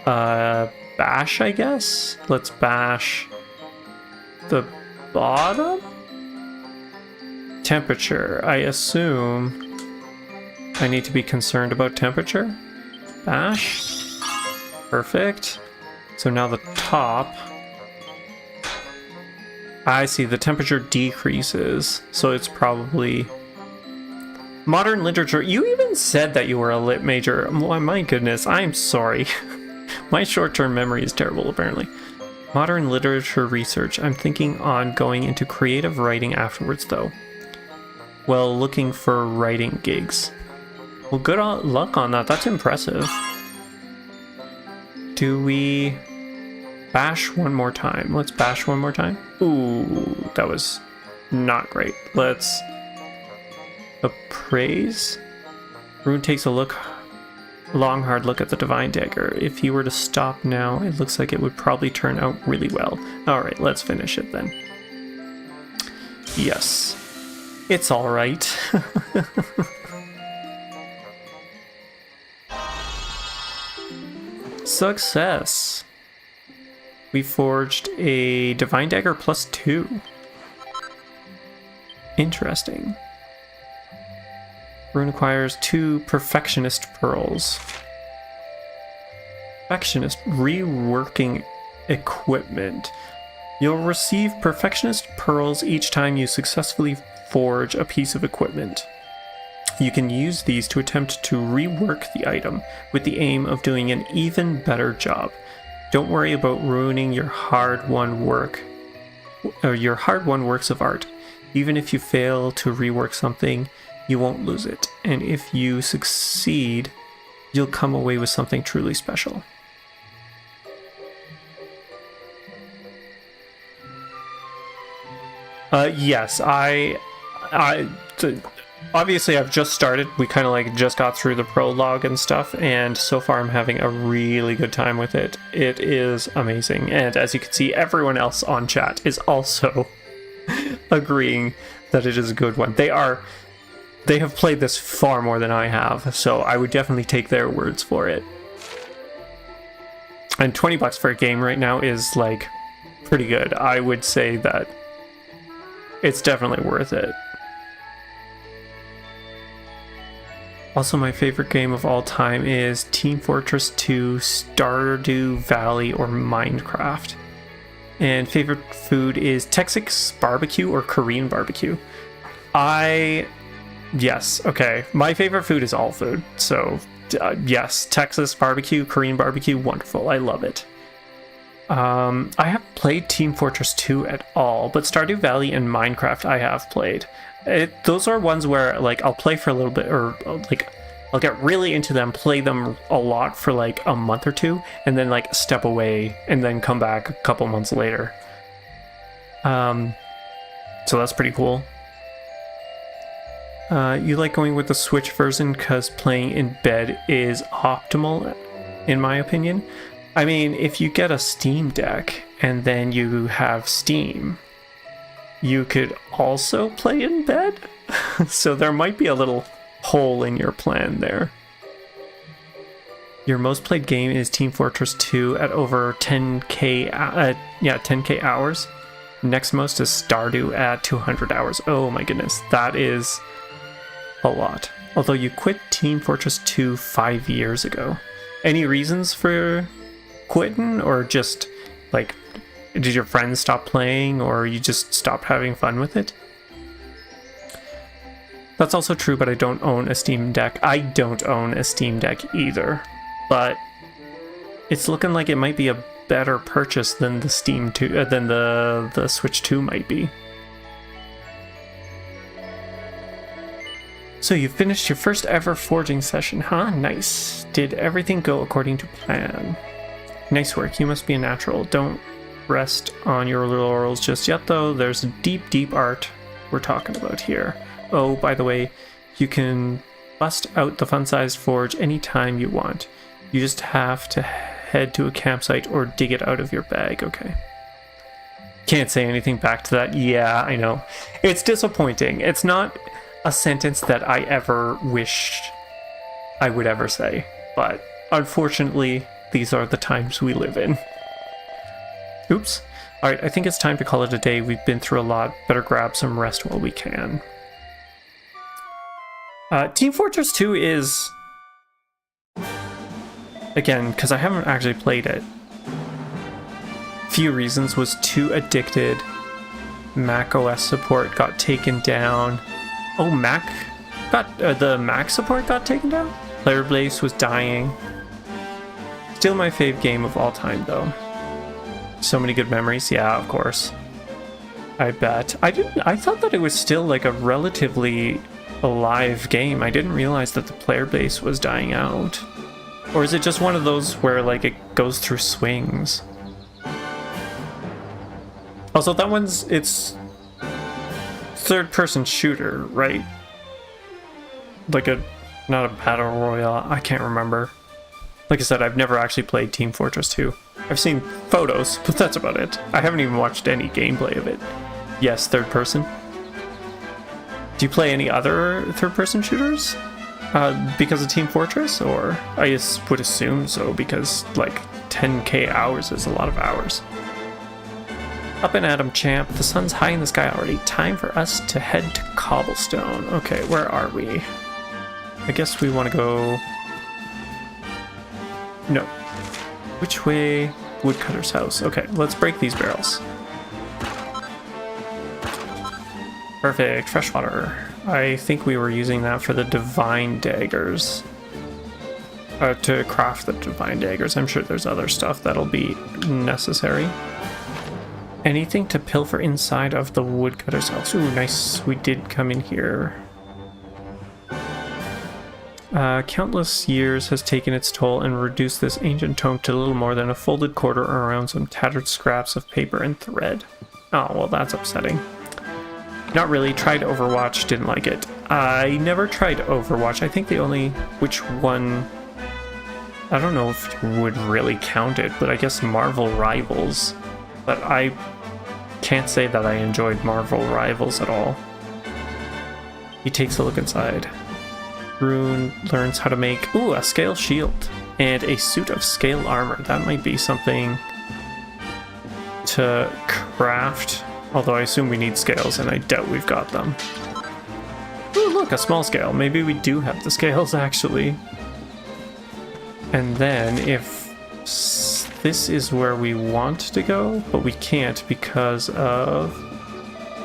Bash, I guess? Let's bash the bottom? Temperature, I assume. I need to be concerned about temperature. Bash. Perfect. So now the top. I see, the temperature decreases, so it's probably modern literature. You even said that you were a lit major. My goodness, I'm sorry. My short-term memory is terrible, apparently. Modern literature research. I'm thinking on going into creative writing afterwards, though. Well, looking for writing gigs. Well, good luck on that. That's impressive. Do we bash one more time? Let's bash one more time. Ooh, that was not great. Let's appraise. Rune takes a long hard look at the divine dagger. If he were to stop now, it looks like it would probably turn out really well. All right, let's finish it then. Yes, it's all right. Success. We forged a divine dagger +2. Interesting. Rune acquires 2 perfectionist pearls. Perfectionist reworking equipment. You'll receive perfectionist pearls each time you successfully forge a piece of equipment. You can use these to attempt to rework the item with the aim of doing an even better job. Don't worry about ruining your hard-won works of art. Even if you fail to rework something, you won't lose it. And if you succeed, you'll come away with something truly special. Yes, obviously I've just started. We kind of like just got through the prologue and stuff, and so far I'm having a really good time with it. It is amazing, and as you can see, everyone else on chat is also agreeing that it is a good one. They have played this far more than I have, so I would definitely take their words for it. And $20 for a game right now is like pretty good. I would say that it's definitely worth it. Also, my favorite game of all time is Team Fortress 2, Stardew Valley, or Minecraft. And favorite food is Texas barbecue or Korean barbecue. Yes, okay. My favorite food is all food. So, yes, Texas barbecue, Korean barbecue, wonderful. I love it. I haven't played Team Fortress 2 at all, but Stardew Valley and Minecraft I have played. Those are ones where like I'll play for a little bit, or like I'll get really into them, play them a lot for like a month or two, and then like step away and then come back a couple months later. So that's pretty cool. You like going with the Switch version because playing in bed is optimal, in my opinion. I mean, if you get a Steam Deck and then you have Steam, you could also play in bed. So there might be a little hole in your plan there. Your most played game is Team Fortress 2 at over 10k 10k hours. Next most is Stardew at 200 hours. Oh my goodness, that is a lot. Although you quit Team Fortress 2 5 years ago. Any reasons for quitting, or just like did your friends stop playing, or you just stopped having fun with it? That's also true, but I don't own a Steam Deck. I don't own a Steam Deck either, but it's looking like it might be a better purchase than the Steam 2 than the Switch 2 might be. So you finished your first ever forging session, huh? Nice. Did everything go according to plan? Nice work. You must be a natural. Don't rest on your laurels just yet, though. There's deep, deep art we're talking about here. Oh, by the way, you can bust out the fun-sized forge anytime you want. You just have to head to a campsite or dig it out of your bag, okay? Can't say anything back to that. Yeah, I know. It's disappointing. It's not a sentence that I ever wished I would ever say, but unfortunately, these are the times we live in. Oops. Alright, I think it's time to call it a day. We've been through a lot. Better grab some rest while we can. Team Fortress 2 is... Again, because I haven't actually played it. Few reasons: was too addicted. Mac OS support got taken down. Oh, the Mac support got taken down? Player base was dying. Still my fave game of all time, though. So many good memories. Yeah, of course. I bet. I thought that it was still like a relatively alive game. I didn't realize that the player base was dying out. Or is it just one of those where like it goes through swings? Also, that it's third-person shooter, right? Like not a battle royale. I can't remember. Like I said, I've never actually played Team Fortress 2. I've seen photos, but that's about it. I haven't even watched any gameplay of it. Yes, third person. Do you play any other third-person shooters? Because of Team Fortress? Or I just would assume so, because like 10k hours is a lot of hours. Up and at 'em, champ. The sun's high in the sky already. Time for us to head to Cobblestone. Okay, where are we? I guess we want to go... No. Which way? Woodcutter's house. Okay, let's break these barrels. Perfect. Freshwater. I think we were using that for the divine daggers. To craft the divine daggers. I'm sure there's other stuff that'll be necessary. Anything to pilfer inside of the woodcutter's house. Ooh, nice. We did come in here. Countless years has taken its toll and reduced this ancient tome to little more than a folded quarter around some tattered scraps of paper and thread. Oh, well, that's upsetting. Not really. Tried Overwatch, didn't like it. I never tried Overwatch. I think the only... Which one... I don't know if you would really count it, but I guess Marvel Rivals. But I can't say that I enjoyed Marvel Rivals at all. He takes a look inside. Rune learns how to make, ooh, a scale shield and a suit of scale armor. That might be something to craft, although I assume we need scales and I doubt we've got them. Ooh, look, a small scale. Maybe we do have the scales actually. And then if this is where we want to go, but we can't because of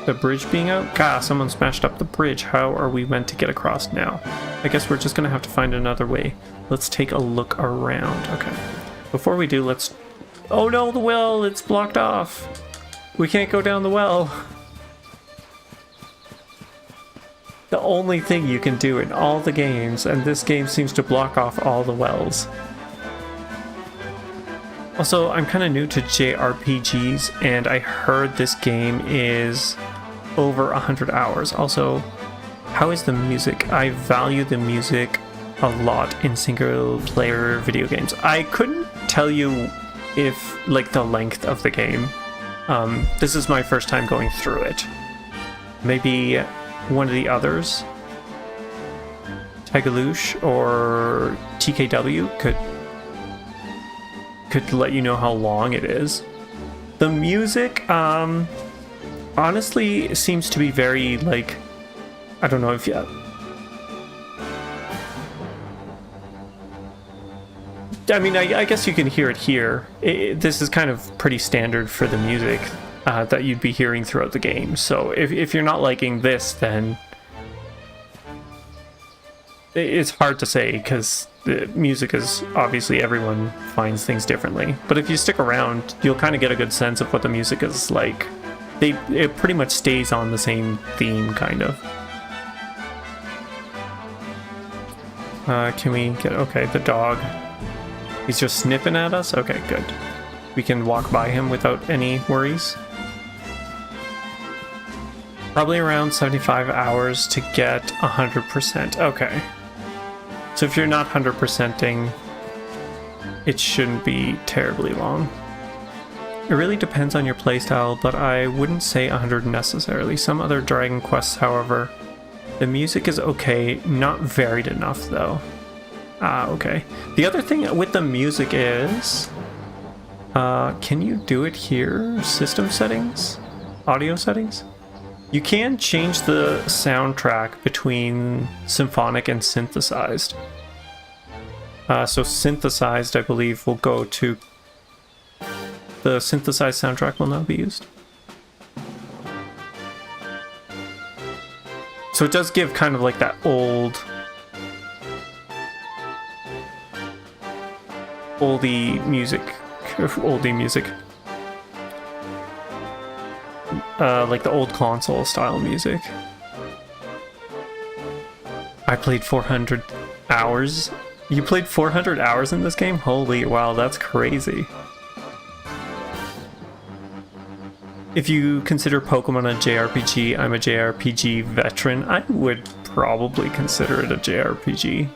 the bridge being out. God, someone smashed up the bridge. How are we meant to get across now? I guess we're just gonna have to find another way. Let's take a look around. Okay. Before we do, let's... Oh no, the well! It's blocked off! We can't go down the well! The only thing you can do in all the games, and this game seems to block off all the wells. Also, I'm kind of new to JRPGs, and I heard this game is over 100 hours. Also, how is the music? I value the music a lot in single-player video games. I couldn't tell you if, like, the length of the game. This is my first time going through it. Maybe one of the others, Tagalush or TKW, could let you know how long it is. The music, honestly, seems to be very, like, I don't know if you... I mean, I guess you can hear it here. This is kind of pretty standard for the music that you'd be hearing throughout the game. So if you're not liking this, then it's hard to say, because the music is obviously everyone finds things differently. But if you stick around, you'll kind of get a good sense of what the music is like. It pretty much stays on the same theme, kind of. Can we get... Okay, the dog. He's just sniffing at us? Okay, good. We can walk by him without any worries. Probably around 75 hours to get 100%. Okay. So if you're not 100%ing, it shouldn't be terribly long. It really depends on your playstyle, but I wouldn't say 100 necessarily. Some other Dragon Quests, however, the music is okay, not varied enough though. Okay. The other thing with the music is, can you do it here? System settings? Audio settings? You can change the soundtrack between symphonic and synthesized. So synthesized, I believe, will go to... The synthesized soundtrack will not be used. So it does give kind of like that oldie music. Like the old console style music. I played 400 hours. You played 400 hours in this game? Holy wow, that's crazy. If you consider Pokemon a JRPG, I'm a JRPG veteran. I would probably consider it a JRPG.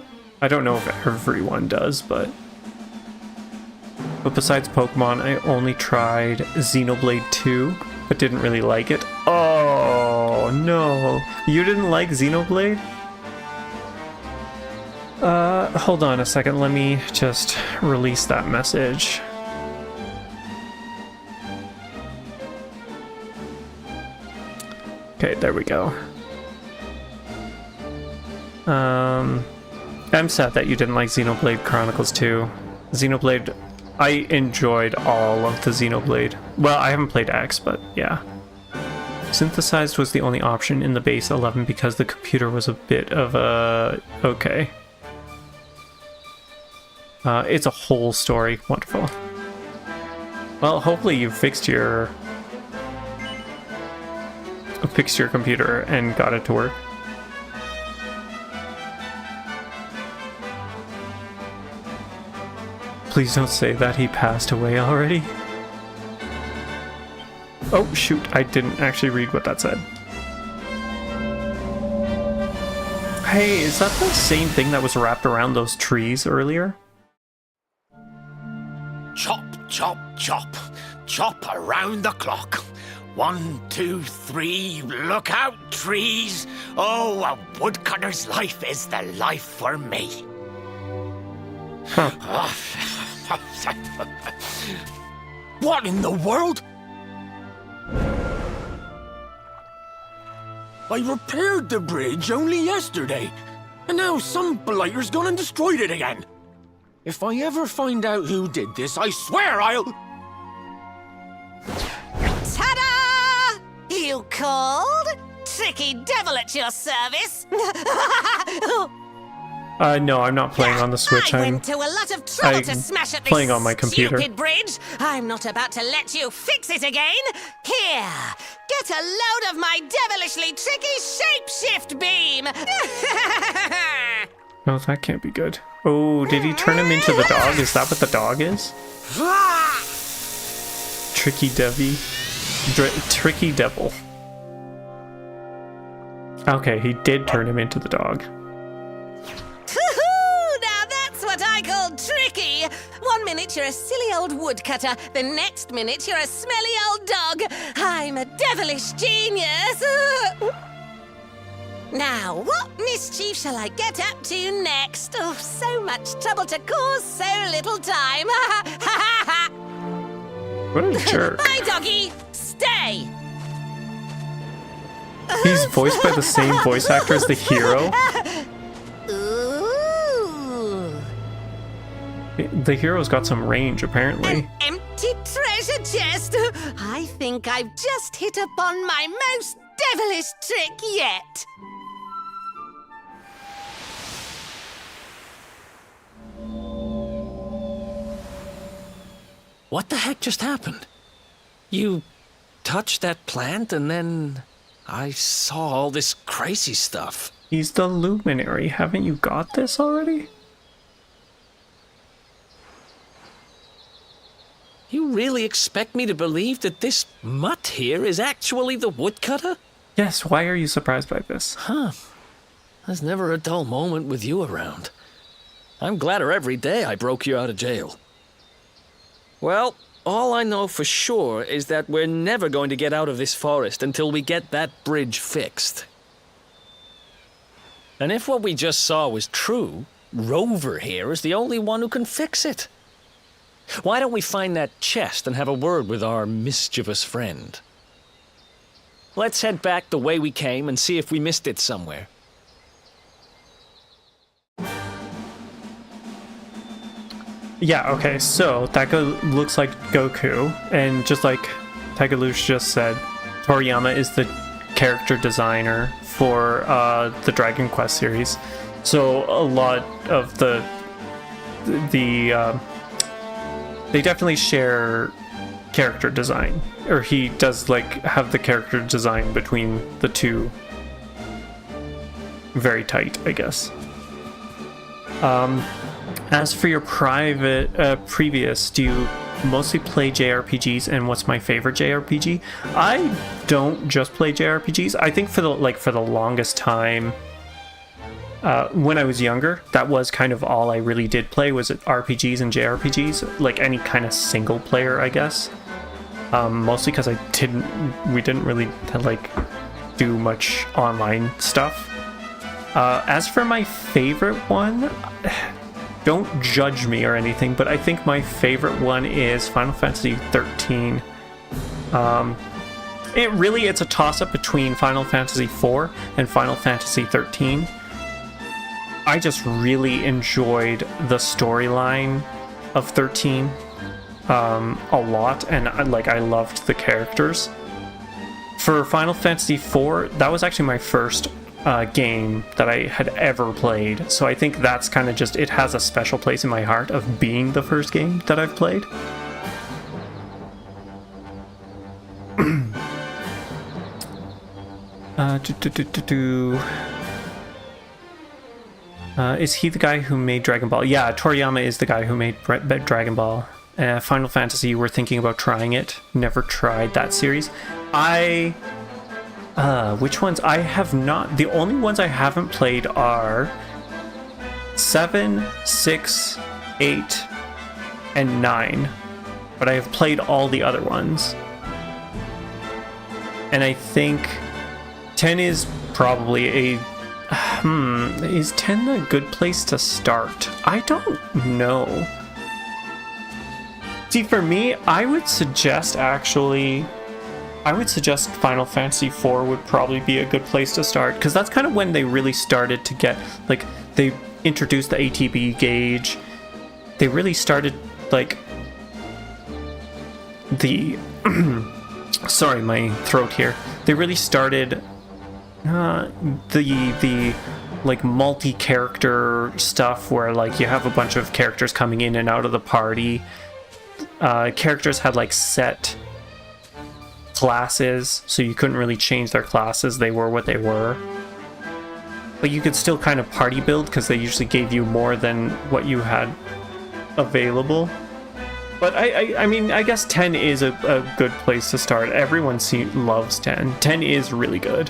I don't know if everyone does, but besides Pokemon, I only tried Xenoblade 2, but didn't really like it. Oh no, you didn't like Xenoblade? Hold on a second, let me just release that message. Okay, there we go. I'm sad that you didn't like Xenoblade Chronicles 2. Xenoblade, I enjoyed all of the Xenoblade. Well, I haven't played X, but yeah. Synthesized was the only option in the base 11 because the computer was a bit of a... okay. It's a whole story. Wonderful. Well, hopefully you fixed your computer and got it to work. Please don't say that he passed away already. Oh shoot, I didn't actually read what that said. Hey, is that the same thing that was wrapped around those trees earlier? Chop, chop, chop. Chop around the clock. 1, 2, 3, look out, trees. Oh, a woodcutter's life is the life for me. Huh. What in the world? I repaired the bridge only yesterday, and now some blighter's gone and destroyed it again. If I ever find out who did this, I swear I'll... Ta-da! You called? Tricky devil at your service. No, I'm not playing on the Switch. I went to a lot of trouble to smash at this playing on my computer. stupid bridge. I'm not about to let you fix it again. Here, get a load of my devilishly tricky shapeshift beam. No, that can't be good. Oh, did he turn him into the dog? Is that what the dog is? Tricky devil. Okay, he did turn him into the dog. Now that's what I call tricky. 1 minute you're a silly old woodcutter, the next minute you're a smelly old dog. I'm a devilish genius. Now, what mischief shall I get up to next? Oh, so much trouble to cause so little time. What a jerk. Bye, doggy. Stay. He's voiced by the same voice actor as the hero. Ooh. The hero's got some range, apparently. An empty treasure chest. I think I've just hit upon my most devilish trick yet. What the heck just happened? You touched that plant and then I saw all this crazy stuff. He's the Luminary. Haven't you got this already? You really expect me to believe that this mutt here is actually the woodcutter? Yes, why are you surprised by this? Huh. There's never a dull moment with you around. I'm gladder every day I broke you out of jail. Well, all I know for sure is that we're never going to get out of this forest until we get that bridge fixed. And if what we just saw was true, Rover here is the only one who can fix it. Why don't we find that chest and have a word with our mischievous friend? Let's head back the way we came and see if we missed it somewhere. Yeah, okay, so that looks like Goku, and just like Tagalush just said, Toriyama is the character designer for the Dragon Quest series. So a lot of they definitely share character design, or he does like have the character design between the two very tight, I guess. As for your previous, do you mostly play JRPGs, and what's my favorite JRPG? I don't just play JRPGs. I think for the longest time, when I was younger, that was kind of all I really did play, was RPGs and JRPGs, like any kind of single player, I guess. Mostly because we didn't really like do much online stuff. As for my favorite one, don't judge me or anything, but I think my favorite one is Final Fantasy 13. It's a toss-up between Final Fantasy 4 and Final Fantasy 13. I just really enjoyed the storyline of 13 a lot, and I loved the characters. For Final Fantasy 4, that was actually my first game that I had ever played, so I think that's kind of just, it has a special place in my heart of being the first game that I've played. Is he the guy who made Dragon Ball? Yeah, Toriyama is the guy who made Dragon Ball. Final Fantasy, we're thinking about trying it. Never tried that series. Which ones? I have not. The only ones I haven't played are 7, 6, 8, and 9. But I have played all the other ones. And I think 10 is probably a... is 10 a good place to start? I don't know. See, for me, I would suggest Final Fantasy IV would probably be a good place to start, because that's kind of when they really started to get, like, they introduced the ATB gauge. They really started, like, the... sorry, my throat here. They really started the like multi-character stuff where like you have a bunch of characters coming in and out of the party. Characters had like set classes, so you couldn't really change their classes. They were what they were. But you could still kind of party build because they usually gave you more than what you had available. But I mean, I guess 10 is a good place to start. Everyone loves 10. 10 is really good.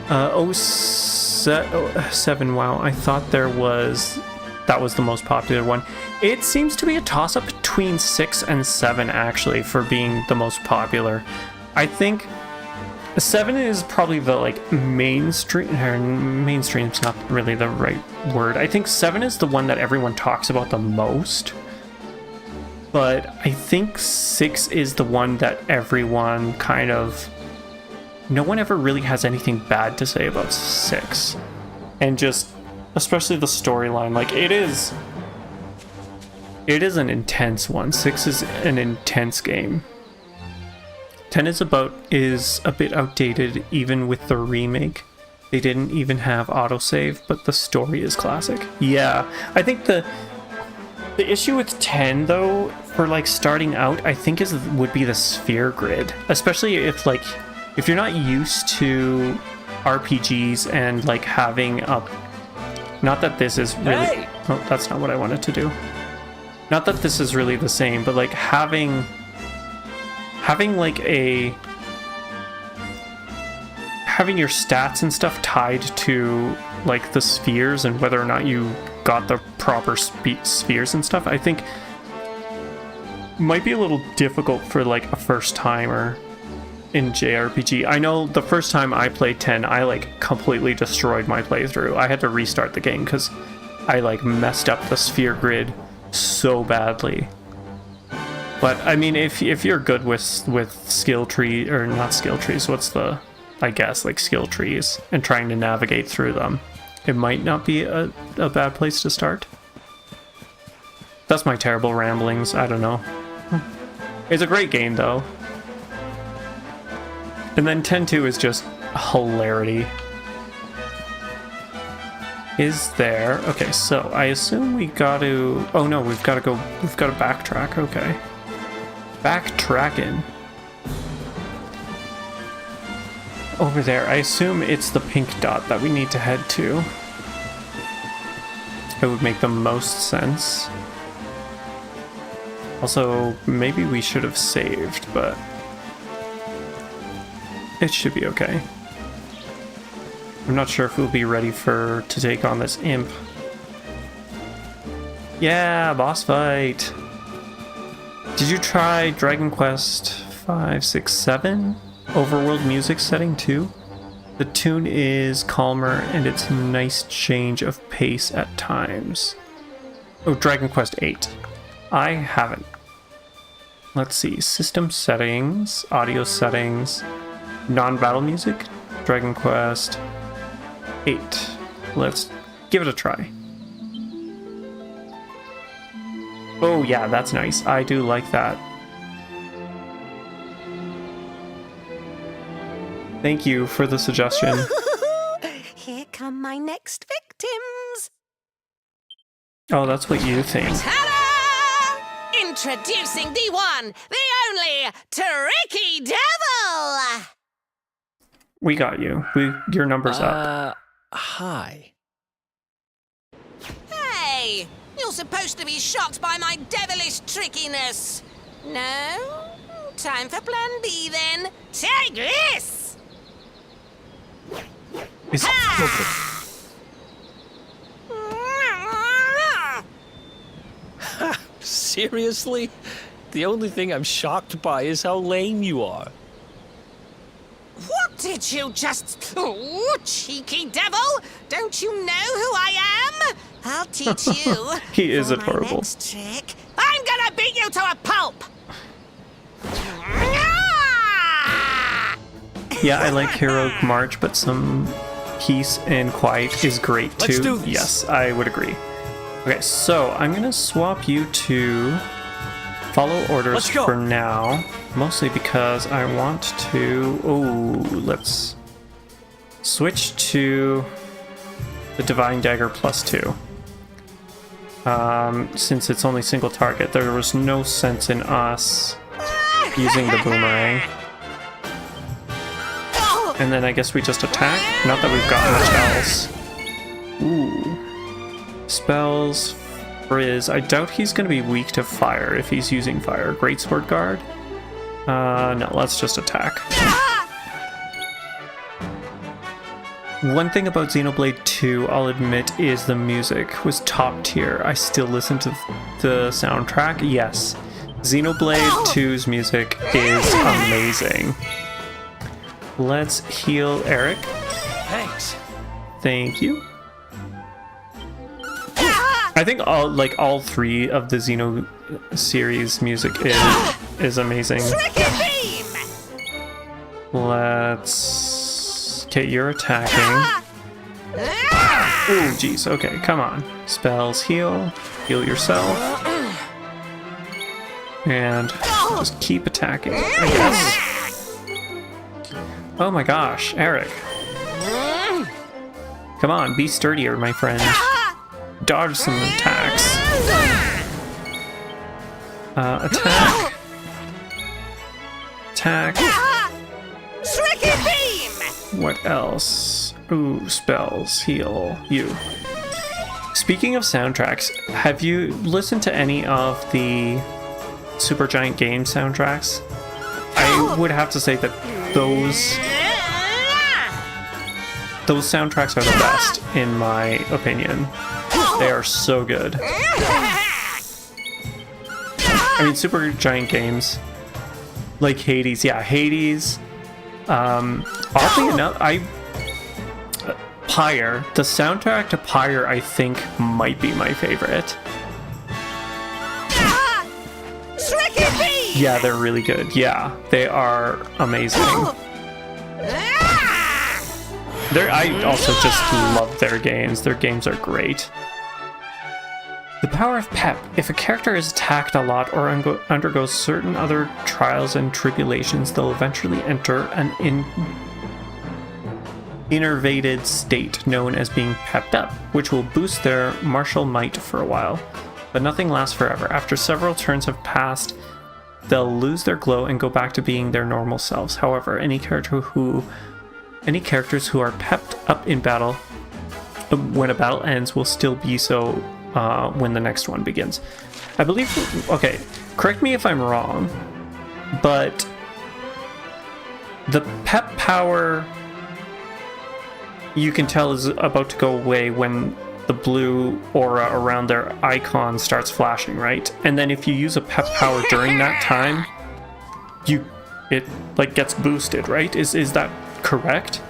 7, wow, I thought that was the most popular one. It seems to be a toss-up between 6 and 7, actually, for being the most popular. I think 7 is probably the, like, mainstream's not really the right word. I think 7 is the one that everyone talks about the most. But I think 6 is the one that everyone kind of... No one ever really has anything bad to say about 6. And just, especially the storyline, like, it is an intense one. 6 is an intense game. 10 is a bit outdated, even with the remake. They didn't even have autosave, but the story is classic. Yeah, I think the issue with 10, though, for, like, starting out, I think would be the sphere grid. Especially if you're not used to RPGs and, like, having a... Not that this is really... Hey! Oh, that's not what I wanted to do. Not that this is really the same, but, like, having like, having your stats and stuff tied to, like, the spheres and whether or not you got the proper spheres and stuff, I think might be a little difficult for, like, a first timer in JRPG. I know the first time I played 10, I, like, completely destroyed my playthrough. I had to restart the game because I, like, messed up the sphere grid so badly. But I mean, if you're good with skill tree, or not skill trees, what's the, I guess, like skill trees, and trying to navigate through them, it might not be a bad place to start. That's my terrible ramblings. I don't know. It's a great game though. And then 10-2 is just hilarity. Is there... Okay, so I assume we got to... Oh no, we've got to go... We've got to backtrack, okay. Backtracking. Over there, I assume it's the pink dot that we need to head to. It would make the most sense. Also, maybe we should have saved, but... it should be okay. I'm not sure if we'll be ready to take on this imp. Yeah, boss fight! Did you try Dragon Quest 5, 6, 7? Overworld music setting too? The tune is calmer and it's a nice change of pace at times. Oh, Dragon Quest 8. I haven't. Let's see, system settings, audio settings, non-battle music, Dragon Quest 8. Let's give it a try. Oh yeah, that's nice. I do like that. Thank you for the suggestion. Here come my next victims. Oh, that's what you think. Ta-da! Introducing the one, the only, Tricky Devil! We got you. Your number's up. Hi. Hey! You're supposed to be shocked by my devilish trickiness. No? Time for plan B then. Take this! Seriously? The only thing I'm shocked by is how lame you are. What did you just... Oh, cheeky devil! Don't you know who I am? I'll teach you. He is For my adorable. next trick, I'm gonna beat you to a pulp! Yeah, I like Heroic March, but some peace and quiet is great too. Let's do this. Yes, I would agree. Okay, so I'm gonna swap you to follow orders Let's go. for now, mostly because I want to... Oh, let's switch to the Divine Dagger +2. Since it's only single target, there was no sense in us using the boomerang. And then I guess we just attack. Not that we've got much else. Ooh. Spells. Frizz. I doubt he's going to be weak to fire if he's using fire. Greatsword Guard. No, let's just attack. One thing about Xenoblade 2, I'll admit, is the music was top tier. I still listen to the soundtrack. Yes. Xenoblade 2's music is amazing. Let's heal Eric. Thanks. Thank you. I think all three of the Xeno series music is amazing. Let's... Okay, you're attacking. Oh, jeez. Okay, come on. Spells heal. Heal yourself. And just keep attacking, I guess. Oh my gosh, Eric. Come on, be sturdier, my friend. Dodge some attacks. Attack. Attack. What else? Ooh, spells. Heal. You. Speaking of soundtracks, have you listened to any of the Supergiant Game soundtracks? I would have to say that those soundtracks are the best, in my opinion. They are so good. I mean, Supergiant Games, like Hades. Yeah, Hades. Oddly enough, Pyre. The soundtrack to Pyre, I think, might be my favorite. Tricky Yeah, they're really good. Yeah, they are amazing. I also just love their games. Their games are great. The power of pep. If a character is attacked a lot or undergoes certain other trials and tribulations, they'll eventually enter an innervated state known as being pepped up, which will boost their martial might for a while. But nothing lasts forever. After several turns have passed, they'll lose their glow and go back to being their normal selves. However, any characters who are pepped up in battle when a battle ends will still be so when the next one begins. I believe, okay, correct me if I'm wrong, but the pep power you can tell is about to go away when the blue aura around their icon starts flashing, right? And then if you use a pep power during that time, it like gets boosted, right? Is that correct?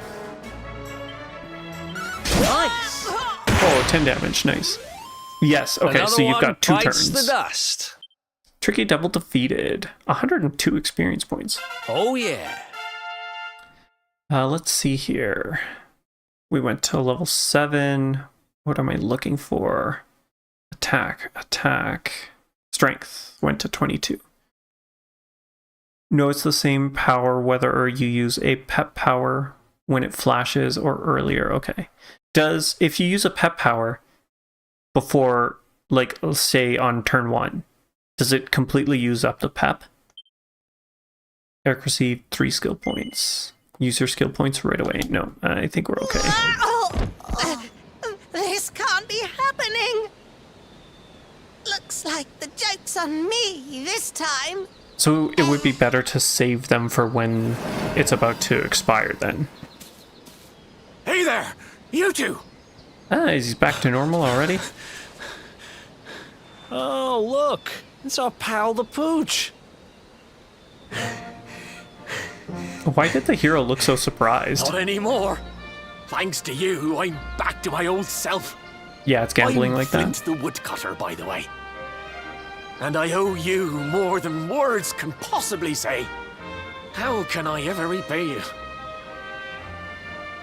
Nice. Oh, 10 damage, nice. Yes, okay, Another so you've got 2 one bites turns. the dust. Tricky double defeated. 102 experience points. Oh yeah. Let's see here. We went to level 7. What am I looking for? Attack. Strength went to 22. No, it's the same power whether you use a pep power when it flashes or earlier. Okay. If you use a pep power before, like, say on turn 1, does it completely use up the pep? Eric received 3 skill points. Use your skill points right away. No, I think we're okay. This can't be happening. Looks like the joke's on me this time. So it would be better to save them for when it's about to expire then. Hey there, you two! Is he back to normal already? Oh, look. It's our pal the Pooch. Why did the hero look so surprised? Not anymore. Thanks to you, I'm back to my old self. Yeah, it's gambling I'm like Flint that. the woodcutter, by the way. And I owe you more than words can possibly say. How can I ever repay you?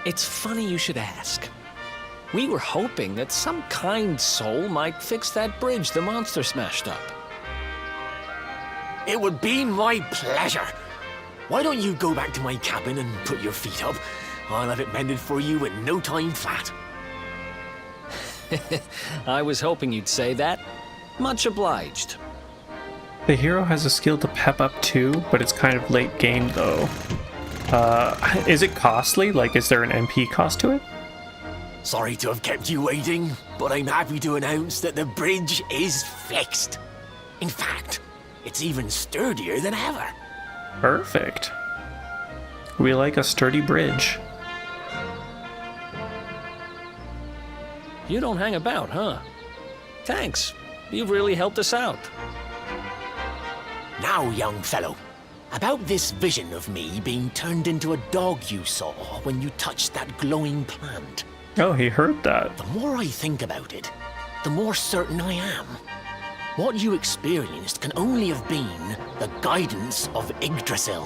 It's funny you should ask. We were hoping that some kind soul might fix that bridge the monster smashed up. It would be my pleasure. Why don't you go back to my cabin and put your feet up? I'll have it mended for you in no time flat. I was hoping you'd say that. Much obliged. The hero has a skill to pep up too, but it's kind of late game though. Is it costly? Like, is there an MP cost to it? Sorry to have kept you waiting, but I'm happy to announce that the bridge is fixed. In fact, it's even sturdier than ever. Perfect. We like a sturdy bridge. You don't hang about, huh? Thanks. You've really helped us out. Now, young fellow, about this vision of me being turned into a dog you saw when you touched that glowing plant. Oh, he heard that. The more I think about it, the more certain I am. What you experienced can only have been the guidance of Yggdrasil.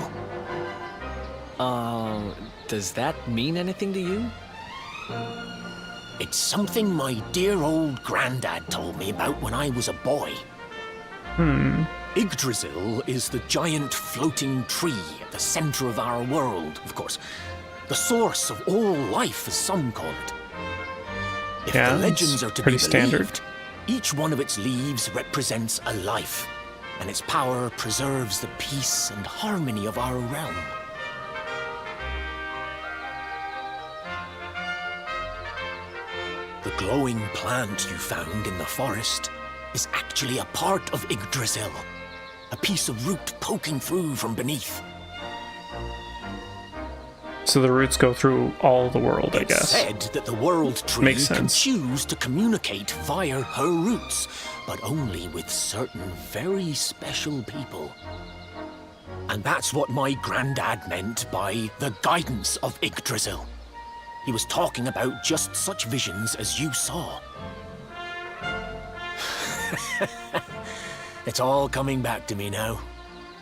Does that mean anything to you? It's something my dear old granddad told me about when I was a boy. Yggdrasil is the giant floating tree at the center of our world, of course. The source of all life, as some call it. If Yeah, the legends are it's to pretty be standard. believed, each one of its leaves represents a life, and its power preserves the peace and harmony of our realm. The glowing plant you found in the forest is actually a part of Yggdrasil, a piece of root poking through from beneath. So the roots go through all the world, I It's guess. said that the world tree Makes can sense. choose to communicate via her roots, but only with certain very special people. And that's what my granddad meant by the guidance of Yggdrasil. He was talking about just such visions as you saw. It's all coming back to me now.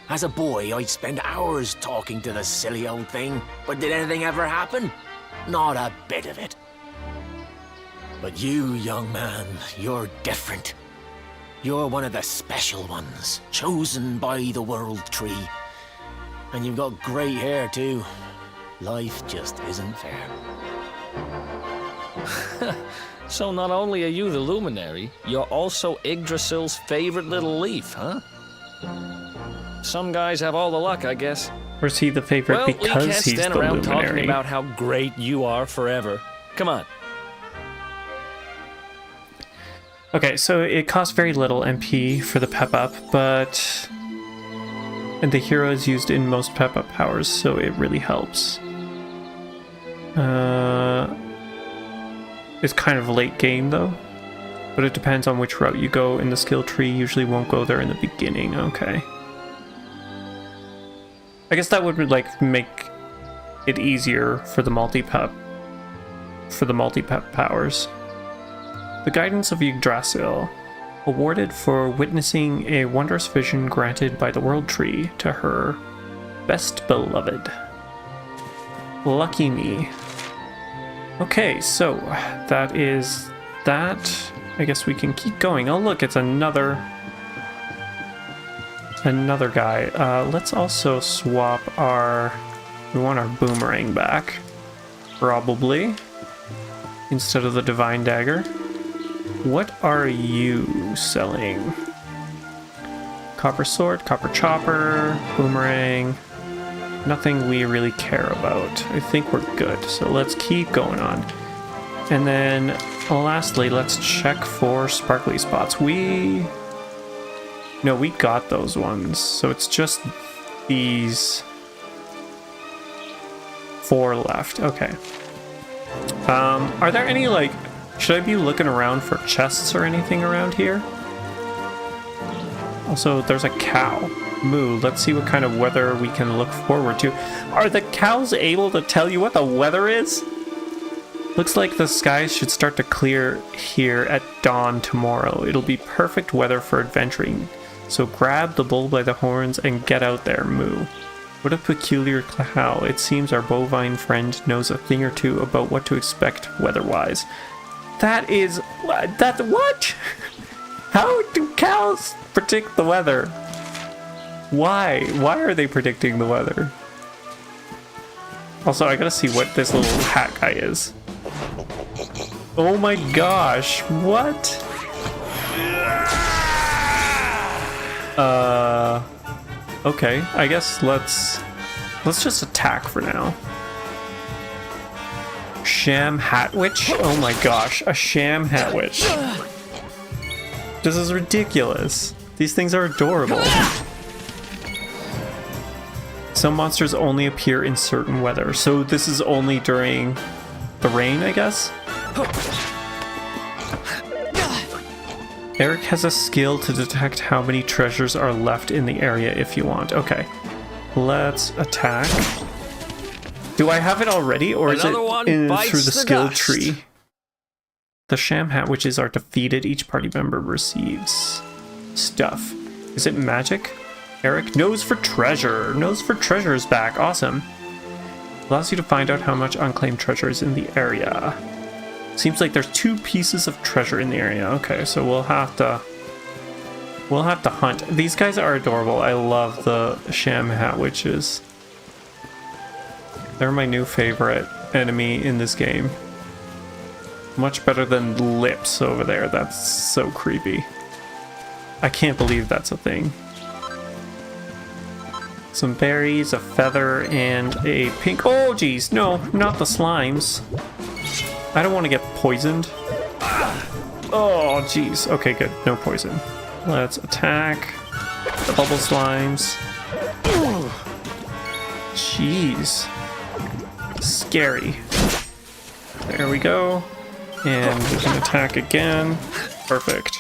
As a boy, I'd spend hours talking to the silly old thing, but did anything ever happen? Not a bit of it. But you, young man, you're different. You're one of the special ones, chosen by the World Tree. And you've got great hair, too. Life just isn't fair. So not only are you the Luminary, you're also Yggdrasil's favorite little leaf, huh? Some guys have all the luck, I guess. Or is he the favorite Well, we because can't he's stand the around talking Luminary? about how great you are forever. Come on. Okay, so it costs very little MP for the pep up, but and the hero is used in most pep up powers, so it really helps. It's kind of late game though, but it depends on which route you go in the skill tree. Usually won't go there in the beginning. Okay, I guess that would like make it easier for the multi-pep powers. The Guidance of Yggdrasil, awarded for witnessing a wondrous vision granted by the World Tree to her best beloved. Lucky me. Okay, so that is that. I guess we can keep going. Oh look, it's another guy. Let's also swap we want our boomerang back, probably, instead of the divine dagger. What are you selling? Copper sword, copper chopper, boomerang. Nothing we really care about. I think we're good, so let's keep going on. And then lastly, let's check for sparkly spots. We got those ones, so it's just these 4 left. Okay. Are there any like, should I be looking around for chests or anything around here? Also, there's a cow. Moo, let's see what kind of weather we can look forward to. Are the cows able to tell you what the weather is? Looks like the skies should start to clear here at dawn tomorrow. It'll be perfect weather for adventuring. So grab the bull by the horns and get out there, Moo. What a peculiar cow. It seems our bovine friend knows a thing or two about what to expect weather-wise. What? How do cows predict the weather? Why? Why are they predicting the weather? Also, I gotta see what this little hat guy is. Oh my gosh, what? Okay, I guess let's just attack for now. Sham Hat Witch? Oh my gosh, a Sham Hat Witch. This is ridiculous. These things are adorable. Some monsters only appear in certain weather, so this is only during the rain, I guess? Eric has a skill to detect how many treasures are left in the area if you want. Okay, let's attack. Do I have it already, or is it through the skill tree? The Sham Hat Witches are defeated. Each party member receives stuff. Is it magic? Eric, nose for treasure. Nose for treasure is back. Awesome. Allows you to find out how much unclaimed treasure is in the area. Seems like there's 2 pieces of treasure in the area. Okay, so we'll have to hunt. These guys are adorable. I love the Sham Hat Witches. They're my new favorite enemy in this game. Much better than Lips over there. That's so creepy. I can't believe that's a thing. Some berries, a feather, and a pink... Oh, geez. No, not the slimes. I don't want to get poisoned. Oh, jeez. Okay, good. No poison. Let's attack the bubble slimes. Jeez. Scary. There we go. And we can attack again. Perfect.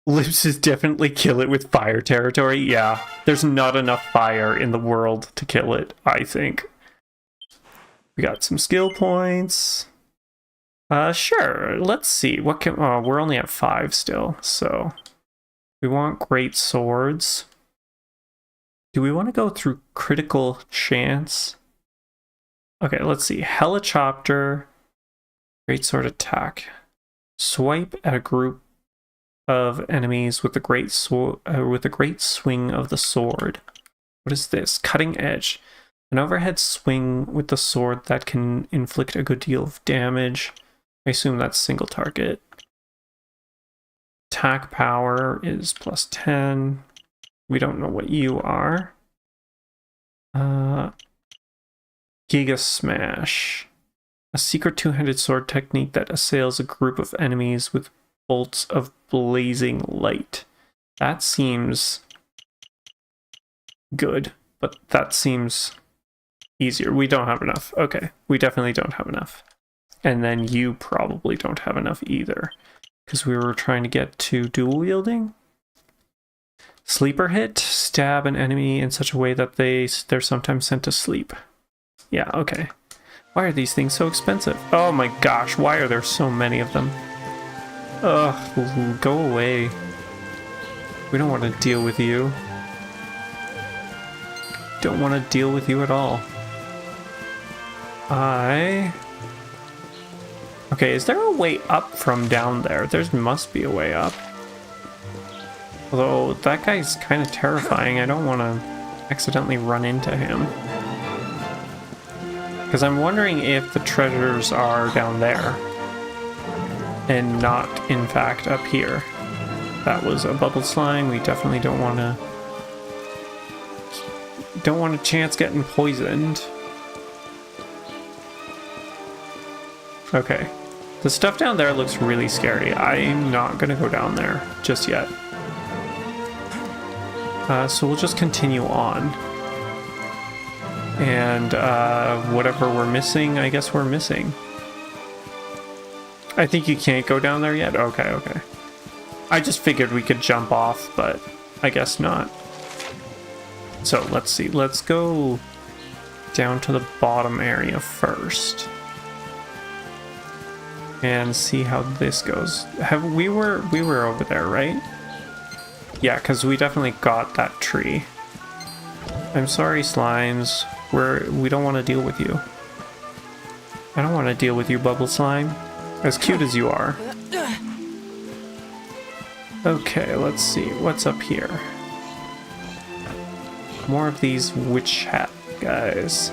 Lips is definitely kill it with fire territory. Yeah, there's not enough fire in the world to kill it, I think. We got some skill points. Sure. Let's see. What can... Oh, we're only at 5 still, so... We want great swords. Do we want to go through critical chance? Okay, let's see. Helicopter. Great sword attack. Swipe at a group of enemies with a great swing of the sword. What is this? Cutting edge. An overhead swing with the sword that can inflict a good deal of damage. I assume that's single target. Attack power is plus 10. We don't know what you are. Giga Smash. A secret two-handed sword technique that assails a group of enemies with bolts of blazing light. That seems good, but that seems easier. We don't have enough. Okay, we definitely don't have enough. And then you probably don't have enough either, because we were trying to get to dual wielding. Sleeper hit, stab an enemy in such a way that they're sometimes sent to sleep. Yeah, okay. Why are these things so expensive? Oh my gosh, why are there so many of them? Ugh, go away. We don't want to deal with you. Don't want to deal with you at all. Okay, is there a way up from down there? There must be a way up. Although, that guy's kind of terrifying. I don't want to accidentally run into him. Because I'm wondering if the treasures are down there. And not, in fact, up here. That was a bubble slime. We definitely don't want to... Don't want a chance getting poisoned. Okay. The stuff down there looks really scary. I'm not going to go down there just yet. So we'll just continue on. And whatever we're missing, I guess we're missing. I think you can't go down there yet? Okay, okay. I just figured we could jump off, but I guess not. So let's see. Let's go down to the bottom area first. And see how this goes. We were over there, right? Yeah, because we definitely got that tree. I'm sorry, slimes. We don't want to deal with you. I don't want to deal with you, Bubble Slime. As cute as you are. Okay, let's see. What's up here? More of these witch hat guys.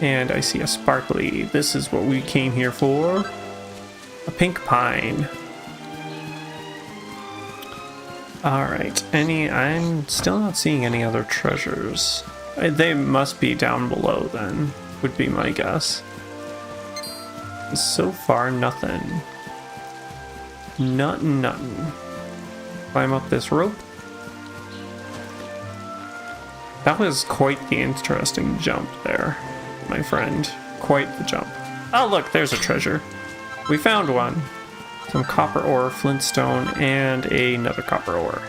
And I see a sparkly. This is what we came here for. A pink pine. Alright, I'm still not seeing any other treasures. They must be down below then, would be my guess. So far, nothing. Nothing. Climb up this rope. That was quite the interesting jump there, my friend. Quite the jump. Oh look, there's a treasure. We found one. Some copper ore, flintstone, and another copper ore.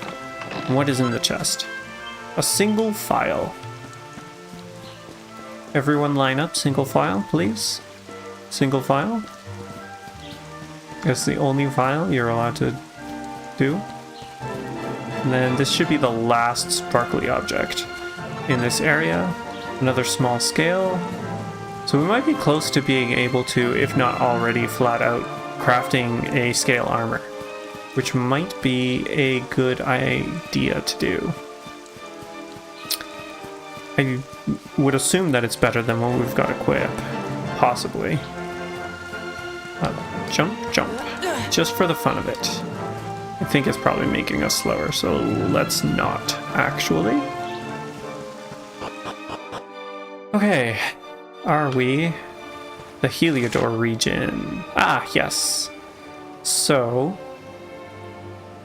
What is in the chest? A single file. Everyone line up, single file, please. Single file. That's the only file you're allowed to do. And then this should be the last sparkly object in this area. Another small scale. So we might be close to being able to, if not already flat out, crafting a scale armor, which might be a good idea to do. I would assume that it's better than what we've got equipped, possibly. Jump, jump, just for the fun of it. I think it's probably making us slower, so let's not, actually. Okay, are we? The Heliodor region. Ah, yes. So,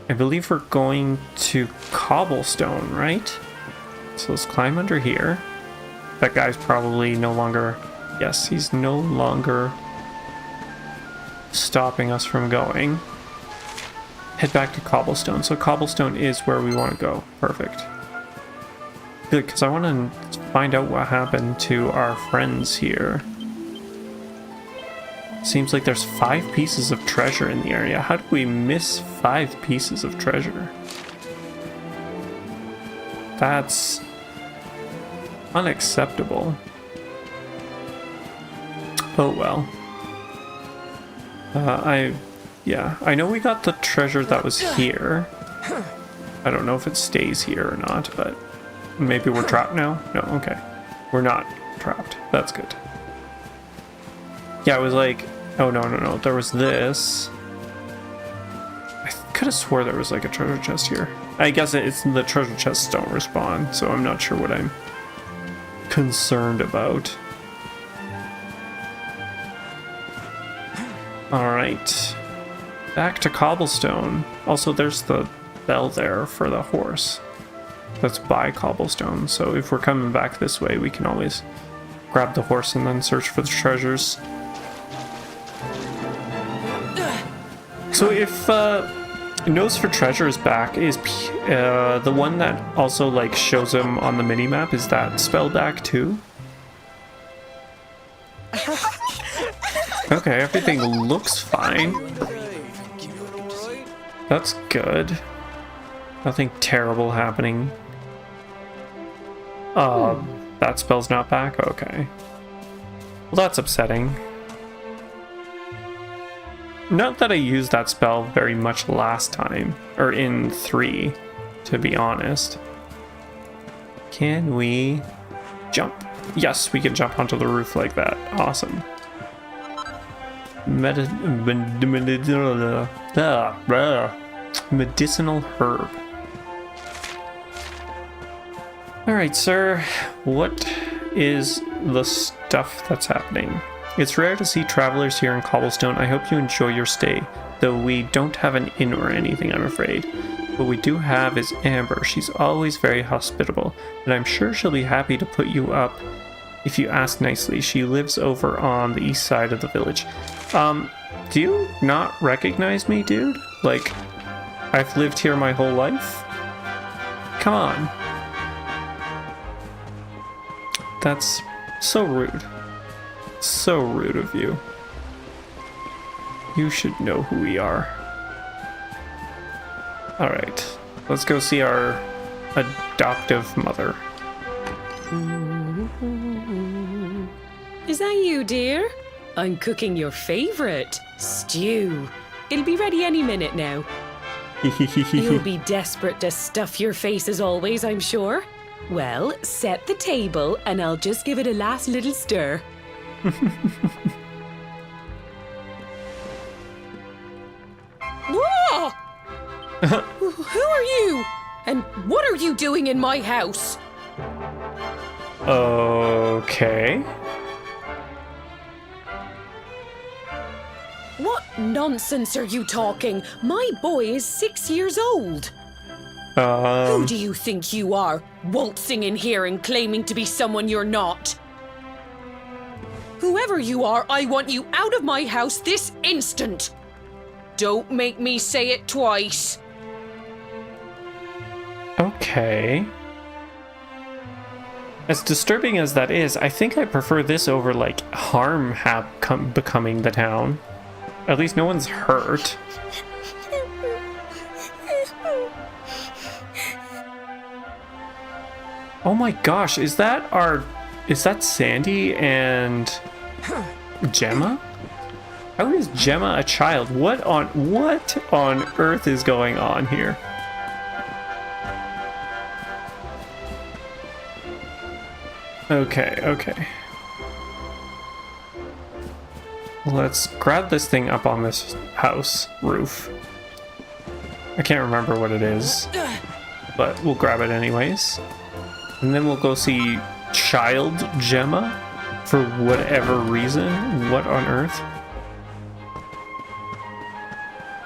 I believe we're going to cobblestone, right? So let's climb under here. That guy's probably no longer... Yes, he's no longer stopping us from going. Head back to cobblestone. So cobblestone is where we want to go. Perfect. Good, because I want to find out what happened to our friends here. Seems like there's 5 pieces of treasure in the area. How do we miss 5 pieces of treasure? That's unacceptable. Oh well. I know we got the treasure that was here. I don't know if it stays here or not, but maybe we're trapped now? No, okay. We're not trapped. That's good. Yeah, I was like, oh no, there was this. I could have swore there was like a treasure chest here. I guess it's the treasure chests don't respawn, so I'm not sure what I'm concerned about. Alright. Back to cobblestone. Also, there's the bell there for the horse. That's by cobblestone, so if we're coming back this way, we can always grab the horse and then search for the treasures. So if Nose for Treasure is back, is the one that also like shows him on the minimap, is that spell back too? Okay, everything looks fine. That's good. Nothing terrible happening. That spell's not back? Okay. Well, that's upsetting. Not that I used that spell very much last time, or in 3, to be honest. Can we jump? Yes, we can jump onto the roof like that. Awesome. Medicinal herb. Alright, sir. What is the stuff that's happening? It's rare to see travelers here in Cobblestone. I hope you enjoy your stay, though we don't have an inn or anything, I'm afraid. What we do have is Amber. She's always very hospitable, and I'm sure she'll be happy to put you up if you ask nicely. She lives over on the east side of the village. Do you not recognize me, dude? Like, I've lived here my whole life? Come on. That's so rude. So rude of you. You should know who we are. Alright, let's go see our adoptive mother. Is that you, dear? I'm cooking your favorite, stew. It'll be ready any minute now. You'll be desperate to stuff your face as always, I'm sure. Well, set the table and I'll just give it a last little stir. Whoa! Who are you? And what are you doing in my house? Okay. What nonsense are you talking? My boy is 6 years old. Who do you think you are, waltzing in here and claiming to be someone you're not? Whoever you are, I want you out of my house this instant. Don't make me say it twice. Okay. As disturbing as that is, I think I prefer this over, like, harm becoming the town. At least no one's hurt. Oh my gosh, is that Sandy and Gemma? How is Gemma a child? What on earth is going on here? Okay. Let's grab this thing up on this house roof. I can't remember what it is, but we'll grab it anyways. And then we'll go see Child Gemma for whatever reason. What on earth?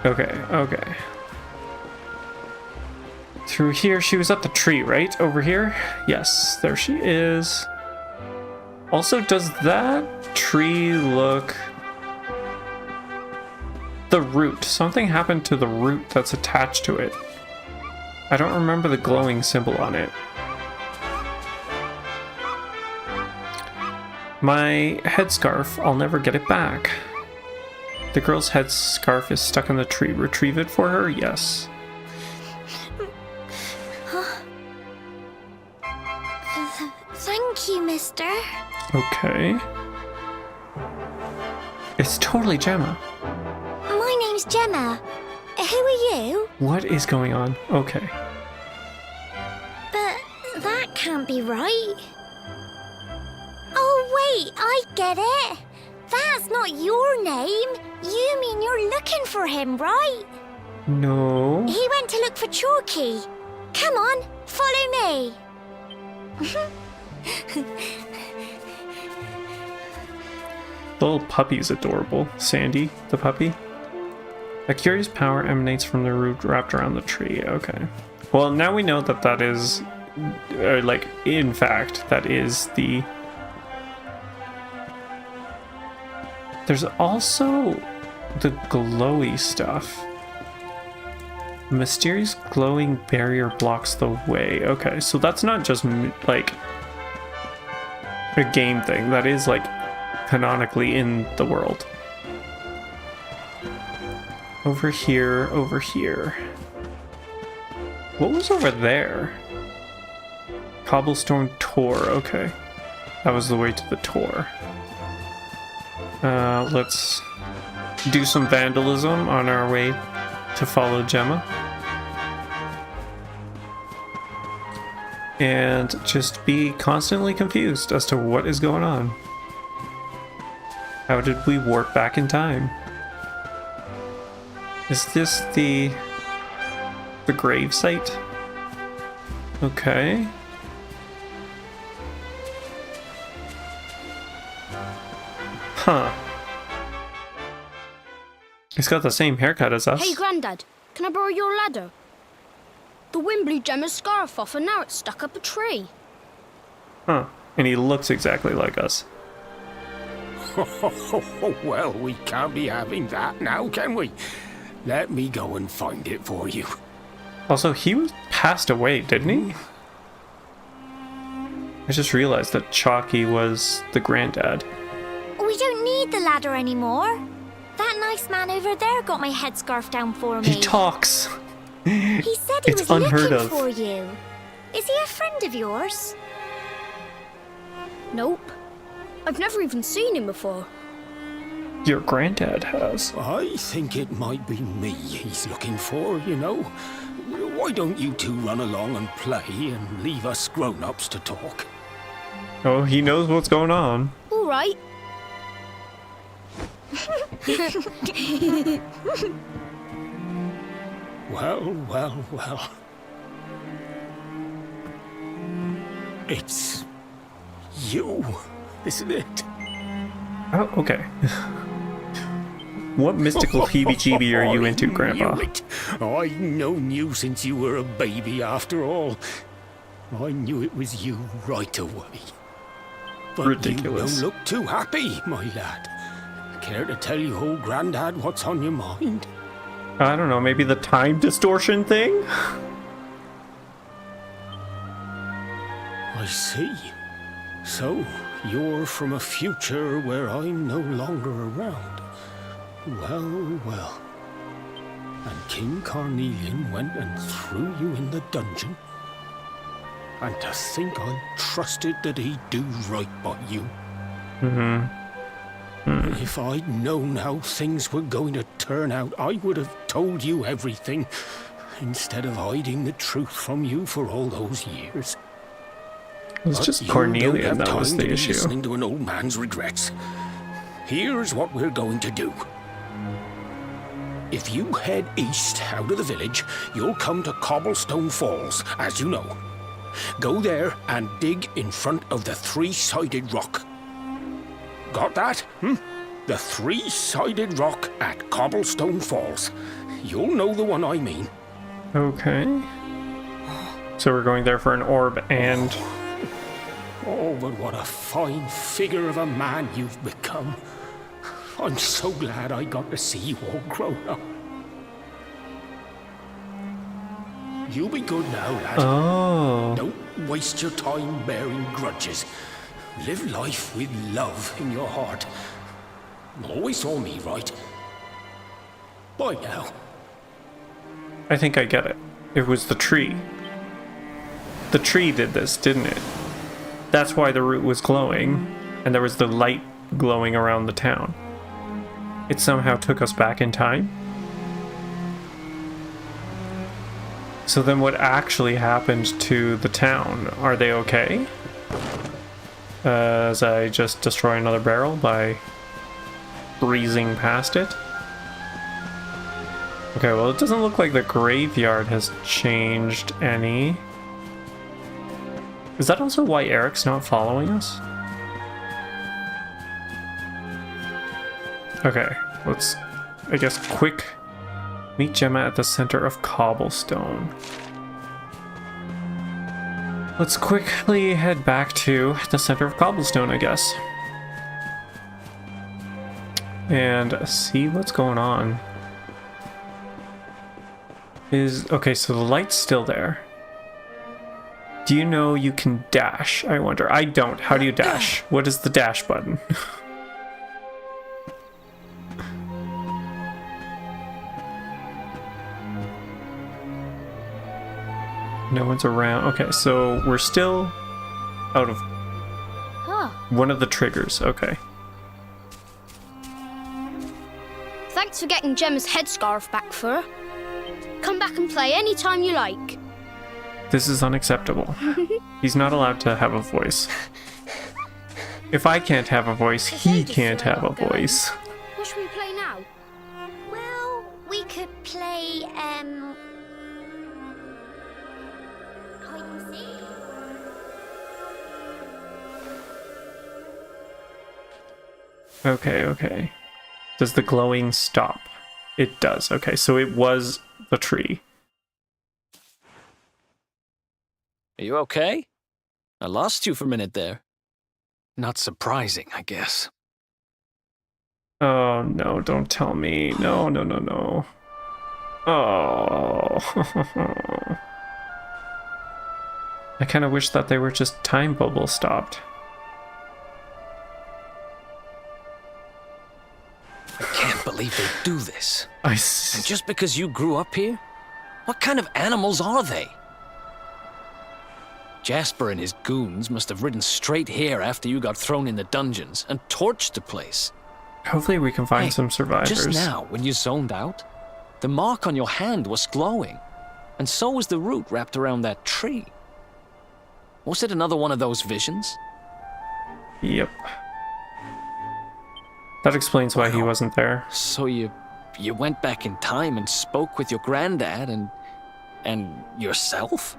Okay. Through here, she was at the tree, right? Over here? Yes, there she is. Also, does that tree look... The root. Something happened to the root that's attached to it. I don't remember the glowing symbol on it. My headscarf, I'll never get it back. The girl's head scarf is stuck in the tree. Retrieve it for her? Yes. Thank you, mister. Okay. It's totally Gemma. My name's Gemma. Who are you? What is going on? Okay. But that can't be right. Oh, wait, I get it. That's not your name. You mean you're looking for him, right? No. He went to look for Chalky. Come on, follow me. The little puppy's adorable. Sandy, the puppy. A curious power emanates from the root wrapped around the tree. Okay. Well, now we know that that is, like, in fact, that is the... There's also the glowy stuff. Mysterious glowing barrier blocks the way. Okay, so that's not just, like, a game thing. That is, like, canonically in the world. Over here, over here. What was over there? Cobblestone Tor, okay. That was the way to the Tor. Let's do some vandalism on our way to follow Gemma. And just be constantly confused as to what is going on. How did we warp back in time? Is this the grave site? Okay. Huh. He's got the same haircut as us. Hey, Grandad, can I borrow your ladder? The wind blew Gemma's scarf off and now it's stuck up a tree. Huh. And he looks exactly like us. Well, we can't be having that now, can we? Let me go and find it for you. Also, he was passed away, didn't he? I just realized that Chalky was the granddad. We don't need the ladder anymore. That nice man over there got my headscarf down for me. He talks. He said he It's was unheard looking of. for you. Is he a friend of yours? Nope. I've never even seen him before. Your granddad has. I think it might be me he's looking for, you know. Why don't you two run along and play and leave us grown-ups to talk? Oh, he knows what's going on. All right. Well. It's you, isn't it? Oh, okay. What mystical heebie-jeebie are you into, Grandpa? I knew it. I've known you since you were a baby, after all. I knew it was you right away. But Ridiculous. you don't look too happy, my lad. Care to tell your old granddad what's on your mind? I don't know, maybe the time distortion thing? I see. So, you're from a future where I'm no longer around. Well. And King Carnelian went and threw you in the dungeon? And to think I trusted that he'd do right by you? If I'd known how things were going to turn out, I would have told you everything, instead of hiding the truth from you for all those years. It was just Cornelian that was the issue. Listening to an old man's regrets. Here's what we're going to do. If you head east out of the village, you'll come to Cobblestone Falls, as you know. Go there and dig in front of the three-sided rock. Got that? The three-sided rock at Cobblestone Falls. You'll know the one I mean. Okay. So we're going there for an orb and... Oh, but what a fine figure of a man you've become. I'm so glad I got to see you all grown up. You be good now, lad. Oh. Don't waste your time bearing grudges. Live life with love in your heart. Always saw me, right? Boy, now. I think I get it. It was the tree. The tree did this, didn't it? That's why the root was glowing, and there was the light glowing around the town. It somehow took us back in time? So then what actually happened to the town? Are they okay? As I just destroy another barrel by breezing past it? Okay, well it doesn't look like the graveyard has changed any. Is that also why Eric's not following us? Okay, let's, I guess, quick meet Gemma at the center of cobblestone. Let's quickly head back to the center of cobblestone, I guess. And see what's going on. Okay, so the light's still there. Do you know you can dash? I wonder. I don't. How do you dash? What is the dash button? No one's around. Okay, so we're still out of one of the triggers. Okay. Thanks for getting Gemma's headscarf back for her. Come back and play anytime you like. This is unacceptable. He's not allowed to have a voice. If I can't have a voice, he can't have a voice. What should we play now? Well, we could play, hide and seek. Okay. Does the glowing stop? It does. Okay, so it was the tree. Are you okay? I lost you for a minute there. Not surprising, I guess. Oh no, don't tell me. No. Oh. I kind of wish that they were just time bubble stopped. I can't believe they do this. And just because you grew up here? What kind of animals are they? Jasper and his goons must have ridden straight here after you got thrown in the dungeons and torched the place. Hopefully we can find some survivors. Just now, when you zoned out, the mark on your hand was glowing, and so was the root wrapped around that tree. Was it another one of those visions? Yep. That explains why he wasn't there. So you went back in time and spoke with your granddad and yourself?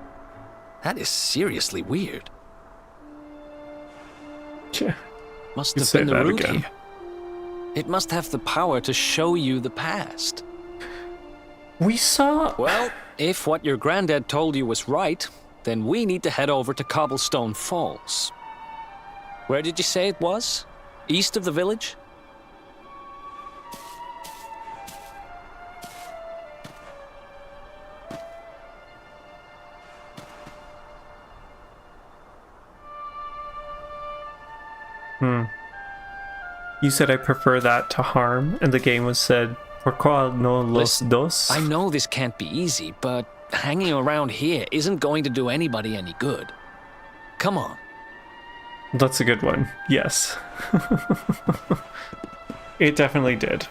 That is seriously weird. Yeah. Must You have say been the that root again. here. It must have the power to show you the past. We saw... Well, if what your granddad told you was right, then we need to head over to Cobblestone Falls. Where did you say it was? East of the village? You said I prefer that to harm, and the game was said, "Pourquoi no los dos?" I know this can't be easy, but hanging around here isn't going to do anybody any good. Come on. That's a good one. Yes. It definitely did.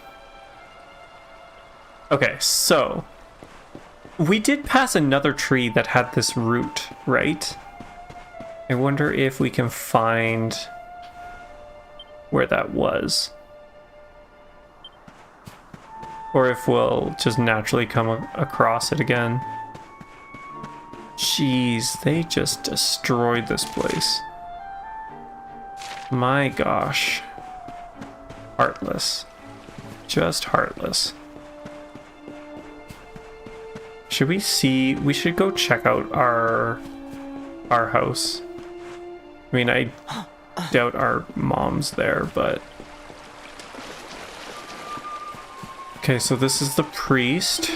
Okay, so we did pass another tree that had this root, right? I wonder if we can find where that was. Or if we'll just naturally come across it again. Jeez, they just destroyed this place. My gosh. Heartless. Just heartless. Should we see... We should go check out our house. I mean, I doubt our mom's there, but... Okay, so this is the priest.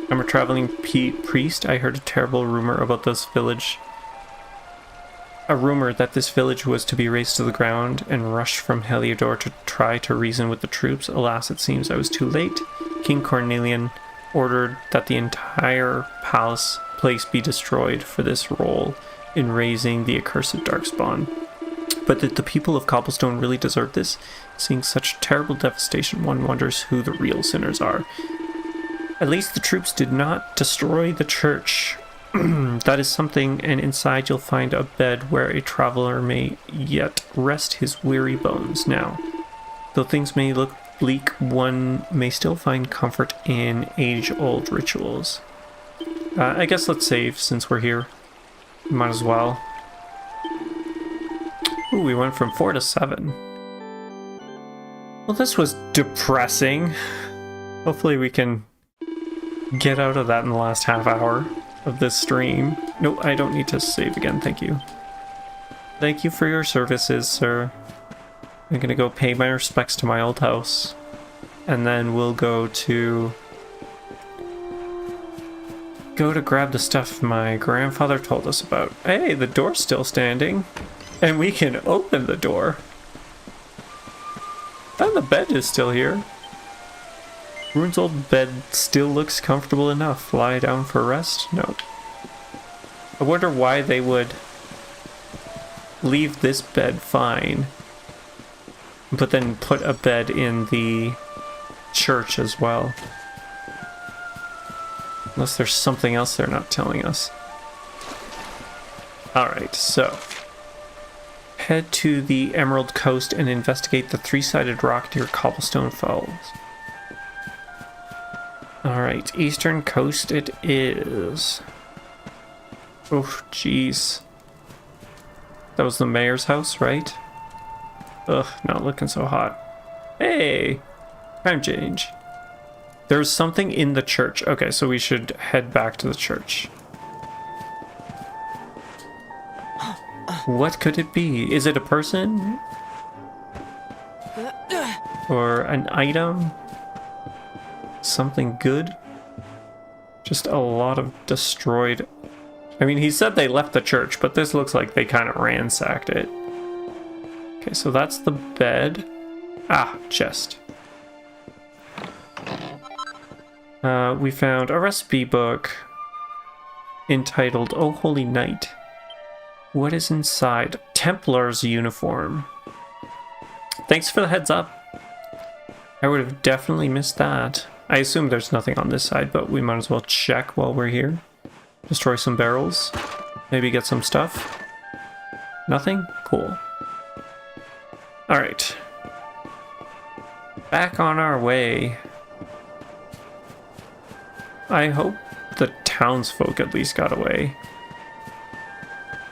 I'm a traveling priest. I heard a terrible rumor about this village. A rumor that this village was to be razed to the ground and rushed from Heliodor to try to reason with the troops. Alas, it seems I was too late. King Cornelian ordered that the entire place be destroyed for this role in raising the accursed Darkspawn. But did the people of Cobblestone really deserve this? Seeing such terrible devastation, one wonders who the real sinners are. At least the troops did not destroy the church. That is something, and inside you'll find a bed where a traveler may yet rest his weary bones. Now, though things may look bleak, one may still find comfort in age-old rituals. I guess let's save since we're here. Might as well. Ooh, we went from 4 to 7. Well, this was depressing. Hopefully we can get out of that in the last half hour of this stream. No, I don't need to save again, thank you. Thank you for your services, sir. I'm gonna go pay my respects to my old house. And then we'll go to grab the stuff my grandfather told us about. Hey, the door's still standing. And we can open the door. And the bed is still here. Rune's old bed still looks comfortable enough. Lie down for rest? No. I wonder why they would leave this bed fine, but then put a bed in the church as well. Unless there's something else they're not telling us. Alright, so head to the Emerald Coast and investigate the three-sided rock near Cobblestone Falls. Alright, Eastern Coast it is. Oh, jeez. That was the mayor's house, right? Ugh, not looking so hot. Hey! Time change. There's something in the church. Okay, so we should head back to the church. What could it be? Is it a person? Or an item? Something good? Just a lot of destroyed... I mean, he said they left the church, but this looks like they kind of ransacked it. Okay, so that's the bed. Ah, chest. We found a recipe book entitled Oh Holy Night. What is inside? Templar's uniform. Thanks for the heads up. I would have definitely missed that. I assume there's nothing on this side, but we might as well check while we're here. Destroy some barrels. Maybe get some stuff. Nothing? Cool. Alright. Back on our way. I hope the townsfolk at least got away.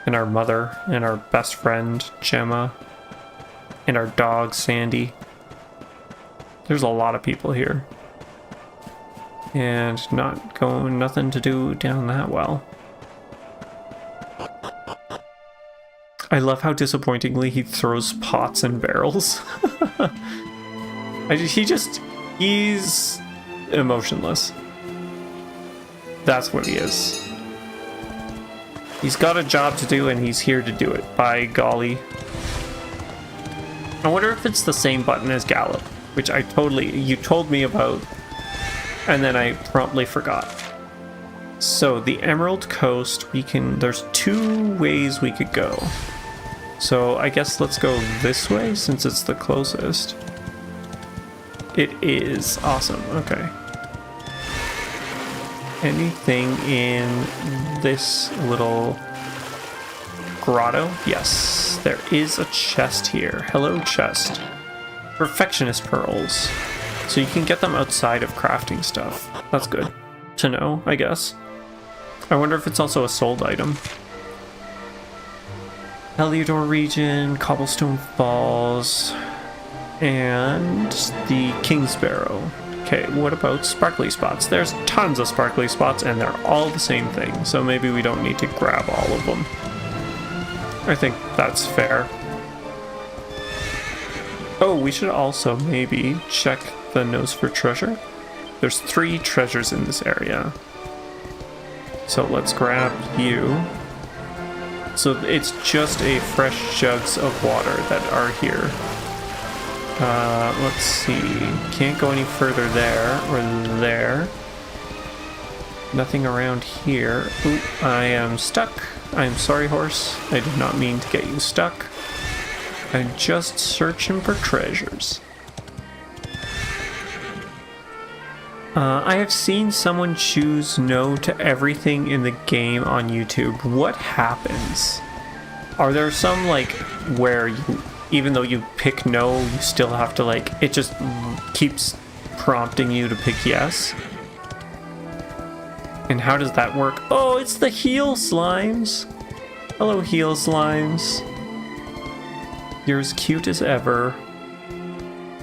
And our mother, and our best friend, Gemma, and our dog, Sandy. There's a lot of people here. And nothing to do down that well. I love how disappointingly he throws pots and barrels. He's emotionless. That's what he is. He's got a job to do and he's here to do it. By golly. I wonder if it's the same button as Gallop, which you told me about, and then I promptly forgot. So the Emerald Coast, there's 2 ways we could go. So I guess let's go this way since it's the closest. It is awesome. Okay. Anything in this little grotto? Yes, there is a chest here. Hello, chest. Perfectionist pearls. So you can get them outside of crafting stuff. That's good to know, I guess. I wonder if it's also a sold item. Heliodor region, Cobblestone Falls, and the King Sparrow. Okay, what about sparkly spots? There's tons of sparkly spots and they're all the same thing, so maybe we don't need to grab all of them. I think that's fair. Oh, we should also maybe check the nose for treasure. There's 3 treasures in this area. So let's grab you. So it's just a fresh jugs of water that are here. Let's see. Can't go any further there or there. Nothing around here. Ooh, I am stuck. I'm sorry, horse. I did not mean to get you stuck. I'm just searching for treasures. I have seen someone choose no to everything in the game on YouTube. What happens? Are there some, like, where you, even though you pick no, you still have to, like, it just keeps prompting you to pick yes? And how does that work? Oh, it's the heel slimes! Hello, heel slimes. You're as cute as ever.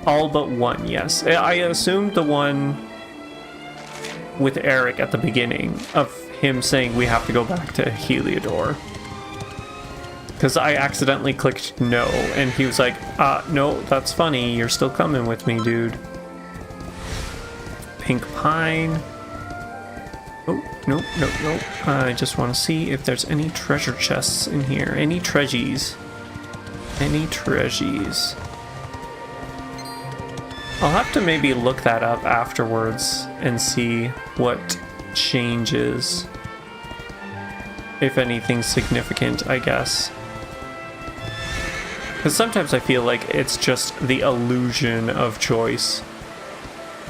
All but one, yes. I assumed the one with Eric at the beginning of him saying we have to go back to Heliodor. Because I accidentally clicked no, and he was like, no, that's funny, you're still coming with me, dude. Pink pine. Oh, nope. I just want to see if there's any treasure chests in here. Any treasures. Any treasures. I'll have to maybe look that up afterwards and see what changes. If anything significant, I guess. Because sometimes I feel like it's just the illusion of choice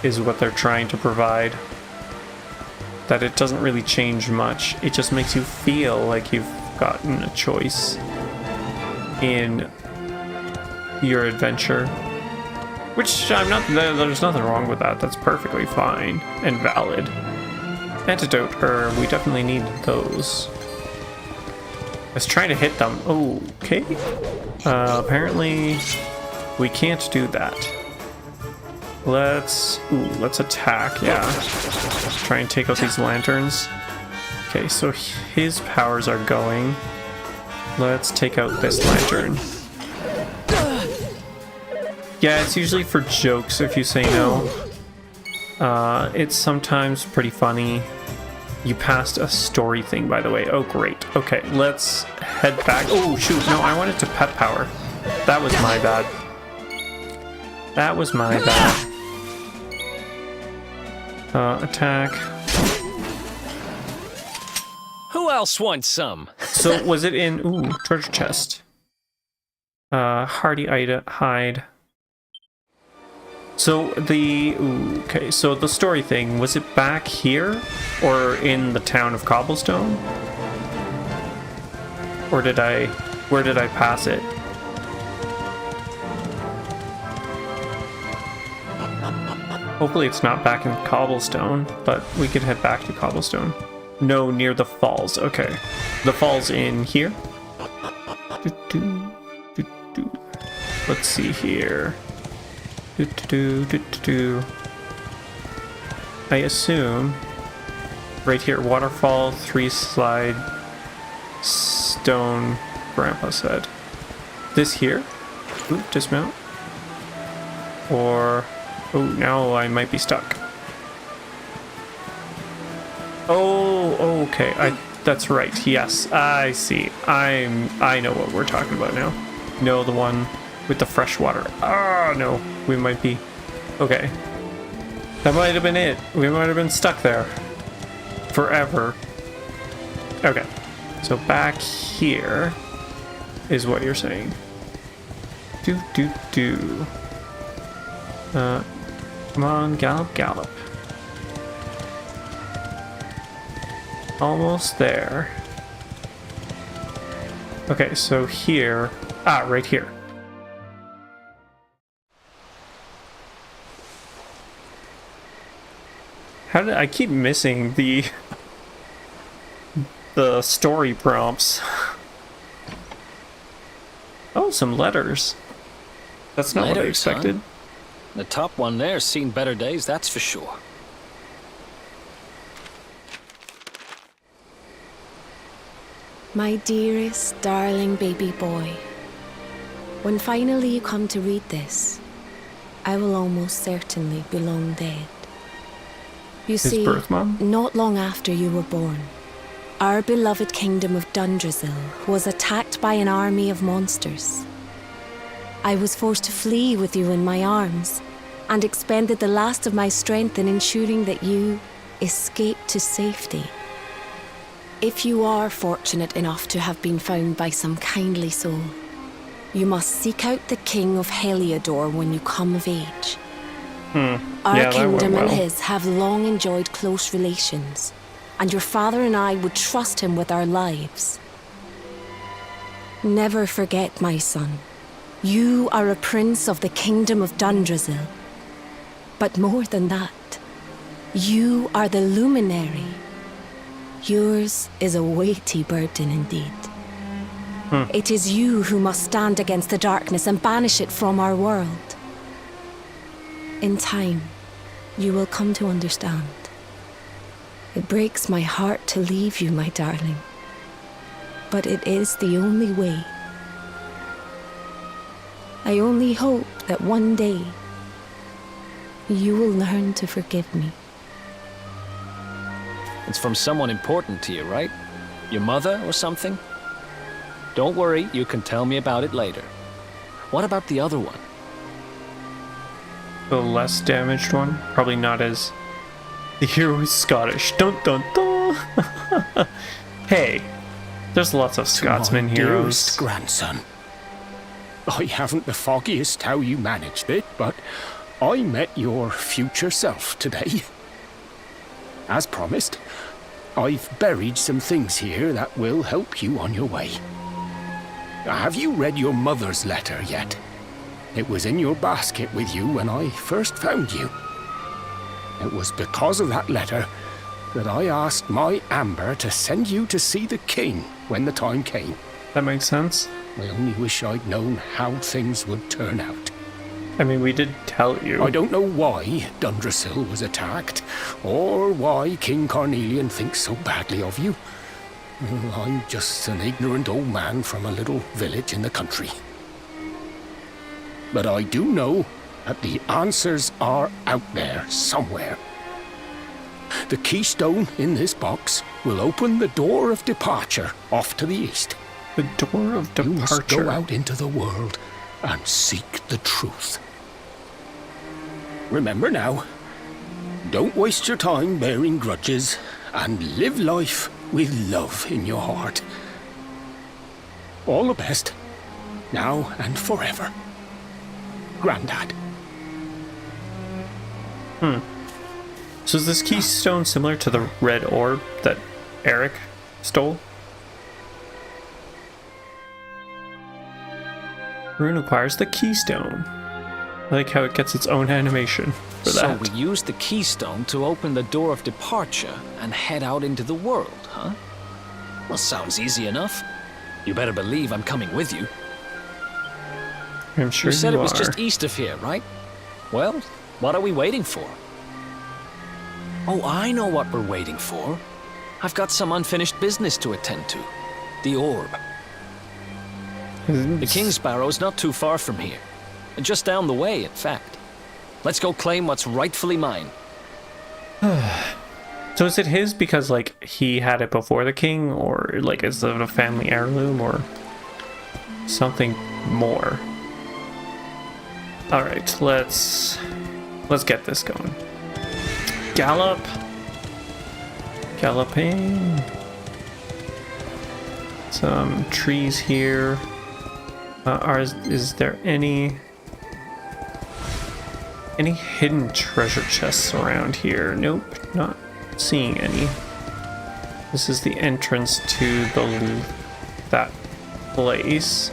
is what they're trying to provide. That it doesn't really change much. It just makes you feel like you've gotten a choice in your adventure. Which I'm not, there's nothing wrong with that. That's perfectly fine and valid. Antidote herb, we definitely need those. I was trying to hit them. Okay. Apparently we can't do that. Let's attack, yeah. Try and take out these lanterns. Okay, so his powers are going. Let's take out this lantern. Yeah, it's usually for jokes if you say no. It's sometimes pretty funny. You passed a story thing, by the way. Oh, great. Okay, let's head back. Oh, shoot. No, I wanted to pet power. That was my bad. That was my bad. Attack. Who else wants some? So, was it in... Ooh, treasure chest. Hardy Ida, hide. So okay, so the story thing, was it back here or in the town of Cobblestone? Or where did I pass it? Hopefully it's not back in Cobblestone, but we could head back to Cobblestone. No, near the falls, okay. The falls in here? Let's see here. I assume right here, waterfall, 3 slide, stone, Grandpa said. This here? Ooh, dismount. Or, oh, now I might be stuck. Oh, okay, that's right, yes, I see. I know what we're talking about now. No, the one with the fresh water. Oh, no. We might be... Okay. That might have been it. We might have been stuck there. Forever. Okay. So back here is what you're saying. Come on, gallop, gallop. Almost there. Okay, so here... right here. How did I keep missing the story prompts? Oh, some letters. That's not what I expected. Huh? The top one there's seen better days, that's for sure. My dearest, darling baby boy, when finally you come to read this, I will almost certainly be long dead. You see, not long after you were born, our beloved kingdom of Dundrasil was attacked by an army of monsters. I was forced to flee with you in my arms and expended the last of my strength in ensuring that you escaped to safety. If you are fortunate enough to have been found by some kindly soul, you must seek out the King of Heliodor when you come of age. Our kingdom and his have long enjoyed close relations, and your father and I would trust him with our lives. Never forget, my son, you are a prince of the kingdom of Dundrasil. But more than that, you are the Luminary. Yours is a weighty burden indeed. It is you who must stand against the darkness and banish it from our world. In time, you will come to understand. It breaks my heart to leave you, my darling, but it is the only way. I only hope that one day you will learn to forgive me. It's from someone important to you, right? Your mother or something? Don't worry, you can tell me about it later. What about the other one? The less damaged one? Probably not as... The hero is Scottish. Dun dun dun! Hey, there's lots of Scotsman heroes. Dearest grandson, I haven't the foggiest how you managed it, but I met your future self today. As promised, I've buried some things here that will help you on your way. Have you read your mother's letter yet? It was in your basket with you when I first found you. It was because of that letter that I asked my Amber to send you to see the king when the time came. That makes sense. I only wish I'd known how things would turn out. I mean, we did tell you. I don't know why Dundrasil was attacked, or why King Carnelian thinks so badly of you. I'm just an ignorant old man from a little village in the country. But I do know that the answers are out there somewhere. The keystone in this box will open the door of departure off to the east. The door of departure? You must go out into the world and seek the truth. Remember now, don't waste your time bearing grudges and live life with love in your heart. All the best, now and forever. Grandad. So is this keystone similar to the red orb that Eric stole? Rune acquires the keystone. I like how it gets its own animation for So that. we use the keystone to open the door of departure and head out into the world, huh? Well, sounds easy enough. You better believe I'm coming with you. I'm sure you said it was are. just east of here, right? Well, what are we waiting for? Oh, I know what we're waiting for. I've got some unfinished business to attend to. The orb. The King Sparrow's not too far from here. Just down the way, in fact. Let's go claim what's rightfully mine. So is it his because, like, he had it before the king, or, like, is it a family heirloom, or something more? Alright, let's get this going. Gallop! Galloping! Some trees here. Is there any hidden treasure chests around here? Nope, not seeing any. This is the entrance to that place.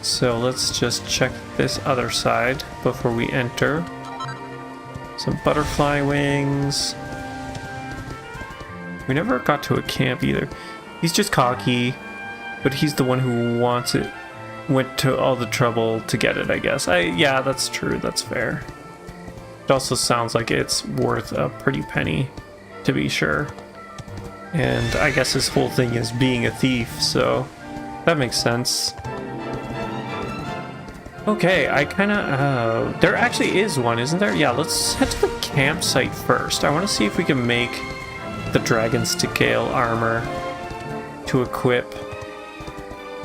So let's just check this other side before we enter. Some butterfly wings. We never got to a camp either. He's just cocky, but he's the one who wants it. Went to all the trouble to get it, I guess. Yeah, that's true. That's fair. It also sounds like it's worth a pretty penny, to be sure. And I guess his whole thing is being a thief, so that makes sense. Okay, I kind of... there actually is one, isn't there? Yeah, let's head to the campsite first. I want to see if we can make the dragon scale armor to equip.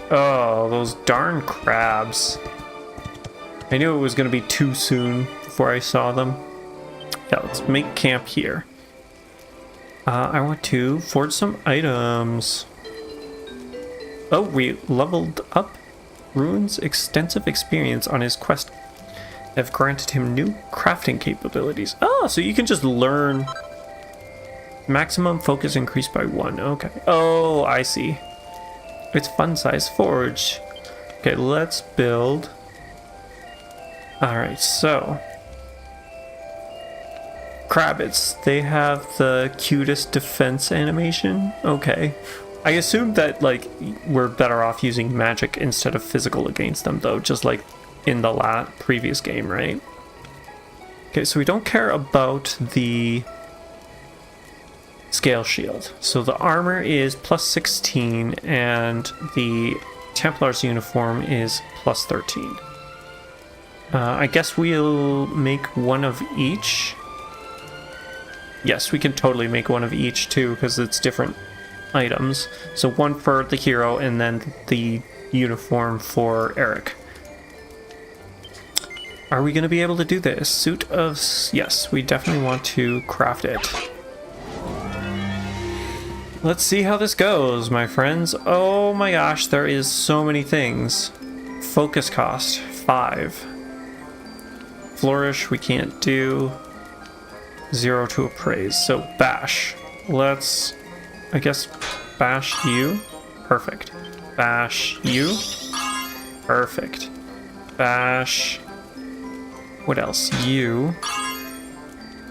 Oh, those darn crabs. I knew it was going to be too soon before I saw them. Yeah, let's make camp here. I want to forge some items. Oh, we leveled up. Ruin's extensive experience on his quest have granted him new crafting capabilities. Oh, so you can just learn. Maximum focus increased by 1. Okay. Oh, I see. It's fun-size forge. Okay, let's build. Alright, so. Krabbits, they have the cutest defense animation. Okay. I assumed that, like, we're better off using magic instead of physical against them, though, just like in the previous game, right? Okay, so we don't care about the scale shield. So the armor is plus 16, and the Templar's uniform is plus 13. I guess we'll make one of each. Yes, we can totally make one of each, too, because it's different items. So one for the hero and then the uniform for Eric. Are we going to be able to do this? Suit of... Yes, we definitely want to craft it. Let's see how this goes, my friends. Oh my gosh, there is so many things. Focus cost, 5. Flourish, we can't do. 0 to appraise. So, bash. Let's... I guess bash you. Perfect. Bash you. Perfect. Bash. What else? You.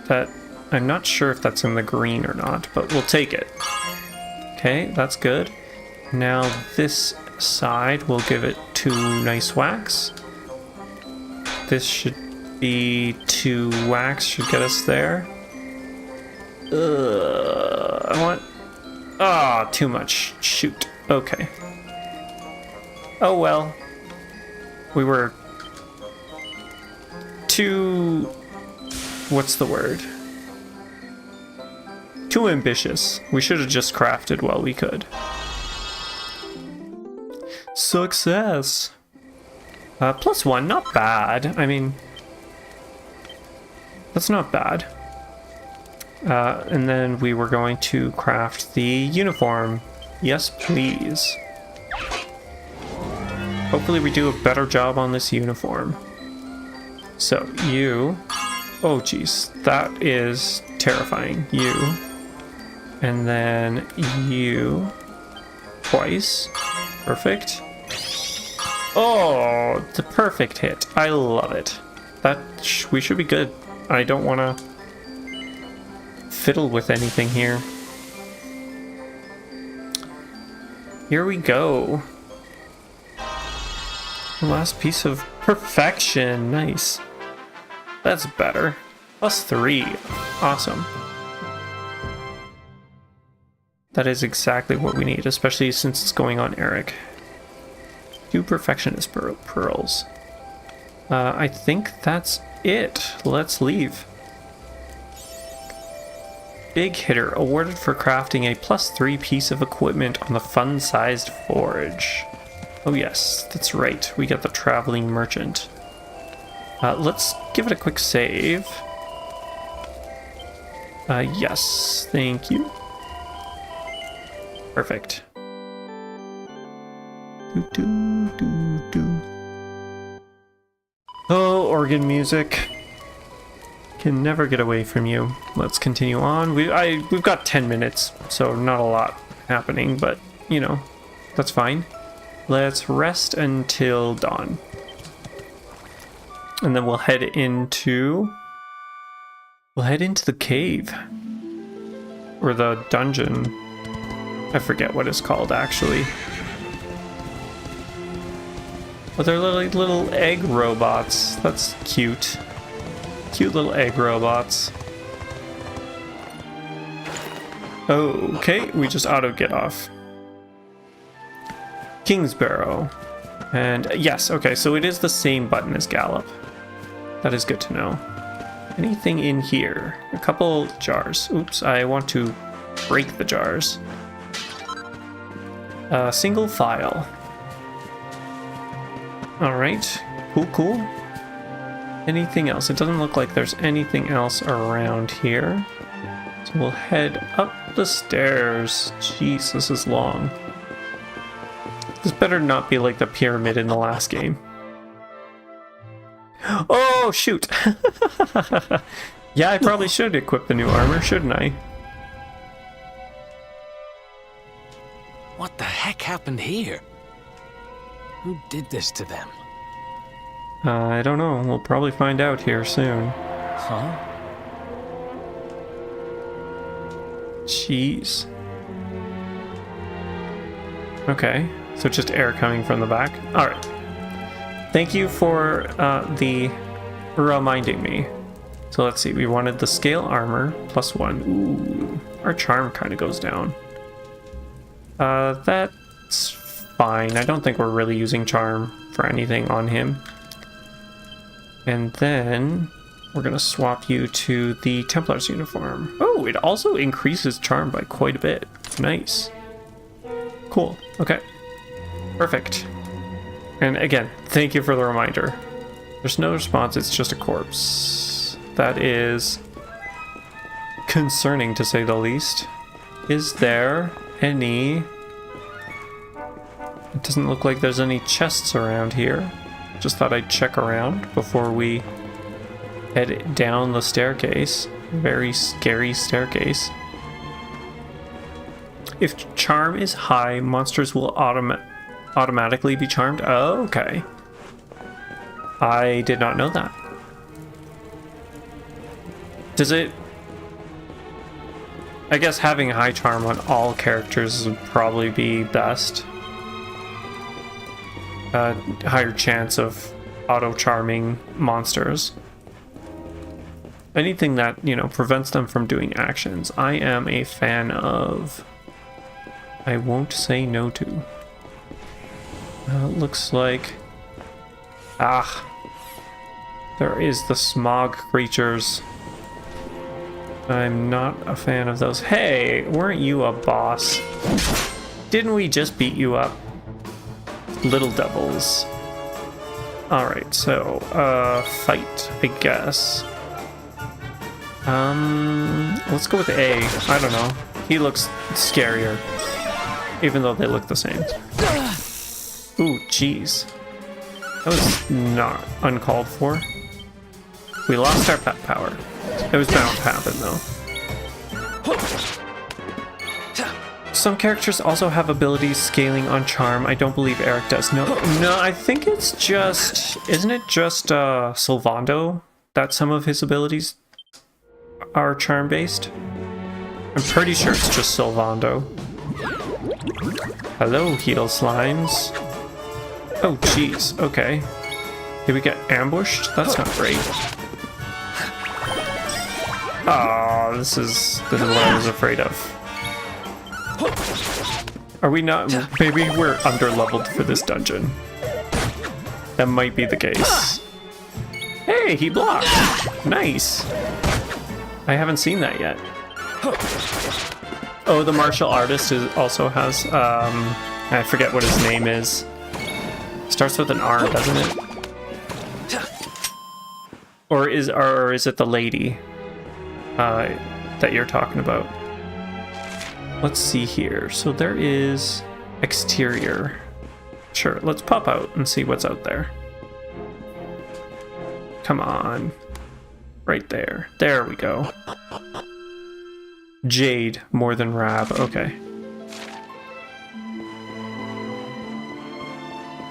That, I'm not sure if that's in the green or not, but we'll take it. Okay, that's good. Now this side, we'll give it 2 nice whacks. This should be 2 whacks, should get us there. I want... Ah, too much. Shoot. Okay. Oh well. We were too... What's the word? Too ambitious. We should have just crafted while we could. Success! +1, not bad. I mean... That's not bad. And then we were going to craft the uniform. Yes, please. Hopefully we do a better job on this uniform. So, you... Oh, jeez. That is terrifying. You. And then you. Twice. Perfect. Oh, the perfect hit. I love it. We should be good. I don't want to fiddle with anything here. Here we go. Last piece of perfection. Nice. That's better. +3. Awesome. That is exactly what we need, especially since it's going on Eric. 2 perfectionist pearls. I think that's it. Let's leave. Big hitter, awarded for crafting a +3 piece of equipment on the fun-sized forge. Oh yes, that's right. We got the traveling merchant. Let's give it a quick save. Yes, thank you. Perfect. Oh, organ music. Can never get away from you. Let's continue on. We've got 10 minutes, so not a lot happening, but, you know, that's fine. Let's rest until dawn. And then we'll head into the cave. Or the dungeon. I forget what it's called, actually. Oh, they're little egg robots. That's cute. Cute little egg robots. Okay, we just auto get off. Kingsbarrow. And yes, okay, so it is the same button as Gallop. That is good to know. Anything in here? A couple jars. Oops, I want to break the jars. Single file. Alright, cool. Anything else? It doesn't look like there's anything else around here. So we'll head up the stairs. Jeez, this is long. This better not be like the pyramid in the last game. Oh, shoot! Yeah, I probably should equip the new armor, shouldn't I? What the heck happened here? Who did this to them? I don't know. We'll probably find out here soon. Huh? Jeez. Okay, so just air coming from the back. Alright. Thank you for the reminding me. So let's see, we wanted the scale armor +1. Ooh, our charm kind of goes down. That's fine. I don't think we're really using charm for anything on him. And then we're going to swap you to the Templar's uniform. Oh, it also increases charm by quite a bit. Nice. Cool. Okay. Perfect. And again, thank you for the reminder. There's no response, it's just a corpse. That is concerning, to say the least. Is there any... It doesn't look like there's any chests around here. Just thought I'd check around before we head down the staircase. Very scary staircase. If charm is high, monsters will automatically be charmed. Oh, okay. I did not know that. Does it... I guess having high charm on all characters would probably be best. Higher chance of auto-charming monsters. Anything that, you know, prevents them from doing actions, I am a fan of. I won't say no to. Looks like... there is the smog creatures. I'm not a fan of those. Hey, weren't you a boss? Didn't we just beat you up? Little devils. Alright, so, fight, I guess. Let's go with A. I don't know. He looks scarier. Even though they look the same. Ooh, jeez. That was not uncalled for. We lost our pet power. It was bound to happen, though. Some characters also have abilities scaling on charm. I don't believe Eric does. No, I think it's just... Isn't it just Sylvando that some of his abilities are charm-based? I'm pretty sure it's just Sylvando. Hello, heel slimes. Oh, jeez. Okay. Did we get ambushed? That's not great. Oh, this is what I was afraid of. Are we not? Maybe we're under-leveled for this dungeon. That might be the case. Hey, he blocked. Nice. I haven't seen that yet. Oh, the martial artist also has, I forget what his name is. Starts with an R, doesn't it? Or is it the lady that you're talking about? Let's see here. So there is exterior. Sure, let's pop out and see what's out there. Come on. Right there. There we go. Jade more than Rab. Okay.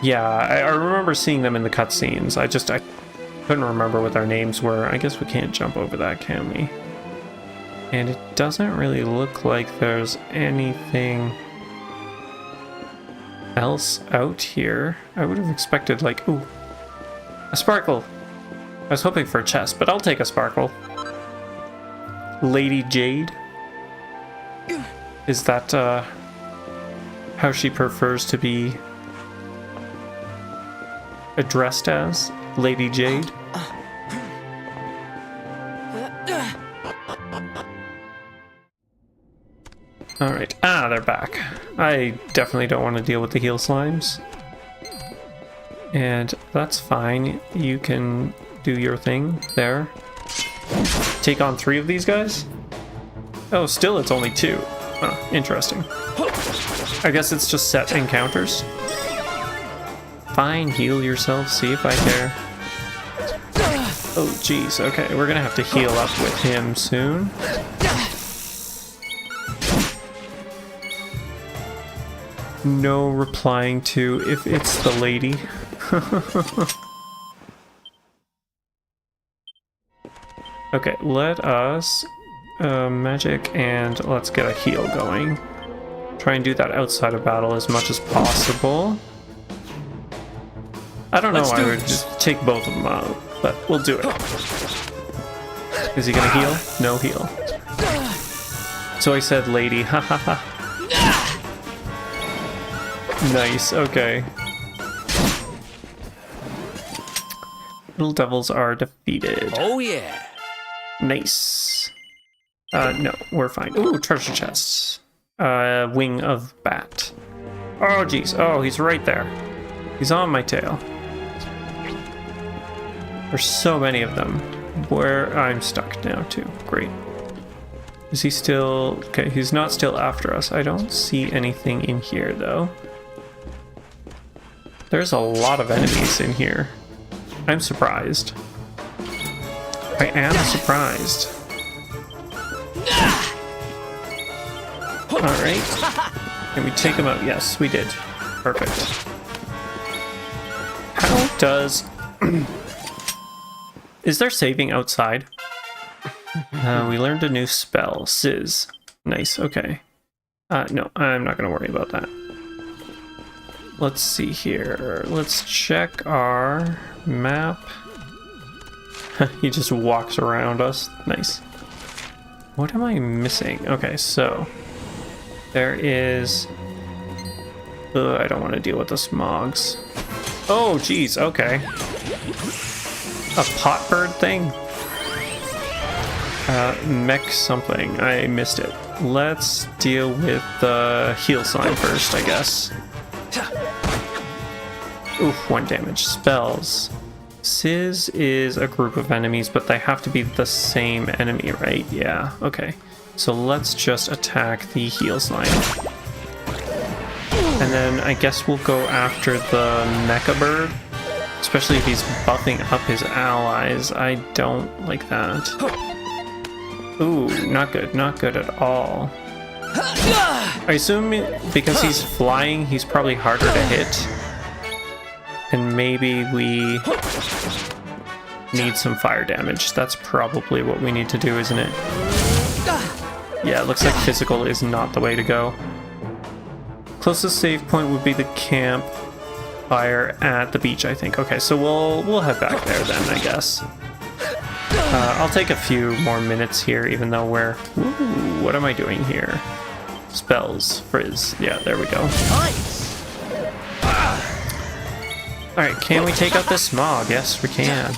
Yeah, I remember seeing them in the cutscenes. I couldn't remember what their names were. I guess we can't jump over that, can we? And it doesn't really look like there's anything else out here. I would have expected, like, ooh, a sparkle. I was hoping for a chest, but I'll take a sparkle. Lady Jade? Is that how she prefers to be addressed as? Lady Jade? Alright, they're back. I definitely don't want to deal with the heel slimes. And that's fine. You can do your thing there. Take on 3 of these guys? Oh, still it's only 2. Oh, interesting. I guess it's just set encounters. Fine, heal yourself, see if I care. Oh, jeez, okay, we're gonna have to heal up with him soon. No replying to if it's the lady. Okay, let us magic and let's get a heal going. Try and do that outside of battle as much as possible. I don't know why I would just take both of them out, but we'll do it. Is he gonna heal? No heal. So I said lady, hahaha. Nice, okay. Little devils are defeated. Oh yeah. Nice. No, we're fine. Ooh, treasure chests. Wing of bat. Oh, jeez. Oh, he's right there. He's on my tail. There's so many of them. Where I'm stuck now, too. Great. Is he still... Okay, he's not still after us. I don't see anything in here, though. There's a lot of enemies in here. I'm surprised. I am surprised. Alright. Can we take him out? Yes, we did. Perfect. How does... Is there saving outside? We learned a new spell. Sizz. Nice, okay. No, I'm not going to worry about that. Let's see here. Let's check our map. He just walks around us. Nice. What am I missing? Okay, so there is... I don't want to deal with the smogs. Oh, geez, okay. A pot bird thing? Mech something. I missed it. Let's deal with the heal slime first, I guess. Oof, 1 damage. Spells. Sizz is a group of enemies, but they have to be the same enemy, right? Yeah, okay. So let's just attack the heal slime. And then I guess we'll go after the mecha bird. Especially if he's buffing up his allies. I don't like that. Ooh, not good. Not good at all. I assume because he's flying, he's probably harder to hit. And maybe we need some fire damage. That's probably what we need to do, isn't it? Yeah, it looks like physical is not the way to go. Closest save point would be the campfire at the beach, I think. Okay, so we'll head back there then, I guess. I'll take a few more minutes here, even though we're... Ooh, what am I doing here? Spells. Frizz. Yeah, there we go. Alright, can we take out this smog? Yes, we can.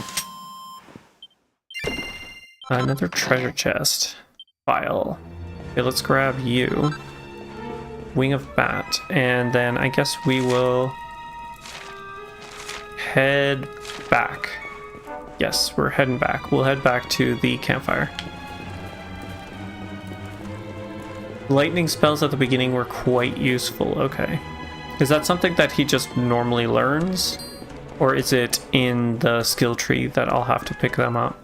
Another treasure chest. File. Okay, let's grab you. Wing of bat. And then I guess we will head back. Yes, we're heading back. We'll head back to the campfire. Lightning spells at the beginning were quite useful. Okay. Is that something that he just normally learns? Or is it in the skill tree that I'll have to pick them up?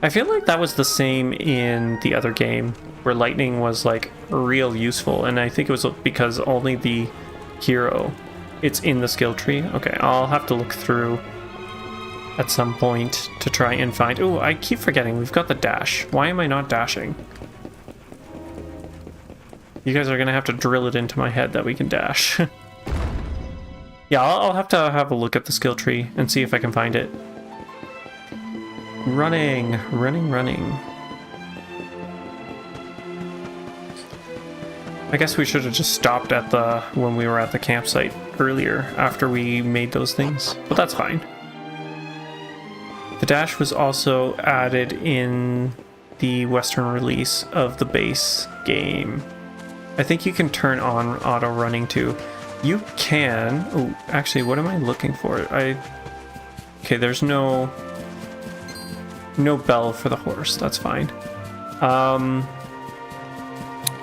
I feel like that was the same in the other game, where lightning was like real useful, and I think it was because only the hero, it's in the skill tree. Okay, I'll have to look through at some point to try and find... Oh, I keep forgetting, we've got the dash. Why am I not dashing? You guys are gonna have to drill it into my head that we can dash. Yeah, I'll have to have a look at the skill tree and see if I can find it. Running. I guess we should have just stopped at when we were at the campsite earlier after we made those things, but that's fine. The dash was also added in the Western release of the base game. I think you can turn on auto running too. You can... Oh, actually, what am I looking for? Okay, there's no bell for the horse. That's fine.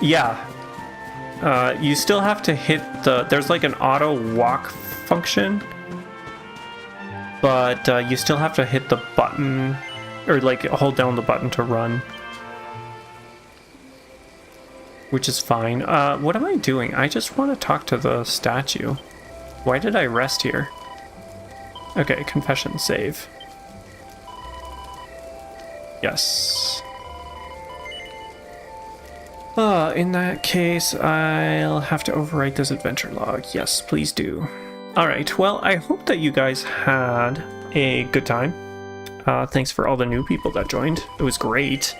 Yeah. You still have to hit the... There's like an auto walk function. But you still have to hit the button, or like hold down the button to run. Which is fine. What am I doing? I just want to talk to the statue. Why did I rest here? Okay, confession save. Yes. In that case, I'll have to overwrite this adventure log. Yes, please do. Alright, well, I hope that you guys had a good time. Thanks for all the new people that joined. It was great.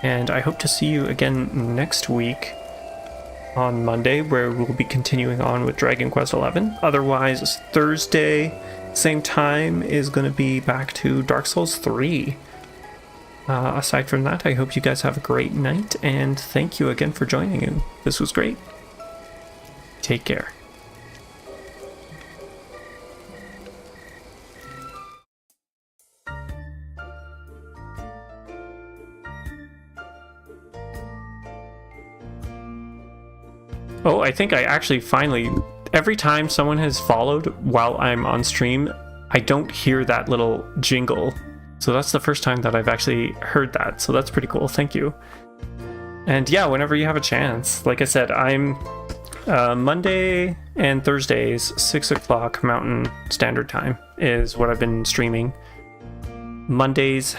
And I hope to see you again next week on Monday, where we'll be continuing on with Dragon Quest XI. Otherwise, Thursday, same time, is going to be back to Dark Souls 3. Aside from that, I hope you guys have a great night, and thank you again for joining. This was great. Take care. Oh, I think I actually finally... Every time someone has followed while I'm on stream, I don't hear that little jingle. So that's the first time that I've actually heard that. So that's pretty cool. Thank you. And yeah, whenever you have a chance. Like I said, I'm Monday and Thursdays, 6 o'clock Mountain Standard Time is what I've been streaming. Mondays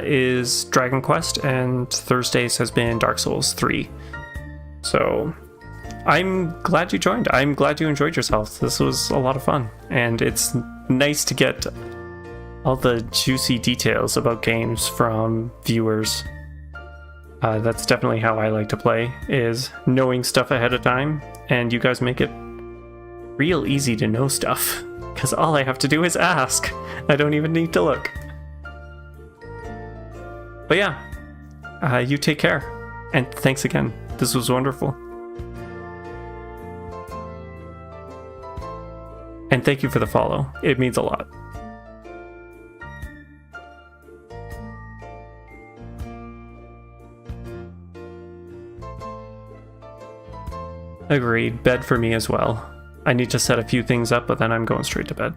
is Dragon Quest, and Thursdays has been Dark Souls 3. So... I'm glad you joined. I'm glad you enjoyed yourself. This was a lot of fun. And it's nice to get all the juicy details about games from viewers. That's definitely how I like to play, is knowing stuff ahead of time. And you guys make it real easy to know stuff. Because all I have to do is ask. I don't even need to look. But yeah, you take care. And thanks again. This was wonderful. And thank you for the follow. It means a lot. Agreed. Bed for me as well. I need to set a few things up, but then I'm going straight to bed.